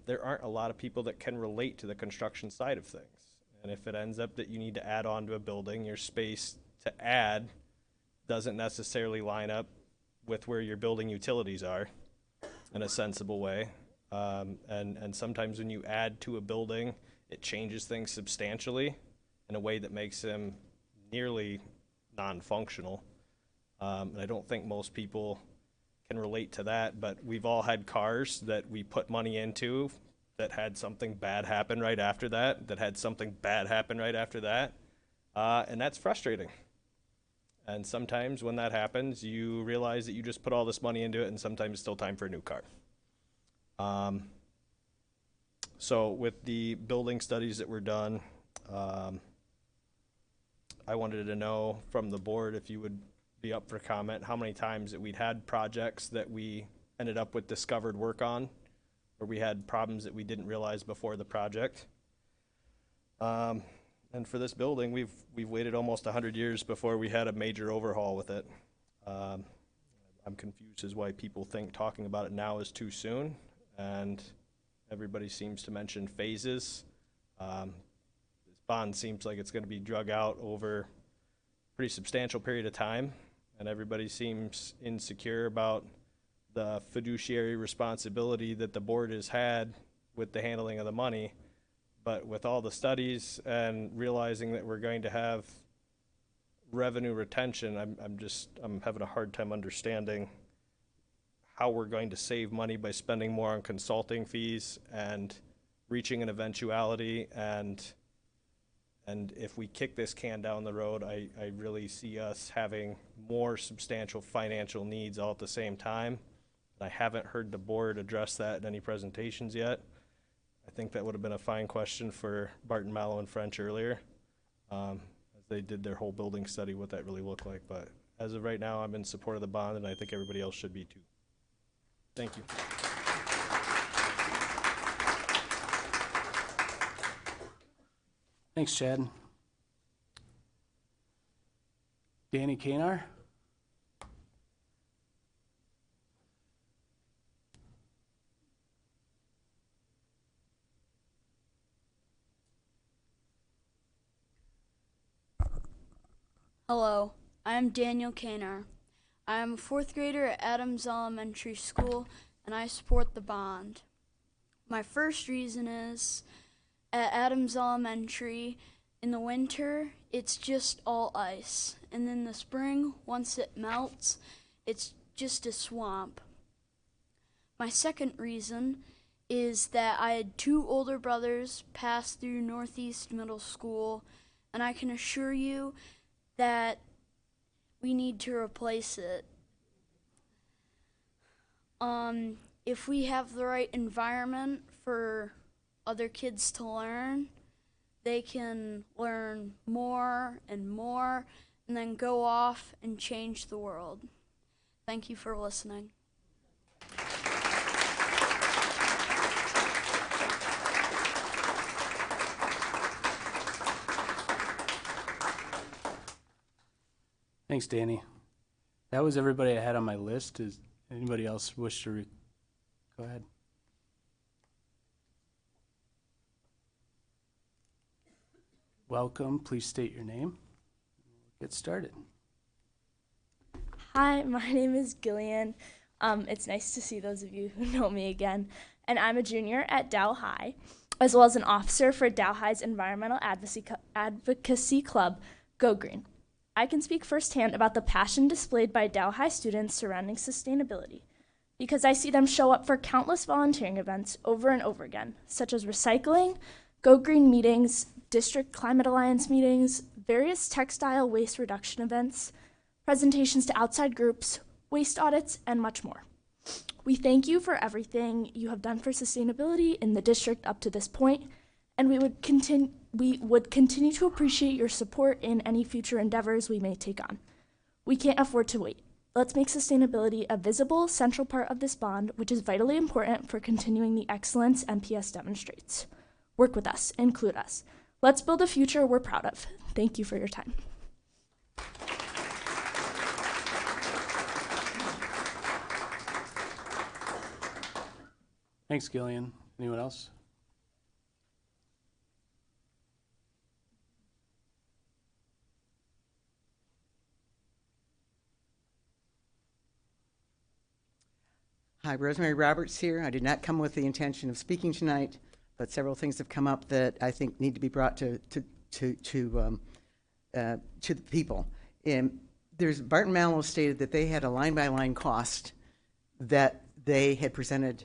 there aren't a lot of people that can relate to the construction side of things. And if it ends up that you need to add on to a building, your space to add doesn't necessarily line up with where your building utilities are in a sensible way. And sometimes when you add to a building, it changes things substantially in a way that makes them nearly non-functional. And I don't think most people can relate to that, but we've all had cars that we put money into that had something bad happen right after that, had something bad happen right after that. And that's frustrating. And sometimes when that happens, you realize that you just put all this money into it, and sometimes it's still time for a new car. So with the building studies that were done, I wanted to know from the board, if you would be up for comment, how many times that we'd had projects that we ended up with discovered work on, or we had problems that we didn't realize before the project. And for this building, we've waited almost 100 years before we had a major overhaul with it. I'm confused as why people think talking about it now is too soon, and everybody seems to mention phases. This bond seems like it's going to be drug out over a pretty substantial period of time, and everybody seems insecure about the fiduciary responsibility that the board has had with the handling of the money. But with all the studies and realizing that we're going to have revenue retention, I'm having a hard time understanding how we're going to save money by spending more on consulting fees and reaching an eventuality. And if we kick this can down the road, I really see us having more substantial financial needs all at the same time. I haven't heard the board address that in any presentations yet. I think that would have been a fine question for Barton, Mallow, and French earlier, as they did their whole building study, what that really looked like. But as of right now, I'm in support of the bond, and I think everybody else should be too. Thank you. Thanks, Chad. Danny Kanar? Hello, I'm Daniel Kanar. I am a fourth grader at Adams Elementary School, and I support the bond. My first reason is, at Adams Elementary, in the winter, it's just all ice. And in the spring, once it melts, it's just a swamp. My second reason is that I had two older brothers pass through Northeast Middle School, and I can assure you that we need to replace it. If we have the right environment for other kids to learn, they can learn more and more and then go off and change the world. Thank you for listening. Thanks, Danny. That was everybody I had on my list. Does anybody else wish to go ahead? Welcome. Please state your name. Get started. Hi, my name is Gillian. It's nice to see those of you who know me again. And I'm a junior at Dow High, as well as an officer for Dow High's Environmental Advocacy Club, Go Green. I can speak firsthand about the passion displayed by Dow High students surrounding sustainability, because I see them show up for countless volunteering events over and over again, such as recycling, Go Green meetings, District Climate Alliance meetings, various textile waste reduction events, presentations to outside groups, waste audits, and much more. We thank you for everything you have done for sustainability in the district up to this point, and we would continue to appreciate your support in any future endeavors we may take on. We can't afford to wait. Let's make sustainability a visible, central part of this bond, which is vitally important for continuing the excellence MPS demonstrates. Work with us, include us. Let's build a future we're proud of. Thank you for your time. Thanks, Gillian. Anyone else? Hi, Rosemary Roberts here. I did not come with the intention of speaking tonight, but several things have come up that I think need to be brought to the people. Barton Malow stated that they had a line-by-line cost that they had presented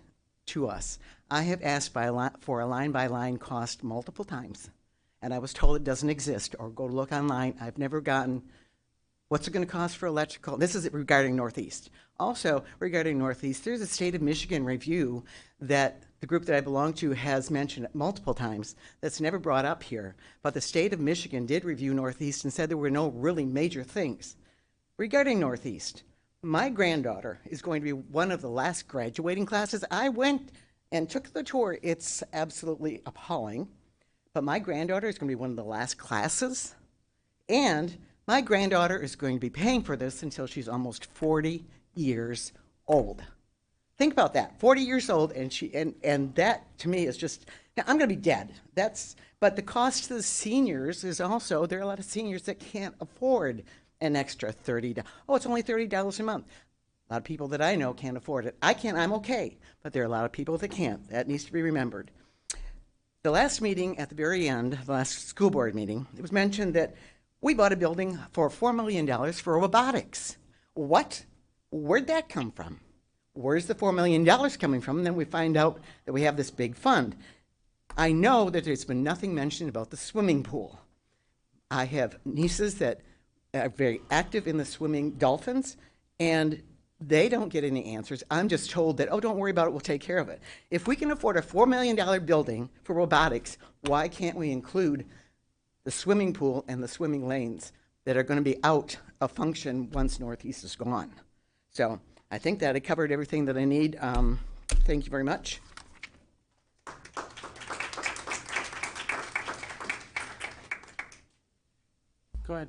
to us. I have asked for a line-by-line cost multiple times, and I was told it doesn't exist, or go look online. I've never gotten what's it going to cost for electrical. This is regarding Northeast. Also, regarding Northeast, there's a State of Michigan review that the group that I belong to has mentioned multiple times that's never brought up here. But the State of Michigan did review Northeast and said there were no really major things. Regarding Northeast, my granddaughter is going to be one of the last graduating classes. I went and took the tour. It's absolutely appalling. But my granddaughter is going to be one of the last classes. And my granddaughter is going to be paying for this until she's almost 40 years old. Think about that, 40 years old, and that to me is just, now I'm going to be dead. But the cost to the seniors is also, there are a lot of seniors that can't afford an extra $30. Oh, it's only $30 a month. A lot of people that I know can't afford it. I can't, I'm okay, but there are a lot of people that can't. That needs to be remembered. The last meeting at the very end, the last school board meeting, it was mentioned that we bought a building for $4 million for robotics. What? Where'd that come from? Where's the $4 million coming from? And then we find out that we have this big fund. I know that there's been nothing mentioned about the swimming pool. I have nieces that are very active in the swimming dolphins, and they don't get any answers. I'm just told that, oh, don't worry about it, we'll take care of it. If we can afford a $4 million building for robotics, why can't we include the swimming pool and the swimming lanes that are going to be out of function once Northeast is gone? So I think that I covered everything that I need. Thank you very much. Go ahead.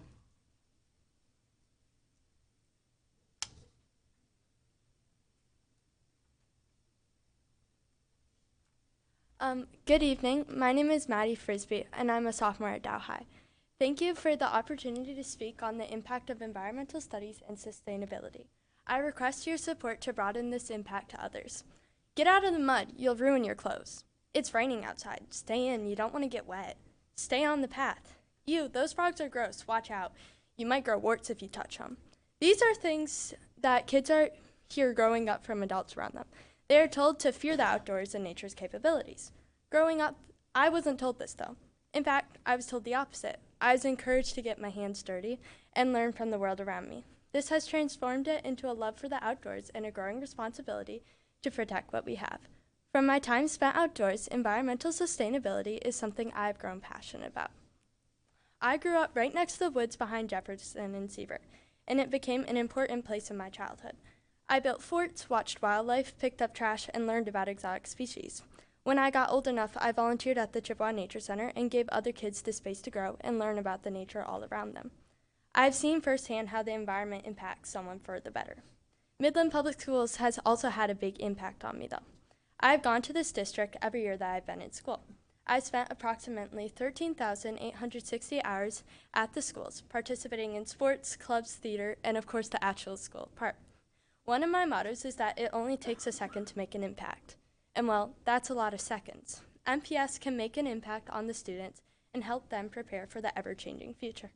Good evening. My name is Maddie Frisbee, and I'm a sophomore at Dow High. Thank you for the opportunity to speak on the impact of environmental studies and sustainability. I request your support to broaden this impact to others. Get out of the mud, you'll ruin your clothes. It's raining outside. Stay in, you don't want to get wet. Stay on the path. Ew, those frogs are gross, watch out. You might grow warts if you touch them. These are things that kids are here growing up from adults around them. They are told to fear the outdoors and nature's capabilities. Growing up, I wasn't told this though. In fact, I was told the opposite. I was encouraged to get my hands dirty and learn from the world around me. This has transformed it into a love for the outdoors and a growing responsibility to protect what we have. From my time spent outdoors, environmental sustainability is something I've grown passionate about. I grew up right next to the woods behind Jefferson and Siebert, and it became an important place in my childhood. I built forts, watched wildlife, picked up trash, and learned about exotic species. When I got old enough, I volunteered at the Chippewa Nature Center and gave other kids the space to grow and learn about the nature all around them. I've seen firsthand how the environment impacts someone for the better. Midland Public Schools has also had a big impact on me, though. I've gone to this district every year that I've been in school. I've spent approximately 13,860 hours at the schools, participating in sports, clubs, theater, and of course the actual school part. One of my mottos is that it only takes a second to make an impact. And well, that's a lot of seconds. MPS can make an impact on the students and help them prepare for the ever-changing future.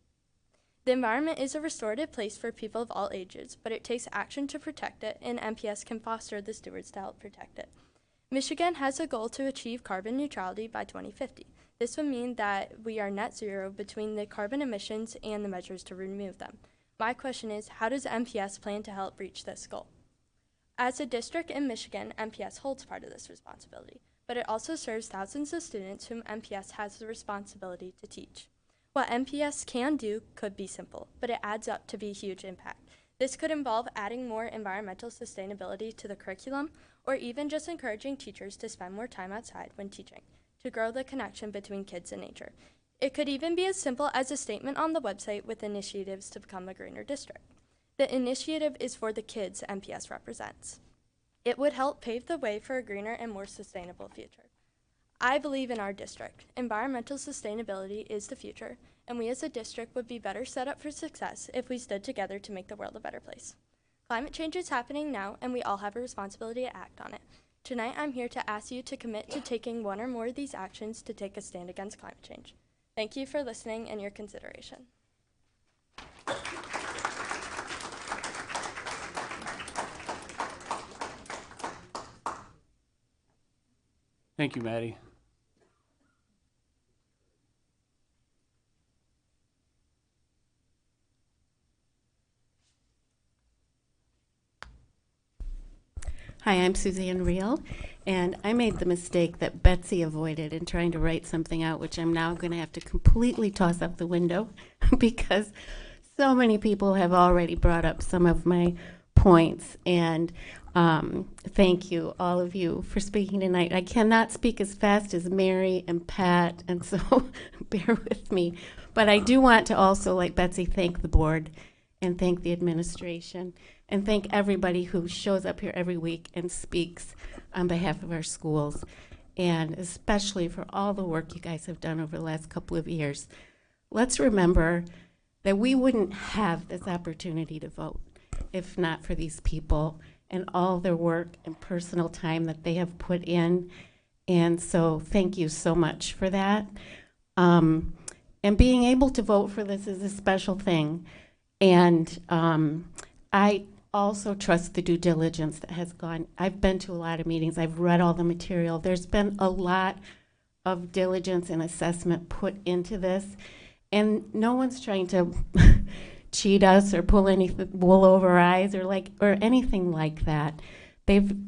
The environment is a restorative place for people of all ages, but it takes action to protect it, and MPS can foster the stewards to help protect it. Michigan has a goal to achieve carbon neutrality by 2050. This would mean that we are net zero between the carbon emissions and the measures to remove them. My question is, how does MPS plan to help reach this goal? As a district in Michigan, MPS holds part of this responsibility, but it also serves thousands of students whom MPS has the responsibility to teach. What MPS can do could be simple, but it adds up to be a huge impact. This could involve adding more environmental sustainability to the curriculum, or even just encouraging teachers to spend more time outside when teaching, to grow the connection between kids and nature. It could even be as simple as a statement on the website with initiatives to become a greener district. The initiative is for the kids MPS represents. It would help pave the way for a greener and more sustainable future. I believe in our district. Environmental sustainability is the future, and we as a district would be better set up for success if we stood together to make the world a better place. Climate change is happening now, and we all have a responsibility to act on it. Tonight, I'm here to ask you to commit to taking one or more of these actions to take a stand against climate change. Thank you for listening and your consideration. Thank you, Maddie. Hi, I'm Suzanne Reel, and I made the mistake that Betsy avoided in trying to write something out, which I'm now going to have to completely toss out the window because so many people have already brought up some of my points, and thank you, all of you, for speaking tonight. I cannot speak as fast as Mary and Pat, and so bear with me. But I do want to also, like Betsy, thank the board and thank the administration and thank everybody who shows up here every week and speaks on behalf of our schools, and especially for all the work you guys have done over the last couple of years. Let's remember that we wouldn't have this opportunity to vote if not for these people and all their work and personal time that they have put in. And so thank you so much for that. And being able to vote for this is a special thing. And I also trust the due diligence that has gone. I've been to a lot of meetings. I've read all the material. There's been a lot of diligence and assessment put into this. And no one's trying to cheat us or pull any wool over our eyes or anything like that.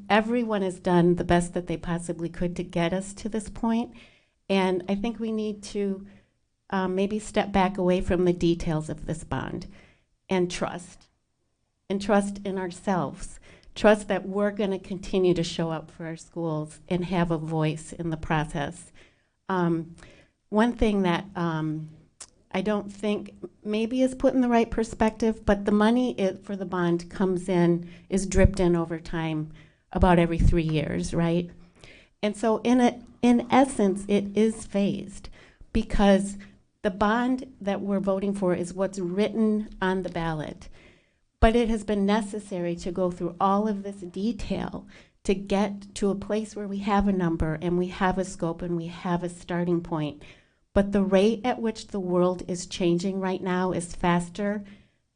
Everyone has done the best that they possibly could to get us to this point. And I think we need to maybe step back away from the details of this bond and trust in ourselves trust that we're going to continue to show up for our schools and have a voice in the process. One thing that I don't think maybe is put in the right perspective, but the money for the bond comes in, is dripped in over time about every 3 years, right? And so in essence, it is phased because the bond that we're voting for is what's written on the ballot. But it has been necessary to go through all of this detail to get to a place where we have a number and we have a scope and we have a starting point. But the rate at which the world is changing right now is faster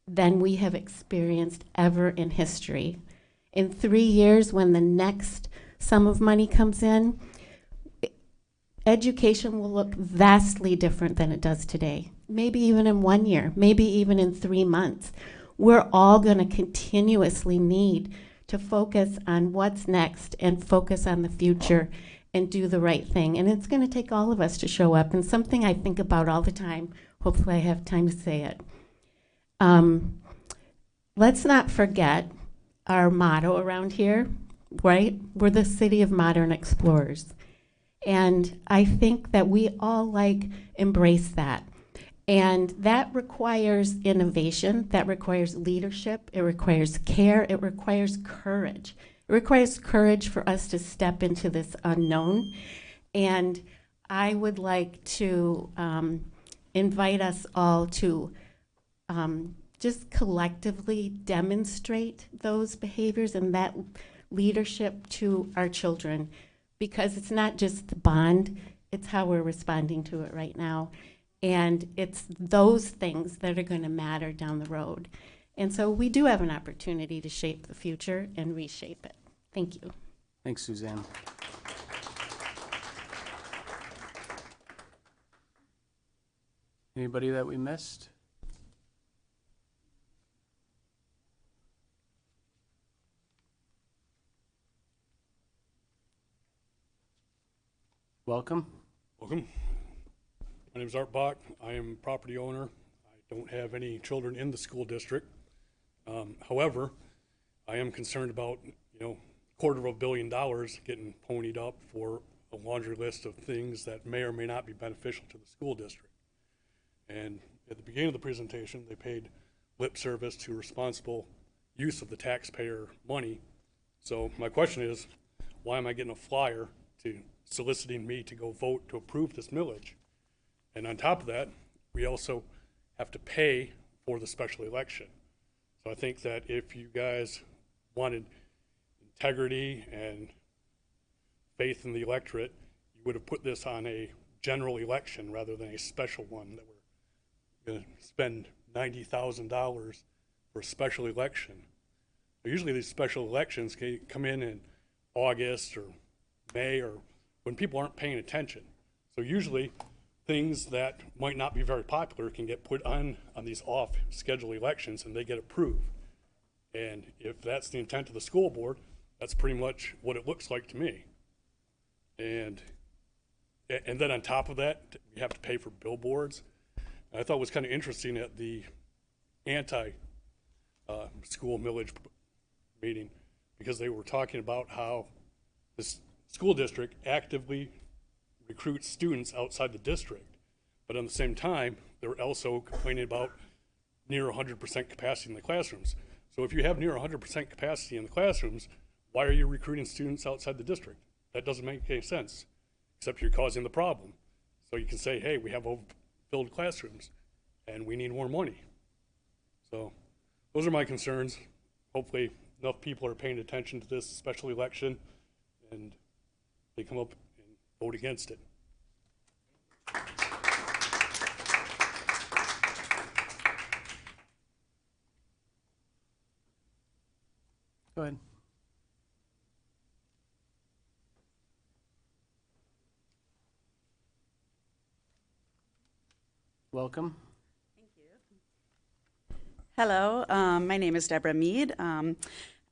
than we have experienced ever in history. In 3 years, when the next sum of money comes in, education will look vastly different than it does today. Maybe even in 1 year, maybe even in 3 months. We're all going to continuously need to focus on what's next and focus on the future and do the right thing. And it's going to take all of us to show up. And something I think about all the time, hopefully I have time to say it. Let's not forget our motto around here, right? We're the city of modern explorers. And I think that we all embrace that. And that requires innovation, that requires leadership, it requires care, it requires courage. It requires courage for us to step into this unknown. And I would like to invite us all to just collectively demonstrate those behaviors and that leadership to our children, because it's not just the bond, it's how we're responding to it right now. And it's those things that are going to matter down the road. And so we do have an opportunity to shape the future and reshape it. Thank you. Thanks, Suzanne. Anybody that we missed? Welcome. Welcome. My name is Art Bach. I am a property owner. I don't have any children in the school district. However, I am concerned about, $250 million getting ponied up for a laundry list of things that may or may not be beneficial to the school district. And at the beginning of the presentation, they paid lip service to responsible use of the taxpayer money. So my question is, why am I getting a flyer soliciting me to go vote to approve this millage? And on top of that, we also have to pay for the special election. So I think that if you guys wanted integrity and faith in the electorate, you would have put this on a general election rather than a special one that we're going to spend $90,000 for a special election. But usually these special elections can come in August or May, or when people aren't paying attention. So usually things that might not be very popular can get put on these off-schedule elections and they get approved. And if that's the intent of the school board, that's pretty much what it looks like to me. And then on top of that, we have to pay for billboards. And I thought it was kind of interesting at the anti-school millage meeting, because they were talking about how this school district actively recruits students outside the district. But at the same time, they're also complaining about near 100% capacity in the classrooms. So if you have near 100% capacity in the classrooms, why are you recruiting students outside the district? That doesn't make any sense, except you're causing the problem. So you can say, hey, we have overfilled classrooms and we need more money. So those are my concerns. Hopefully enough people are paying attention to this special election and they come up and vote against it. Go ahead. Welcome. Thank you. Hello, my name is Deborah Mead.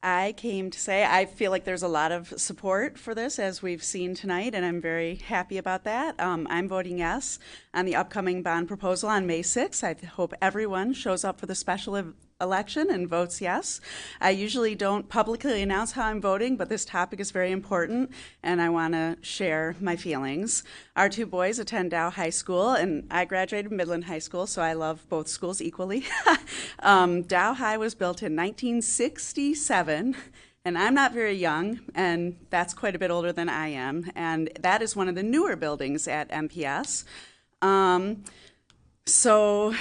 I came to say I feel like there's a lot of support for this, as we've seen tonight, and I'm very happy about that. I'm voting yes on the upcoming bond proposal on May 6th. I hope everyone shows up for the special election and votes yes. I usually don't publicly announce how I'm voting, but this topic is very important, and I want to share my feelings. Our two boys attend Dow High School, and I graduated Midland High School, so I love both schools equally. Dow High was built in 1967, and I'm not very young, and that's quite a bit older than I am, and that is one of the newer buildings at MPS. So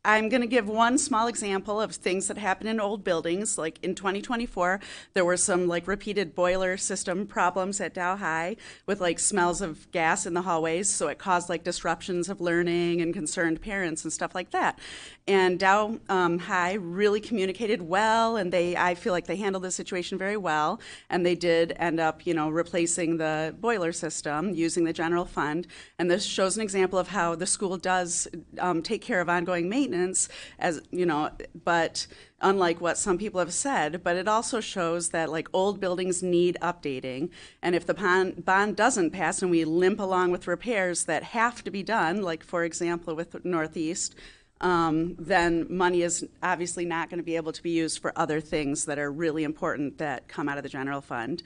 I'm going to give one small example of things that happen in old buildings. Like in 2024, there were some like repeated boiler system problems at Dow High with like smells of gas in the hallways. So it caused like disruptions of learning and concerned parents and stuff like that. And Dow High really communicated well, and I feel like they handled the situation very well. And they did end up, replacing the boiler system using the general fund. And this shows an example of how the school does take care of ongoing maintenance, but unlike what some people have said, but it also shows that like old buildings need updating. And if the bond doesn't pass and we limp along with repairs that have to be done, like for example with Northeast, then money is obviously not going to be able to be used for other things that are really important that come out of the general fund.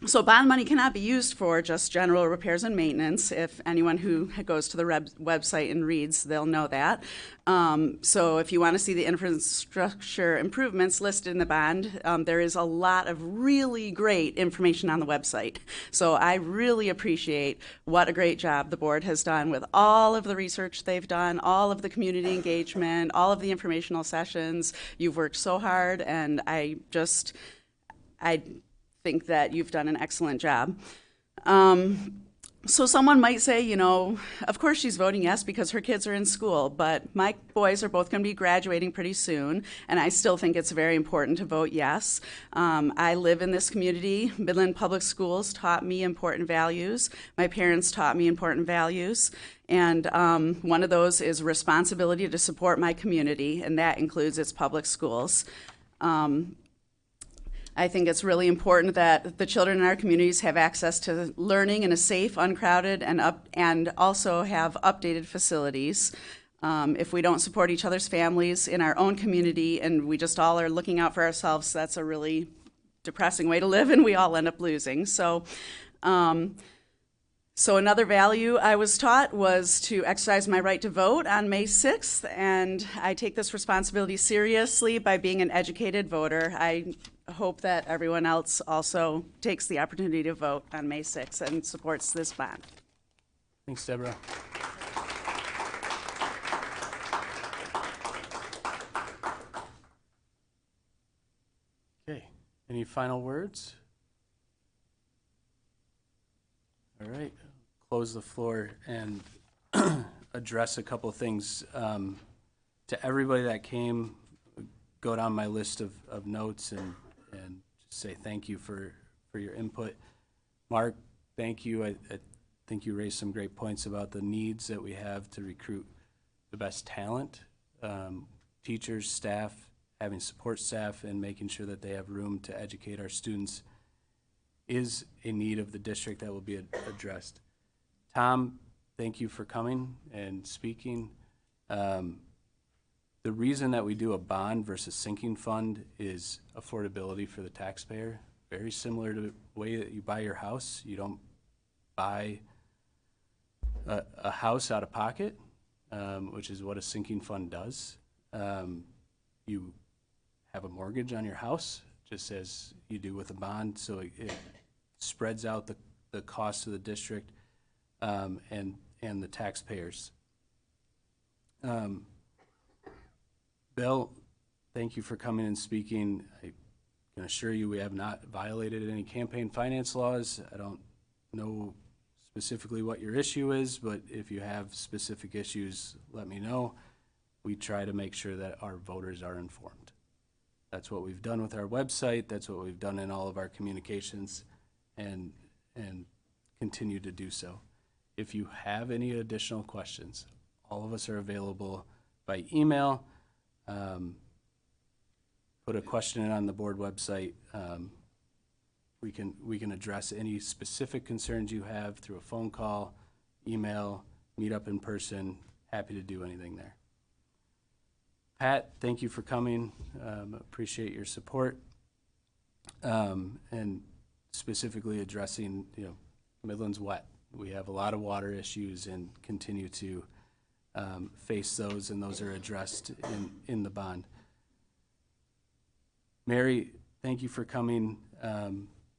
So bond money cannot be used for just general repairs and maintenance. If anyone who goes to the website and reads, they'll know that. So if you want to see the infrastructure improvements listed in the bond, there is a lot of really great information on the website. So I really appreciate what a great job the board has done with all of the research they've done, all of the community engagement, all of the informational sessions. You've worked so hard, and I think that you've done an excellent job. So someone might say, of course she's voting yes because her kids are in school, but my boys are both going to be graduating pretty soon, and I still think it's very important to vote yes. I live in this community. Midland Public Schools taught me important values. My parents taught me important values, and one of those is responsibility to support my community, and that includes its public schools. I think it's really important that the children in our communities have access to learning in a safe, uncrowded, and also have updated facilities. If we don't support each other's families in our own community and we just all are looking out for ourselves, that's a really depressing way to live, and we all end up losing. So another value I was taught was to exercise my right to vote on May 6th, and I take this responsibility seriously by being an educated voter. I hope that everyone else also takes the opportunity to vote on May 6th and supports this bond. Thanks, Deborah. Okay, any final words? All right, close the floor and address a couple of things. To everybody that came, go down my list of notes and just say thank you for your input. Mark, thank you. I think you raised some great points about the needs that we have to recruit the best talent, teachers, staff, having support staff, and making sure that they have room to educate our students is a need of the district that will be addressed. Tom, thank you for coming and speaking. The reason that we do a bond versus sinking fund is affordability for the taxpayer. Very similar to the way that you buy your house. You don't buy a house out of pocket, which is what a sinking fund does. You have a mortgage on your house, just as you do with a bond, so it spreads out the cost of the district and the taxpayers. Bill, thank you for coming and speaking. I can assure you we have not violated any campaign finance laws. I don't know specifically what your issue is, but if you have specific issues, let me know. We try to make sure that our voters are informed. That's what we've done with our website. That's what we've done in all of our communications, and continue to do so. If you have any additional questions, all of us are available by email. Put a question in on the board website. We can address any specific concerns you have through a phone call, email, meet up in person. Happy to do anything there. Pat, thank you for coming. Appreciate your support. And specifically addressing, Midland's wet. We have a lot of water issues and continue to face those, and those are addressed in the bond. Mary, thank you for coming.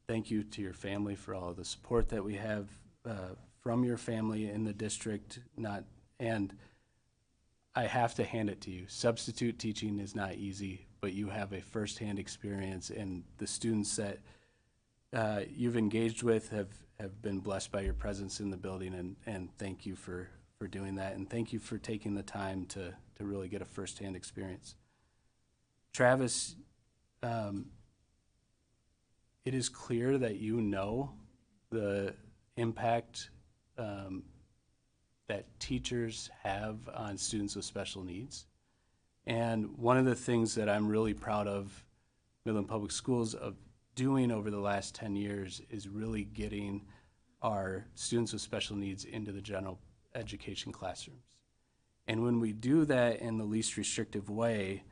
Thank you to your family for all of the support that we have from your family in the district. And I have to hand it to you. Substitute teaching is not easy, but you have a firsthand experience, and the students that you've engaged with have been blessed by your presence in the building, and thank you for doing that, and thank you for taking the time to really get a firsthand experience. Travis, it is clear that you know the impact that teachers have on students with special needs. And one of the things that I'm really proud of Midland Public Schools of doing over the last 10 years is really getting our students with special needs into the general education classrooms. And when we do that in the least restrictive way,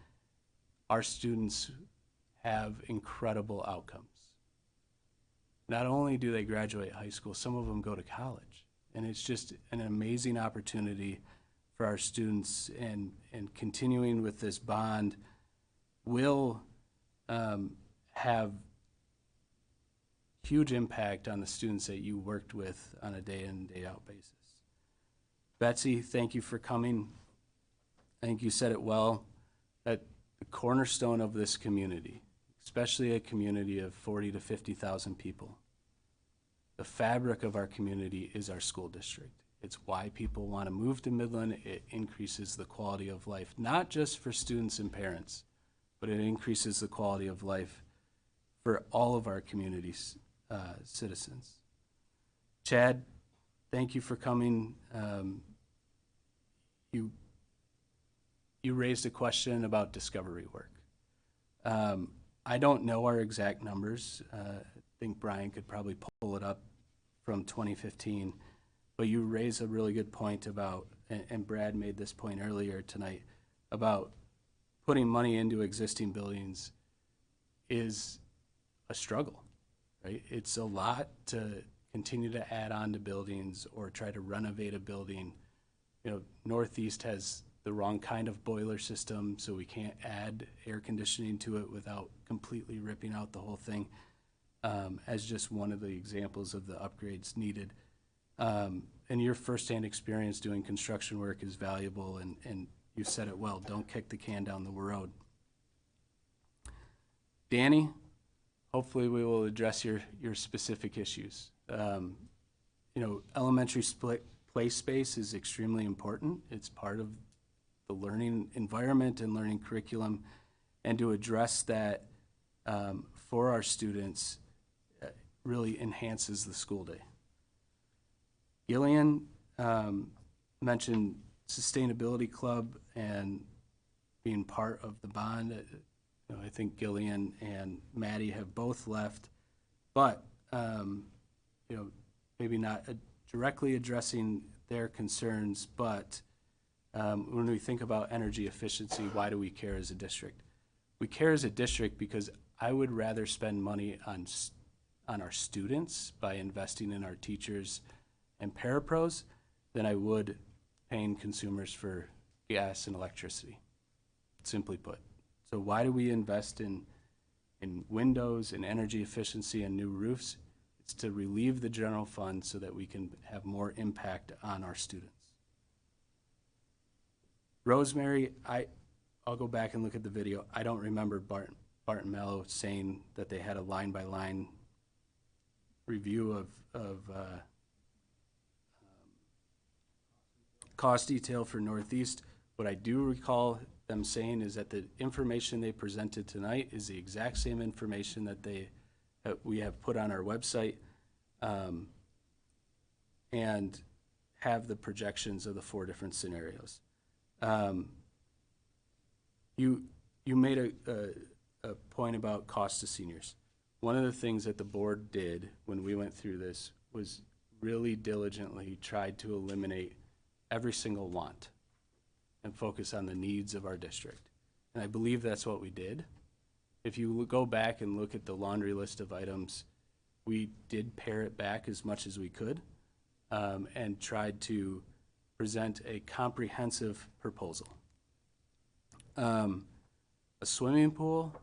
our students have incredible outcomes. Not only do they graduate high school, some of them go to college. And it's just an amazing opportunity for our students, and continuing with this bond will have huge impact on the students that you worked with on a day in, day out basis. Betsy, thank you for coming. I think you said it well, that the cornerstone of this community, especially a community of 40 to 50,000 people, the fabric of our community is our school district. It's why people want to move to Midland. It increases the quality of life, not just for students and parents, but it increases the quality of life for all of our community's citizens. Chad, thank you for coming. You raised a question about discovery work. I don't know our exact numbers. I think Brian could probably pull it up from 2015. But you raise a really good point about, and Brad made this point earlier tonight, about putting money into existing buildings is a struggle, right? It's a lot to continue to add on to buildings or try to renovate a building. Northeast has the wrong kind of boiler system, so we can't add air conditioning to it without completely ripping out the whole thing, as just one of the examples of the upgrades needed. And your firsthand experience doing construction work is valuable, and you said it well, don't kick the can down the road. Danny, hopefully we will address your specific issues. Elementary play space is extremely important. It's part of the learning environment and learning curriculum, and to address that for our students really enhances the school day. Gillian mentioned Sustainability Club and being part of the bond. I think Gillian and Maddie have both left, but maybe not directly addressing their concerns, but when we think about energy efficiency, why do we care as a district? We care as a district because I would rather spend money on our students by investing in our teachers and parapros than I would paying consumers for gas and electricity, simply put. So why do we invest in windows and energy efficiency and new roofs? It's to relieve the general fund so that we can have more impact on our students. Rosemary, I'll go back and look at the video. I don't remember Barton Mello saying that they had a line-by-line review of cost detail for Northeast. What I do recall them saying is that the information they presented tonight is the exact same information that we have put on our website, and have the projections of the 4 different scenarios. You made a point about cost to seniors. One of the things that the board did when we went through this was really diligently tried to eliminate every single want and focus on the needs of our district. And I believe that's what we did. If you go back and look at the laundry list of items, we did pare it back as much as we could, and tried to present a comprehensive proposal. A swimming pool,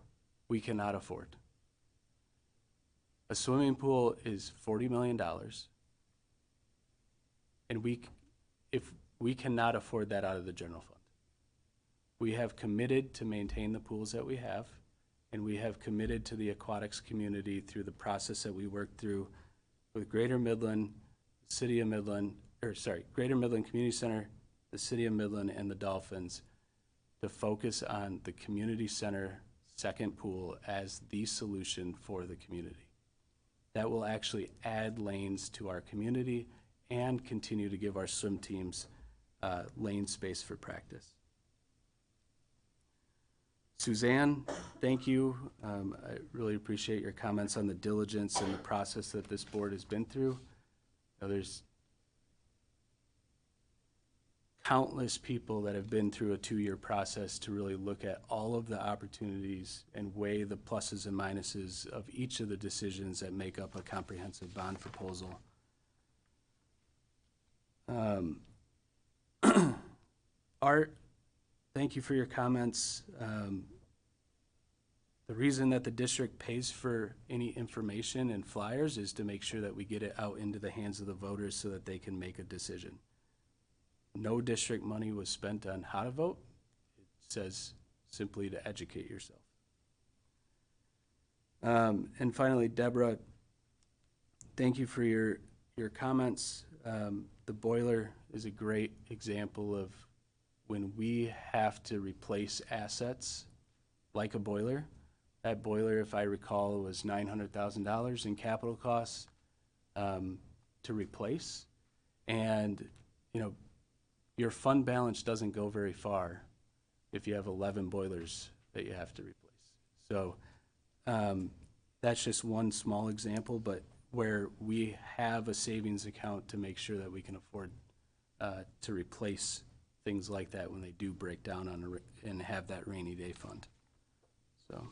we cannot afford. A swimming pool is $40 million. And if we cannot afford that out of the general fund. We have committed to maintain the pools that we have, and we have committed to the aquatics community through the process that we worked through with Greater Midland, City of Midland, Greater Midland Community Center, the City of Midland, and the Dolphins to focus on the community center second pool as the solution for the community. That will actually add lanes to our community and continue to give our swim teams lane space for practice. Suzanne, thank you. I really appreciate your comments on the diligence and the process that this board has been through. There's countless people that have been through a 2-year process to really look at all of the opportunities and weigh the pluses and minuses of each of the decisions that make up a comprehensive bond proposal. Art, thank you for your comments. The reason that the district pays for any information and flyers is to make sure that we get it out into the hands of the voters so that they can make a decision. No district money was spent on how to vote. It says simply to educate yourself. And finally, Deborah, thank you for your comments. The boiler is a great example of when we have to replace assets like a boiler. That boiler, if I recall, was $900,000 in capital costs to replace. And, you know, your fund balance doesn't go very far if you have 11 boilers that you have to replace. So that's just one small example, but where we have a savings account to make sure that we can afford to replace things like that when they do break down on and have that rainy day fund. So,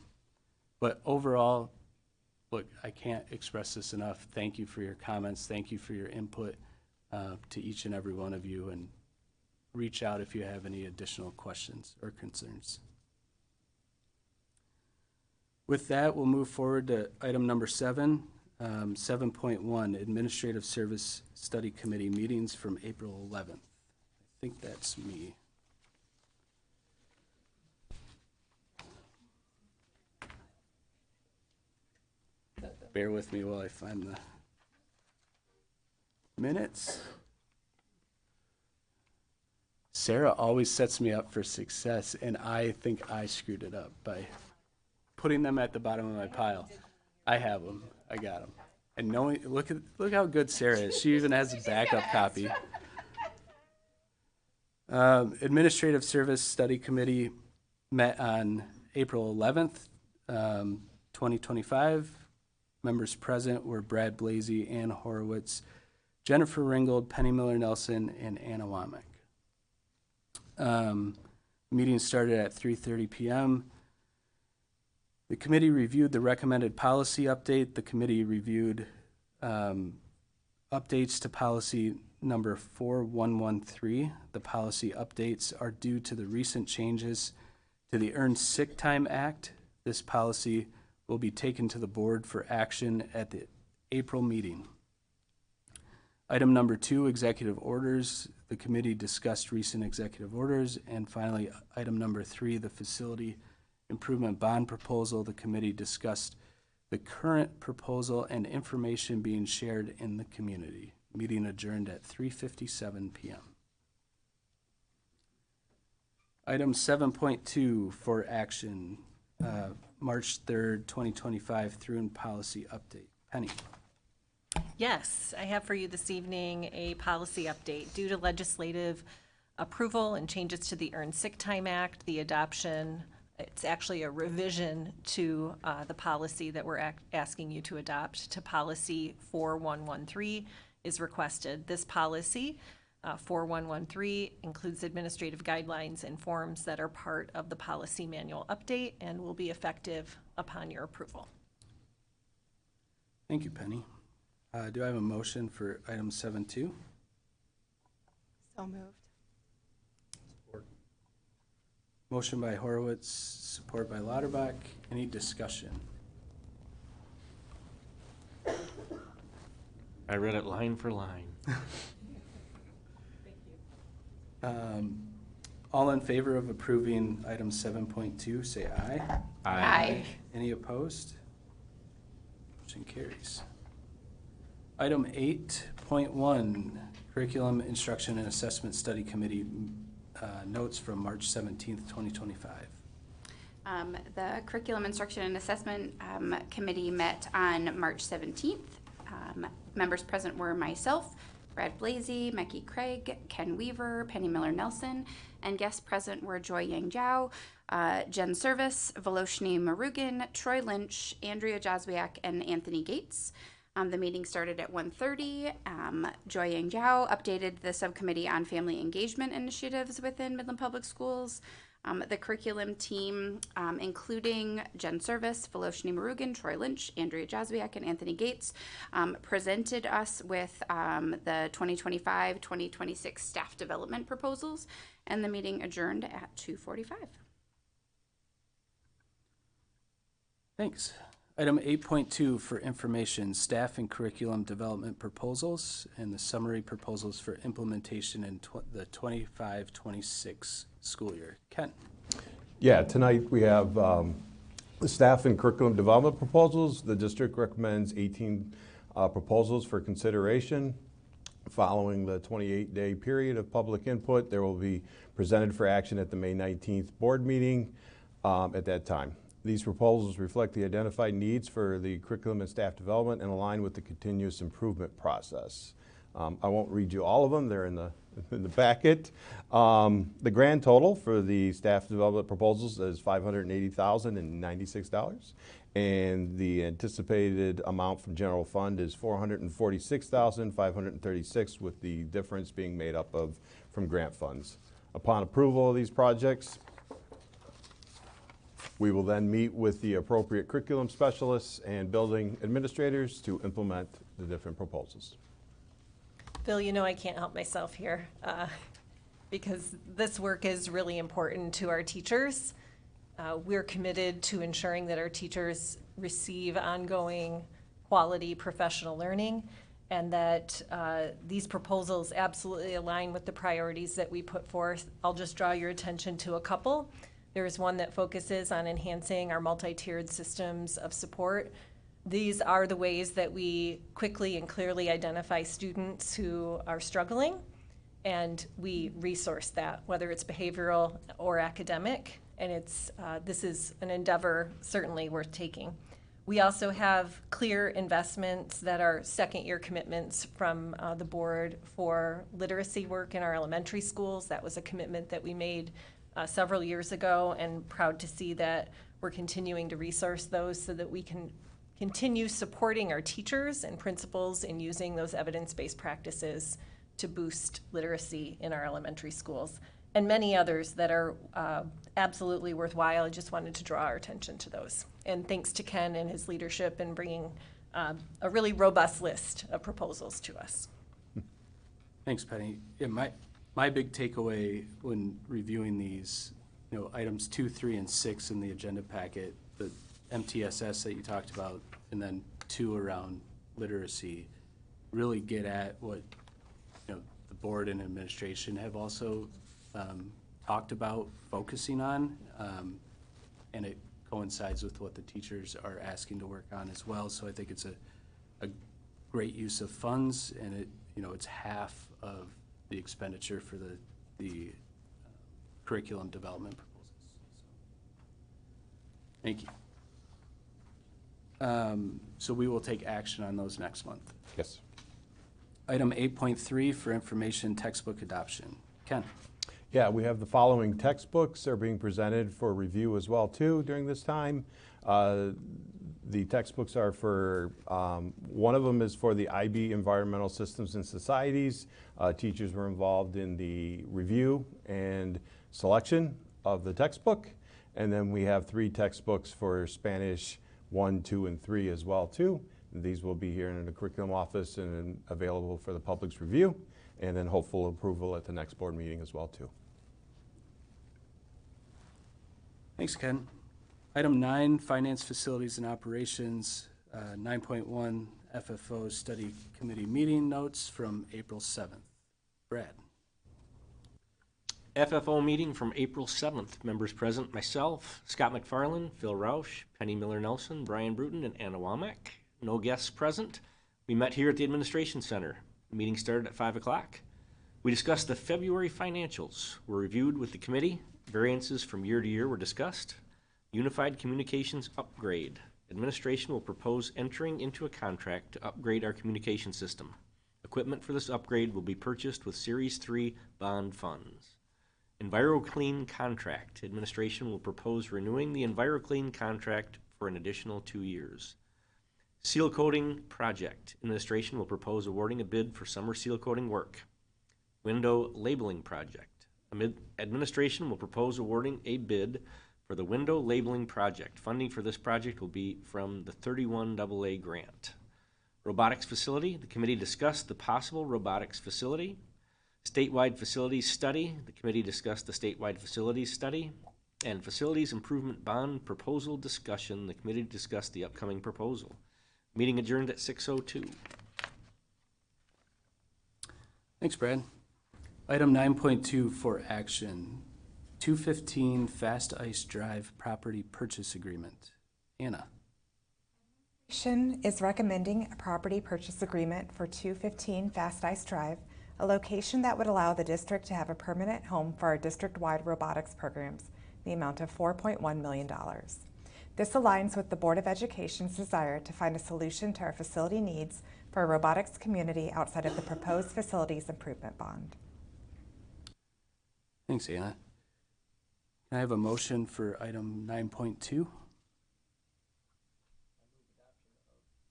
but overall, look, I can't express this enough. Thank you for your comments. Thank you for your input to each and every one of you, and reach out if you have any additional questions or concerns. With that, we'll move forward to item number 7, 7.1, Administrative Service Study Committee meetings from April 11th. I think that's me. Bear with me while I find the minutes. Sarah always sets me up for success, and I think I screwed it up by putting them at the bottom of my pile. I have them. I got them. And knowing, look how good Sarah is. She even has a backup copy. Administrative Service Study Committee met on April 11th, 2025. Members present were Brad Blasey, Ann Horowitz, Jennifer Ringgold, Penny Miller-Nelson, and Anna Womack. Meeting started at 3:30 p.m. The committee reviewed the recommended policy update. The committee reviewed updates to policy number 4113. The policy updates are due to the recent changes to the Earned Sick Time Act. This policy will be taken to the board for action at the April meeting. Item number 2, executive orders. The committee discussed recent executive orders. And finally, item number 3, the facility improvement bond proposal. The committee discussed the current proposal and information being shared in the community. Meeting adjourned at 3:57 p.m. Item 7.2 for action, March 3rd, 2025, through and policy update. Penny. Yes, I have for you this evening a policy update. Due to legislative approval and changes to the Earned Sick Time Act, the adoption, it's actually a revision to the policy that we're asking you to adopt to policy 4113 is requested. This policy 4113 includes administrative guidelines and forms that are part of the policy manual update and will be effective upon your approval. Thank you, Penny. Do I have a motion for item 7.2? So moved. Motion by Horowitz, support by Lauterbach. Any discussion? I read it line for line. All in favor of approving item 7.2, say aye. Aye. Any opposed? Motion carries. Item 8.1, Curriculum, Instruction, and Assessment Study Committee notes from March 17th, 2025. The Curriculum, Instruction, and Assessment Committee met on March 17th. Members present were myself, Brad Blasey, Mecky Craig, Ken Weaver, Penny Miller-Nelson, and guests present were Joy Yang Zhao, Jen Service, Voloshny Marugan, Troy Lynch, Andrea Joswiak, and Anthony Gates. The meeting started at 1:30. Joy Yang Zhao updated the subcommittee on family engagement initiatives within Midland Public Schools. The curriculum team, including Jen Service, Voloshny Marugan, Troy Lynch, Andrea Joswiak, and Anthony Gates, presented us with the 2025-2026 staff development proposals, and the meeting adjourned at 2:45. Thanks. Item 8.2 for information, staff and curriculum development proposals and the summary proposals for implementation in the 25-26 school year. Ken. Yeah, tonight we have the staff and curriculum development proposals. The district recommends 18 proposals for consideration. Following the 28-day period of public input, there will be presented for action at the May 19th board meeting at that time. These proposals reflect the identified needs for the curriculum and staff development and align with the continuous improvement process. I won't read you all of them, they're in the packet. The grand total for the staff development proposals is $580,096, and the anticipated amount from general fund is $446,536, with the difference being made up of from grant funds. Upon approval of these projects, we will then meet with the appropriate curriculum specialists and building administrators to implement the different proposals. Phil, you know I can't help myself here because this work is really important to our teachers. We're committed to ensuring that our teachers receive ongoing quality professional learning, and that these proposals absolutely align with the priorities that we put forth. I'll just draw your attention to a couple. There's one that focuses on enhancing our multi-tiered systems of support. These are the ways that we quickly and clearly identify students who are struggling, and we resource that, whether it's behavioral or academic, and this is an endeavor certainly worth taking. We also have clear investments that are second-year commitments from the board for literacy work in our elementary schools. That was a commitment that we made several years ago, and proud to see that we're continuing to resource those so that we can continue supporting our teachers and principals in using those evidence-based practices to boost literacy in our elementary schools, and many others that are absolutely worthwhile. I just wanted to draw our attention to those. And thanks to Ken and his leadership in bringing a really robust list of proposals to us. Thanks, Penny. Yeah, my big takeaway when reviewing these, items 2, 3, and 6 in the agenda packet, the MTSS that you talked about, and then 2 around literacy, really get at what the board and administration have also talked about focusing on, and it coincides with what the teachers are asking to work on as well. So I think it's a great use of funds, and it's half of the expenditure for the curriculum development proposals. So, thank you. So we will take action on those next month. Yes. Item 8.3 for information textbook adoption. Ken. Yeah, we have the following textbooks. They're being presented for review as well too during this time. The textbooks are for, one of them is for the IB Environmental Systems and Societies. Teachers were involved in the review and selection of the textbook. And then we have 3 textbooks for Spanish 1, 2, and 3 as well too. These will be here in the curriculum office and available for the public's review, and then hopeful approval at the next board meeting as well too. Thanks, Ken. Item 9, Finance, Facilities, and Operations. 9.1, FFO Study Committee meeting notes from April 7th. Brad. FFO meeting from April 7th. Members present, myself, Scott McFarland, Phil Roush, Penny Miller-Nelson, Brian Bruton, and Anna Womack. No guests present. We met here at the Administration Center. The meeting started at 5 o'clock. We discussed the February financials, were reviewed with the committee. Variances from year to year were discussed. Unified Communications upgrade. Administration will propose entering into a contract to upgrade our communication system. Equipment for this upgrade will be purchased with Series 3 bond funds. EnviroClean contract. Administration will propose renewing the EnviroClean contract for an additional 2 years. Seal coating project. Administration will propose awarding a bid for summer seal coating work. Window labeling project. Administration will propose awarding a bid for the window labeling project. Funding for this project will be from the 31AA grant. Robotics facility. The committee discussed the possible robotics facility. Statewide facilities study. The committee discussed the statewide facilities study. And facilities improvement bond proposal discussion. The committee discussed the upcoming proposal. Meeting adjourned at 6:02. Thanks, Brad. Item 9.2 for action. 215 Fast Ice Drive Property Purchase Agreement. Anna. Is recommending a property purchase agreement for 215 Fast Ice Drive, a location that would allow the district to have a permanent home for our district-wide robotics programs, the amount of $4.1 million. This aligns with the Board of Education's desire to find a solution to our facility needs for a robotics community outside of the proposed facilities improvement bond. Thanks, Anna. Can I have a motion for item 9.2?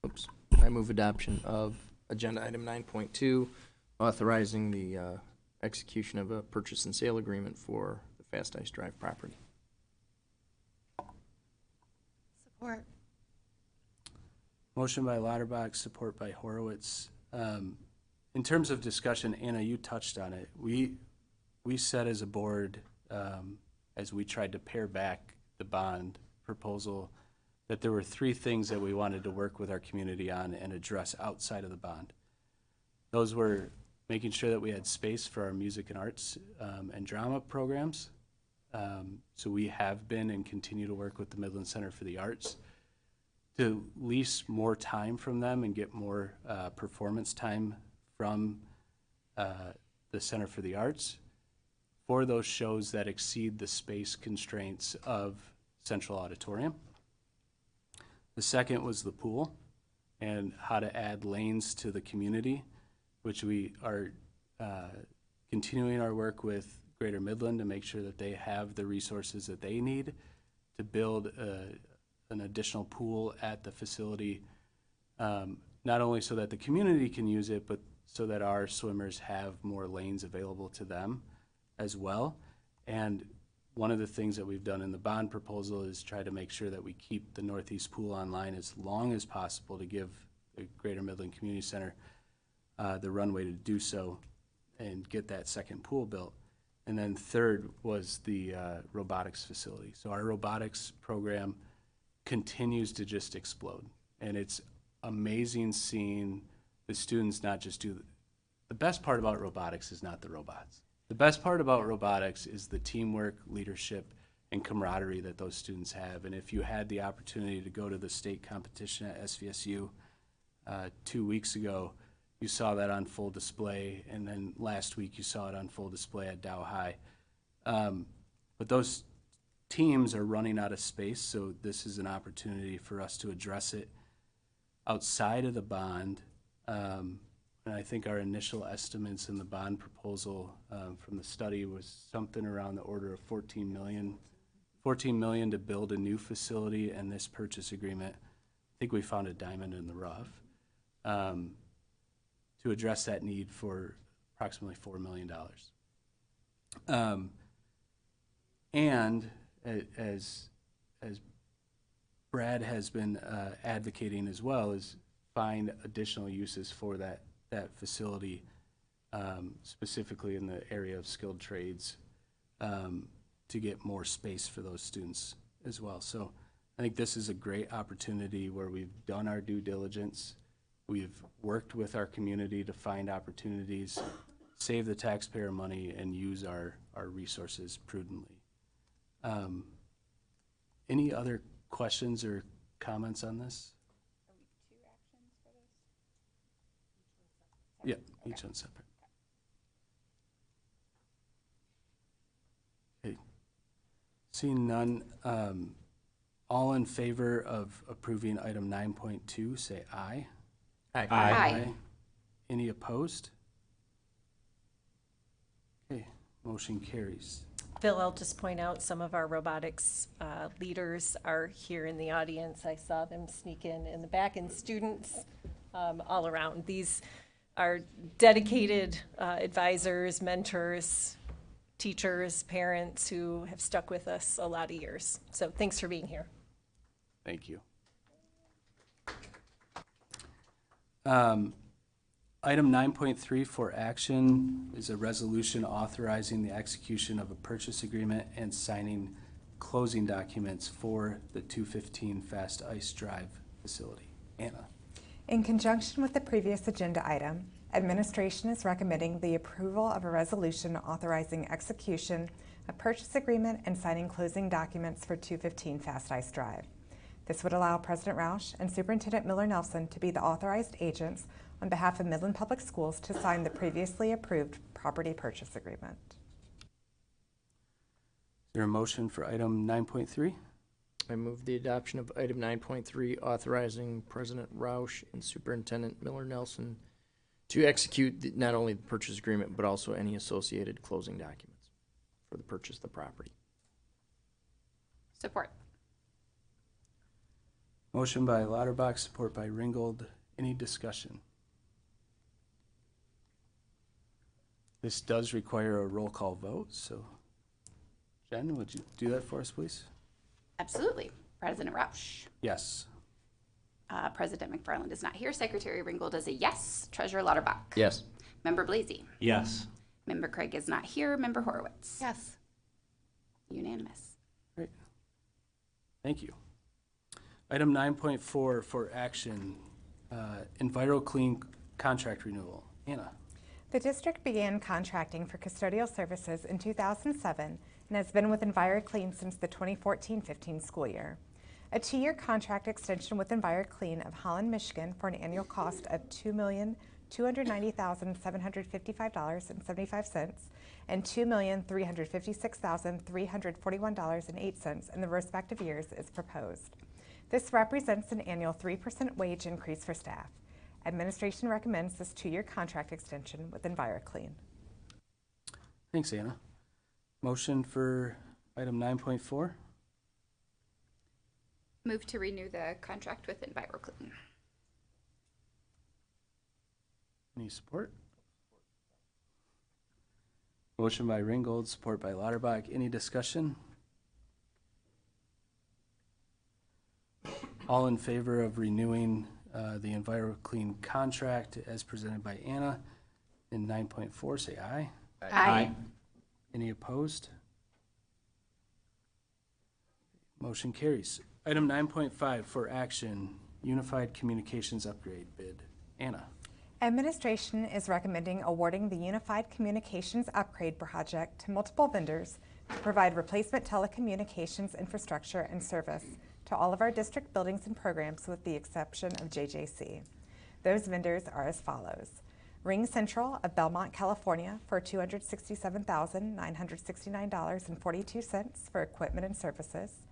Oops. I move adoption of agenda item 9.2, authorizing the execution of a purchase and sale agreement for the Fast Ice Drive property. Support. Motion by Lauterbach, support by Horowitz. In terms of discussion, Anna, you touched on it. We said as a board, as we tried to pare back the bond proposal, that there were 3 things that we wanted to work with our community on and address outside of the bond. Those were making sure that we had space for our music and arts and drama programs. So we have been and continue to work with the Midland Center for the Arts to lease more time from them and get more performance time from the Center for the Arts for those shows that exceed the space constraints of Central Auditorium. The second was the pool and how to add lanes to the community, which we are continuing our work with Greater Midland to make sure that they have the resources that they need to build an additional pool at the facility, not only so that the community can use it, but so that our swimmers have more lanes available to them as well. And one of the things that we've done in the bond proposal is try to make sure that we keep the Northeast Pool online as long as possible to give the Greater Midland Community Center the runway to do so and get that second pool built. And then third was the robotics facility. So our robotics program continues to just explode. And it's amazing seeing the students not just do the best part about robotics is not the robots. The best part about robotics is the teamwork, leadership, and camaraderie that those students have. And if you had the opportunity to go to the state competition at SVSU 2 weeks ago, you saw that on full display, and then last week you saw it on full display at Dow High. But those teams are running out of space, so this is an opportunity for us to address it outside of the bond. And I think our initial estimates in the bond proposal from the study was something around the order of $14 million to build a new facility, and this purchase agreement think we found a diamond in the rough, to address that need for approximately $4 million. And as Brad has been advocating as well, is find additional uses for that facility, specifically in the area of skilled trades, to get more space for those students as well. So I think this is a great opportunity where we've done our due diligence. We've worked with our community to find opportunities, save the taxpayer money, and use our resources prudently. Any other questions or comments on this? Yeah, each one separate. Okay. Seeing none, all in favor of approving item 9.2, say aye. Aye. Aye. Any opposed? Okay, motion carries. Phil, I'll just point out some of our robotics leaders are here in the audience. I saw them sneak in the back, and students all around. These are dedicated advisors, mentors, teachers, parents who have stuck with us a lot of years. So thanks for being here. Thank you. Item 9.3 for action is a resolution authorizing the execution of a purchase agreement and signing closing documents for the 215 Fast Ice Drive facility. Anna. In conjunction with the previous agenda item, administration is recommending the approval of a resolution authorizing execution, a purchase agreement, and signing closing documents for 215 Fast Ice Drive. This would allow President Roush and Superintendent Miller-Nelson to be the authorized agents on behalf of Midland Public Schools to sign the previously approved property purchase agreement. Is there a motion for item 9.3? I move the adoption of item 9.3, authorizing President Roush and Superintendent Miller-Nelson to execute not only the purchase agreement, but also any associated closing documents for the purchase of the property. Support. Motion by Lauterbach, support by Ringgold. Any discussion? This does require a roll call vote, so Jen, would you do that for us, please? Absolutely. President Roush. Yes. President McFarland is not here. Secretary Ringgold is a yes. Treasurer Lauterbach. Yes. Member Blasey. Yes. Member Craig is not here. Member Horowitz. Yes. Unanimous. Great. Thank you. Item 9.4 for action, EnviroClean contract renewal. Anna. The district began contracting for custodial services in 2007 and has been with EnviroClean since the 2014-15 school year. A 2-year contract extension with EnviroClean of Holland, Michigan for an annual cost of $2,290,755.75 and $2,356,341.08 in the respective years is proposed. This represents an annual 3% wage increase for staff. Administration recommends this 2-year contract extension with EnviroClean. Thanks, Anna. Motion for item 9.4. Move to renew the contract with EnviroClean. Any support? Motion by Ringgold, support by Lauterbach. Any discussion? All in favor of renewing the EnviroClean contract as presented by Anna in 9.4, say aye. Aye. Any opposed? Motion carries. Item 9.5 for action, Unified Communications Upgrade bid. Anna. Administration is recommending awarding the Unified Communications Upgrade project to multiple vendors to provide replacement telecommunications infrastructure and service to all of our district buildings and programs with the exception of JJC. Those vendors are as follows. Ring Central of Belmont, California for $267,969.42 for equipment and services.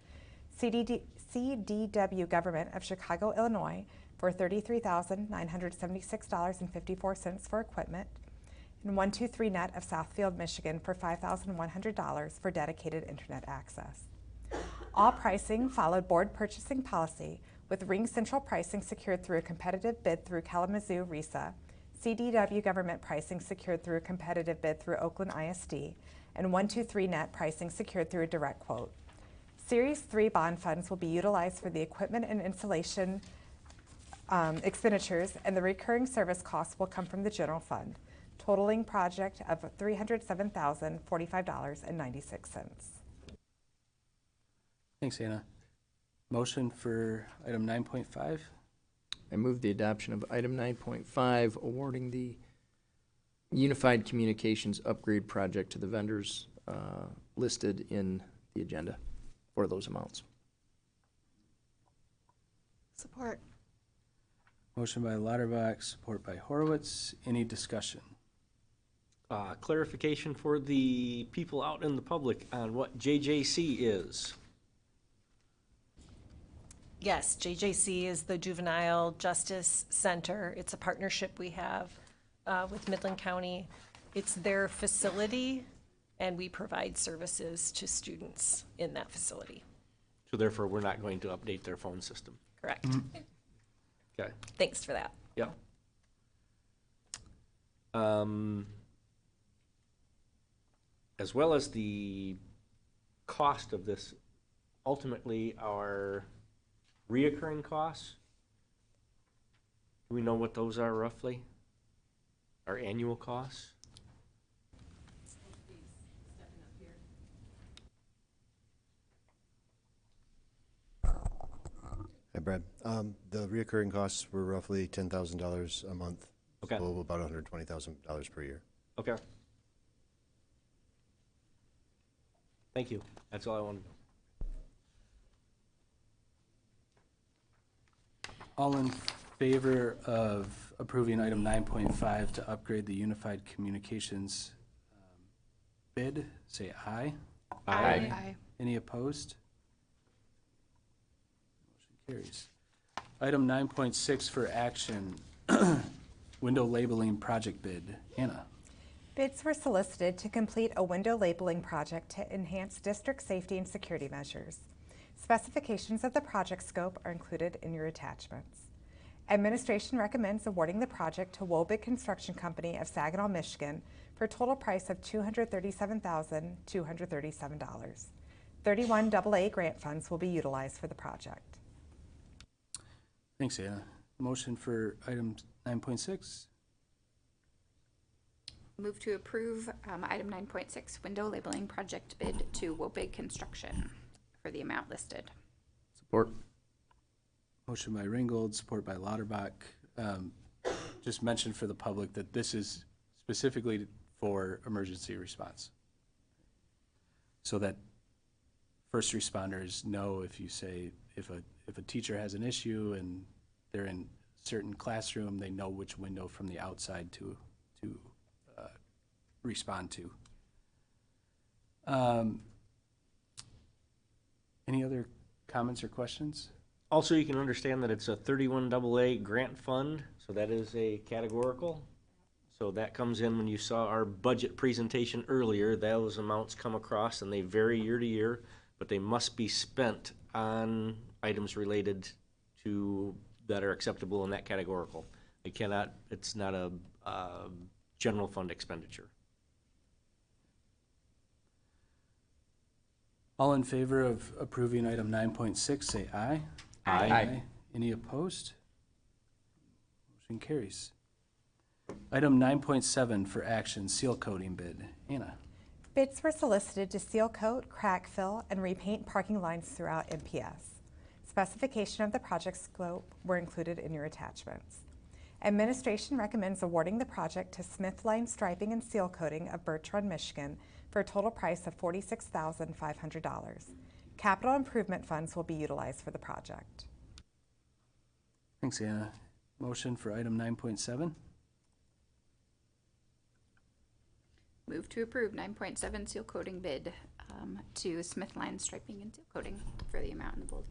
CDW Government of Chicago, Illinois for $33,976.54 for equipment. And 123net of Southfield, Michigan for $5,100 for dedicated internet access. All pricing followed board purchasing policy with with Ring Central pricing secured through a competitive bid through Kalamazoo RESA, CDW government pricing secured through a competitive bid through Oakland ISD, and 123net pricing secured through a direct quote. Series 3 bond funds will be utilized for the equipment and installation expenditures, and the recurring service costs will come from the general fund, totaling project of $307,045.96. Thanks, Anna. Motion for item 9.5? I move the adoption of item 9.5, awarding the Unified Communications Upgrade Project to the vendors listed in the agenda for those amounts. Support. Motion by Lauterbach, support by Horowitz. Any discussion? Clarification for the people out in the public on what JJC is. Yes, JJC is the Juvenile Justice Center. It's a partnership we have with Midland County. It's their facility, and we provide services to students in that facility. So therefore, we're not going to update their phone system. Correct. Okay. Thanks for that. Yeah. As well as the cost of this, ultimately our reoccurring costs. Do we know what those are roughly? Our annual costs? Hi, Brad. The reoccurring costs were roughly $10,000 a month. Okay. So about $120,000 per year. Okay. Thank you. That's all I wanted to know. All in favor of approving item 9.5 to upgrade the Unified Communications bid, say aye. Aye. Aye. Any opposed? Motion carries. Item 9.6 for action, window labeling project bid. Anna. Bids were solicited to complete a window labeling project to enhance district safety and security measures. Specifications of the project scope are included in your attachments. Administration recommends awarding the project to Wobig Construction Company of Saginaw, Michigan for a total price of $237,237. 31 AA grant funds will be utilized for the project. Thanks, Anna. Motion for item 9.6. Move to approve item 9.6, window labeling project bid to Wobig Construction for the amount listed. Support. Motion by Ringgold, support by Lauterbach. Just mention for the public that this is specifically for emergency response. So that first responders know if you say, if a teacher has an issue and they're in a certain classroom, they know which window from the outside to respond to. Any other comments or questions? Also, you can understand that it's a 31 AA grant fund, so that is a categorical. So that comes in when you saw our budget presentation earlier. Those amounts come across and they vary year to year, but they must be spent on items related to that are acceptable in that categorical. They cannot, it's not a general fund expenditure. All in favor of approving item 9.6, say aye. Aye. Aye. Any opposed? Motion carries. Item 9.7 for action, seal coating bid. Anna. Bids were solicited to seal coat, crack fill, and repaint parking lines throughout MPS. Specification of the project scope were included in your attachments. Administration recommends awarding the project to Smith Line Striping and Seal Coating of Birch Run, Michigan for a total price of $46,500. Capital improvement funds will be utilized for the project. Thanks, Anna. Motion for item 9.7. Move to approve 9.7 seal coating bid to Smith Line Striping and Seal Coating for the amount in the bold,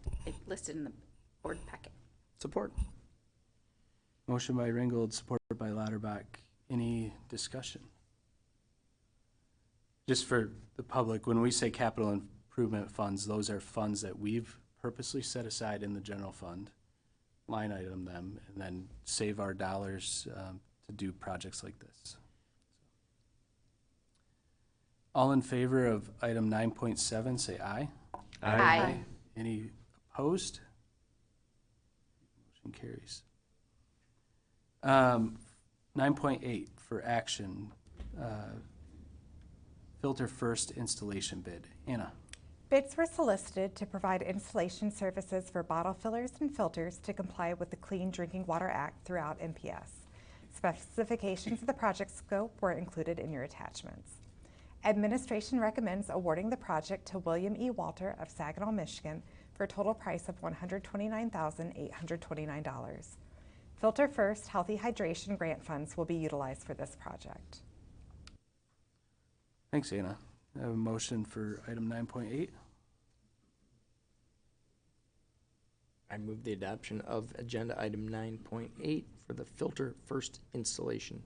listed in the board packet. Support. Motion by Ringgold, supported by Lauterbach. Any discussion? Just for the public, when we say capital improvement funds, those are funds that we've purposely set aside in the general fund line item them and then save our dollars to do projects like this. All in favor of item 9.7, say aye. Aye. Any opposed? Motion carries. 9.8 for action, filter first installation bid. Anna. Bids were solicited to provide installation services for bottle fillers and filters to comply with the Clean Drinking Water Act throughout MPS. Specifications of the project scope were included in your attachments. Administration recommends awarding the project to William E. Walter of Saginaw, Michigan for a total price of $129,829. Filter First Healthy Hydration grant funds will be utilized for this project. Thanks, Anna. I have a motion for item 9.8. I move the adoption of agenda item 9.8 for the filter first installation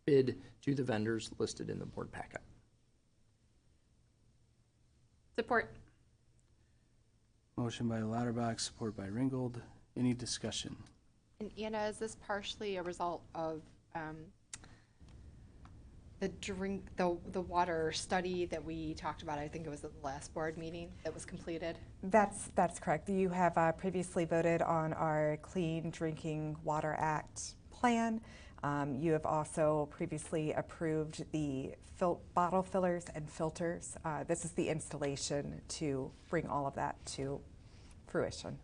bid to the vendors listed in the board packet. Support. Motion by Lauterbach, support by Ringgold. Any discussion? And Anna, is this partially a result of the water study that we talked about? I think it was at the last board meeting that was completed. That's correct. You have previously voted on our Clean Drinking Water Act plan. You have also previously approved the bottle fillers and filters. This is the installation to bring all of that to fruition.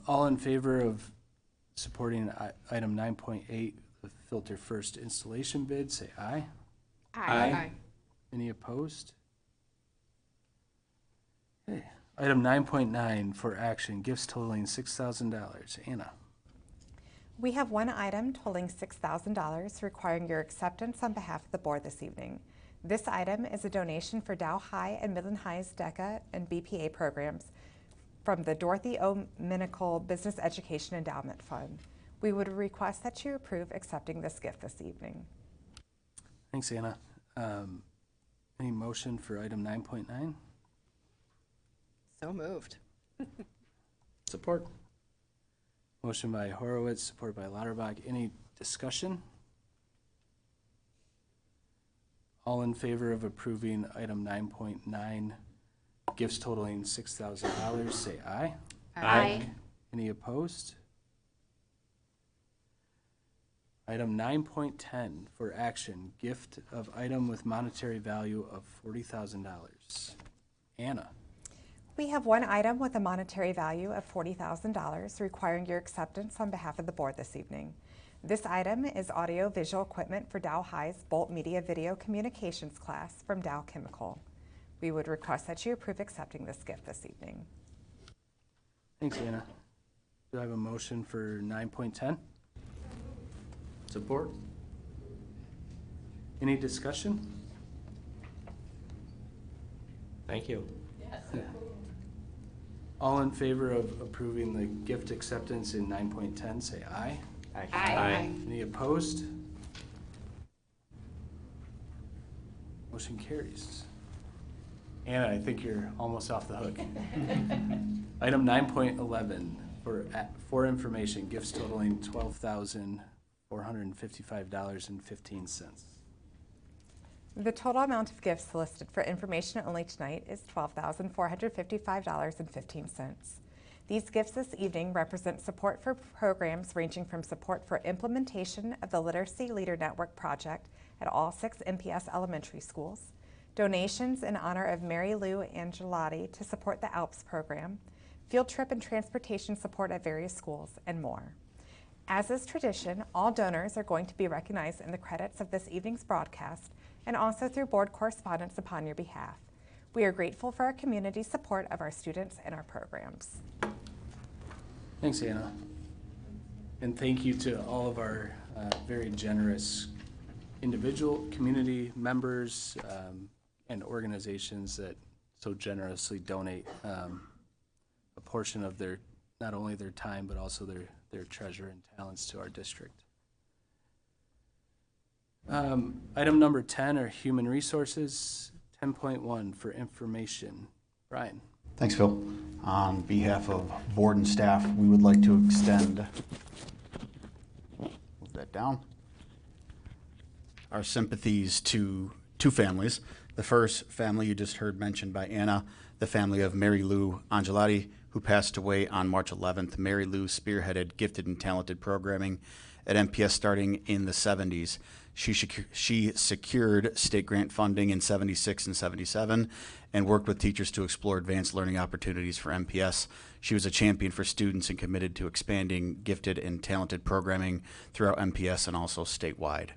All in favor of supporting item 9.8, the filter first installation bid, say aye. Aye. Any opposed? Okay. Item 9.9 for action, gifts totaling $6,000. Anna. We have one item totaling $6,000 requiring your acceptance on behalf of the board this evening. This item is a donation for Dow High and Midland High's DECA and BPA programs from the Dorothy O. Minical Business Education Endowment Fund. We would request that you approve accepting this gift this evening. Thanks, Anna. Any motion for item 9.9? So moved. Support. Motion by Horowitz, support by Lauterbach. Any discussion? All in favor of approving item 9.9, gifts totaling $6,000, say aye. Aye. Any opposed? Item 9.10 for action, gift of item with monetary value of $40,000. Anna. We have one item with a monetary value of $40,000 requiring your acceptance on behalf of the board this evening. This item is audio-visual equipment for Dow High's Bolt Media Video Communications class from Dow Chemical. We would request that you approve accepting this gift this evening. Thanks, Anna. Do I have a motion for 9.10? Support. Any discussion? Thank you. All in favor of approving the gift acceptance in 9.10, say aye. Aye. Any opposed? Motion carries. Anna, I think you're almost off the hook. Item 9.11 for information, gifts totaling $12,455.15. The total amount of gifts solicited for information only tonight is $12,455.15. These gifts this evening represent support for programs ranging from support for implementation of the Literacy Leader Network project at all 6 MPS elementary schools, donations in honor of Mary Lou Angelotti to support the ALPS program, field trip and transportation support at various schools, and more. As is tradition, all donors are going to be recognized in the credits of this evening's broadcast and also through board correspondence upon your behalf. We are grateful for our community support of our students and our programs. Thanks, Anna. And thank you to all of our very generous individual community members and organizations that so generously donate a portion of their, not only their time, but also their treasure and talents to our district. Item number 10 are human resources. 10.1 for information. Brian. Thanks, Phil. On behalf of board and staff, we would like to extend, move that down, our sympathies to two families. The first family you just heard mentioned by Anna, the family of Mary Lou Angelotti, who passed away on March 11th. Mary Lou spearheaded gifted and talented programming at MPS starting in the 70s. She secured state grant funding in 76 and 77 and worked with teachers to explore advanced learning opportunities for MPS. She was a champion for students and committed to expanding gifted and talented programming throughout MPS and also statewide.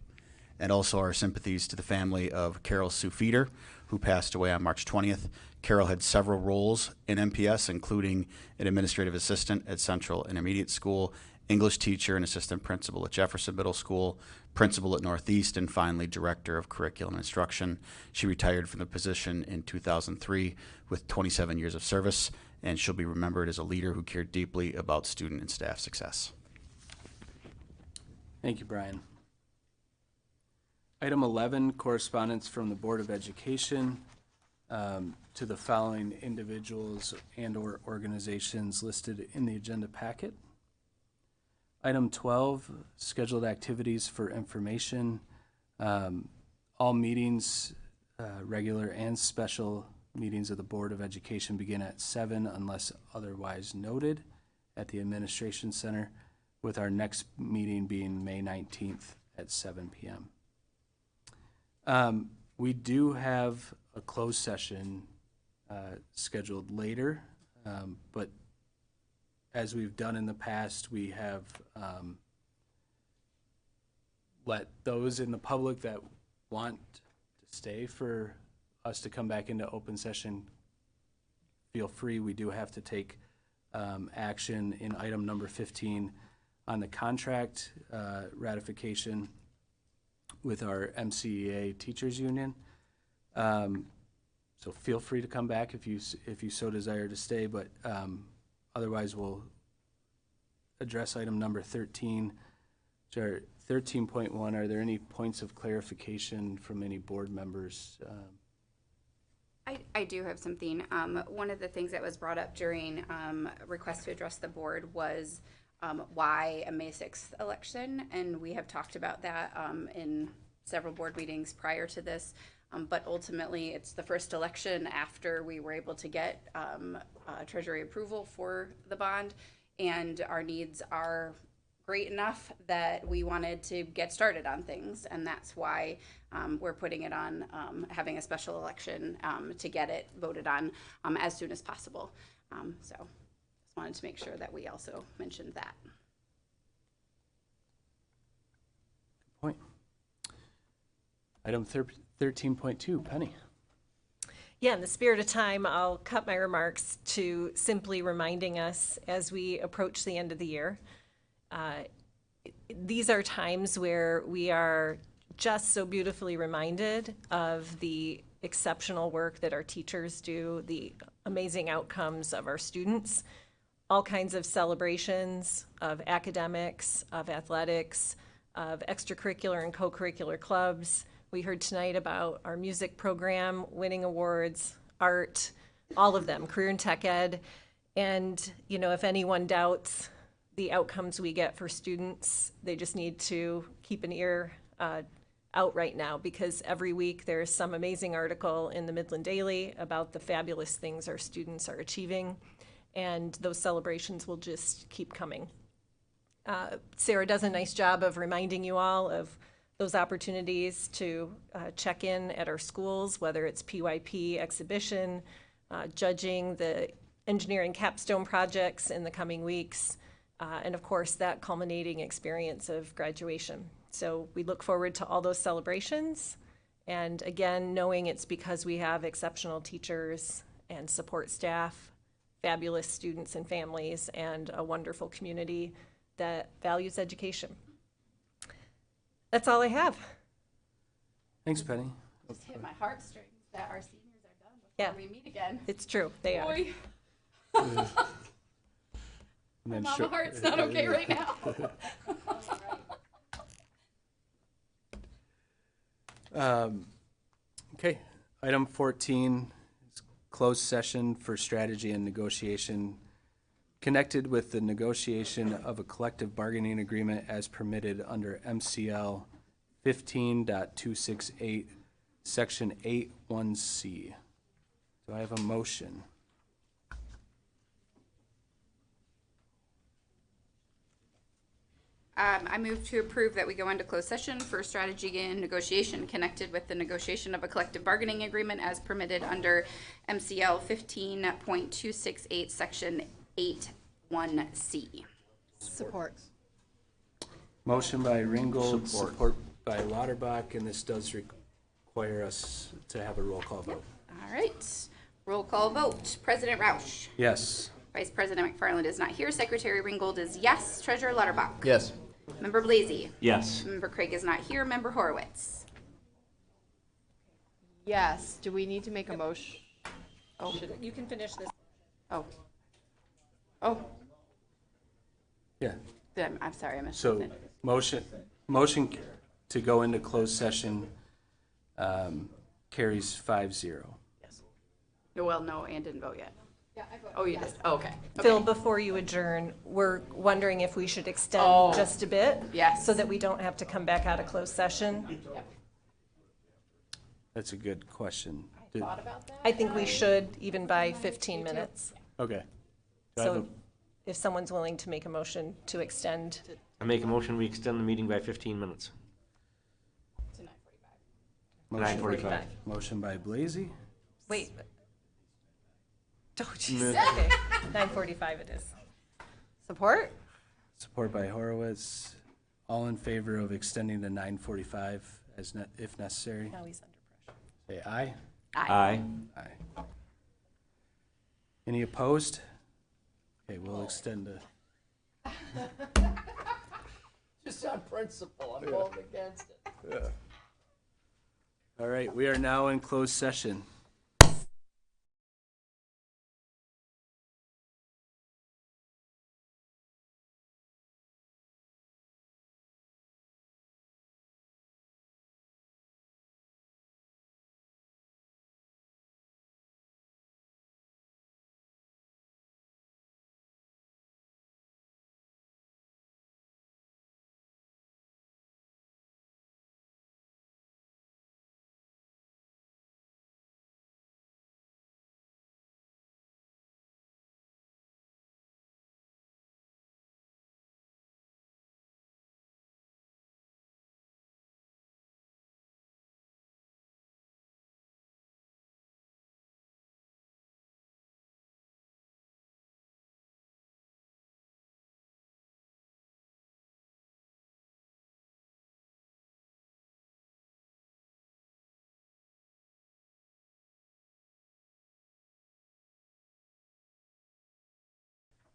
And also our sympathies to the family of Carol Sue Feeder, who passed away on March 20th. Carol had several roles in MPS, including an administrative assistant at Central Intermediate School, English teacher and assistant principal at Jefferson Middle School, principal at Northeast, and finally director of curriculum instruction. She retired from the position in 2003 with 27 years of service, and she'll be remembered as a leader who cared deeply about student and staff success. Thank you, Brian. Item 11, correspondence from the Board of Education to the following individuals and/or organizations listed in the agenda packet. Item 12, scheduled activities for information. All meetings, regular and special meetings of the Board of Education begin at 7 unless otherwise noted at the Administration Center, with our next meeting being May 19th at 7 p.m. We do have a closed session scheduled later, but as we've done in the past, we have let those in the public that want to stay for us to come back into open session feel free. We do have to take action in item number 15 on the contract ratification with our MCEA Teachers Union. So feel free to come back if you so desire to stay, but otherwise we'll address item number 13. 13.1, are there any points of clarification from any board members? I do have something. One of the things that was brought up during request to address the board was why a May 6th election, and we have talked about that in several board meetings prior to this, but ultimately it's the first election after we were able to get Treasury approval for the bond, and our needs are great enough that we wanted to get started on things, and that's why we're putting it on having a special election to get it voted on as soon as possible. So just wanted to make sure that we also mentioned that. Good point. Item 13.2, Penny. Yeah, in the spirit of time, I'll cut my remarks to simply reminding us as we approach the end of the year. These are times where we are just so beautifully reminded of the exceptional work that our teachers do, the amazing outcomes of our students, all kinds of celebrations of academics, of athletics, of extracurricular and co-curricular clubs. We heard tonight about our music program, winning awards, art, all of them, career and tech ed. And, you know, if anyone doubts the outcomes we get for students, they just need to keep an ear out right now, because every week there's some amazing article in the Midland Daily about the fabulous things our students are achieving, and those celebrations will just keep coming. Sarah does a nice job of reminding you all of those opportunities to check in at our schools, whether it's PYP exhibition, judging the engineering capstone projects in the coming weeks, and of course that culminating experience of graduation. So we look forward to all those celebrations, and again, knowing it's because we have exceptional teachers and support staff, fabulous students and families, and a wonderful community that values education. That's all I have. Thanks, Penny. Just hit my heartstrings that our seniors are done before we meet again. It's true, they are. Boy. My then mama heart's not okay right now. Okay, item 14 is closed session for strategy and negotiation connected with the negotiation of a collective bargaining agreement as permitted under MCL 15.268, Section 8(1)C. Do I have a motion? I move to approve that we go into closed session for strategy and negotiation connected with the negotiation of a collective bargaining agreement as permitted under MCL 15.268, Section 8(1)C. Support. Motion by Ringgold, support by Lauterbach, and this does require us to have a roll call vote. All right. Roll call vote. President Roush. Yes. Vice President McFarland is not here. Secretary Ringgold is yes. Treasurer Lauterbach. Yes. Member Blasey. Yes. Member Craig is not here. Member Horowitz. Yes. Do we need to make a motion? Oh, you can finish this. Oh. Oh. Yeah. I'm sorry, I missed So something. motion to go into closed session carries 5-0. Well, no, Ann didn't vote yet. Yeah, I voted. Oh, you did? Oh, okay. Phil, before you adjourn, we're wondering if we should extend just a bit? Yes. So that we don't have to come back out of closed session? That's a good question. I think we should, even by 15 minutes. Okay. Do I have So if someone's willing to make a motion to extend. I make a motion, we extend the meeting by 15 minutes. a 9:45. Motion by Blasey, Wait. Oh, jeez. Meh. Okay, 9:45 it is. Support? support by Horowitz. All in favor of extending to 9:45 as if necessary? Now he's under pressure. Say aye. Aye. Aye. Any opposed? Okay, we'll extend to. Just on principle, I'm voting against it. All right, we are now in closed session.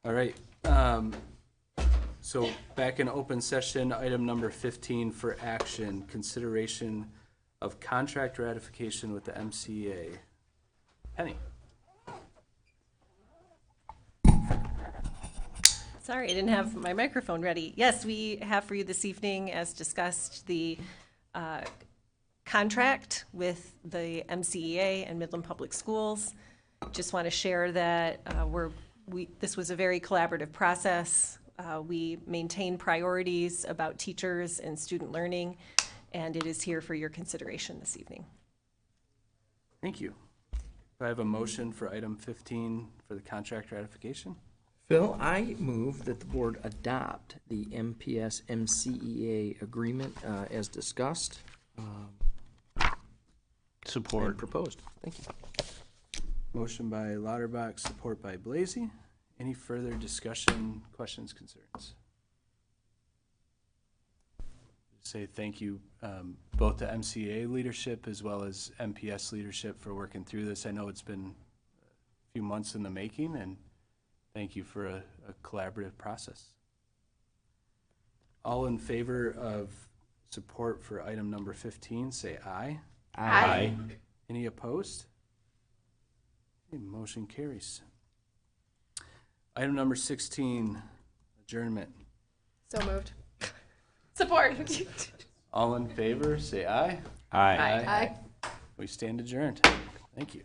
All right, so back in open session, item number 15 for action, consideration of contract ratification with the MCA. Penny. Sorry, I didn't have my microphone ready. Yes, we have for you this evening, as discussed, the contract with the MCEA and Midland Public Schools. Just want to share that this was a very collaborative process. We maintain priorities about teachers and student learning, and it is here for your consideration this evening. Thank you. Do I have a motion for item 15 for the contract ratification? Phil, I move that the board adopt the MPS MCEA agreement as discussed. Support. And proposed. Thank you. Motion by Lauterbach, support by Blasey. Any further discussion, questions, concerns? Say thank you both to MCA leadership as well as MPS leadership for working through this. I know it's been a few months in the making, and thank you for a collaborative process. All in favor of support for item number 15, say aye. Aye. Any opposed? Okay, motion carries. Item number 16, adjournment. So moved. Support. All in favor, say aye. Aye. Aye. We stand adjourned. Thank you.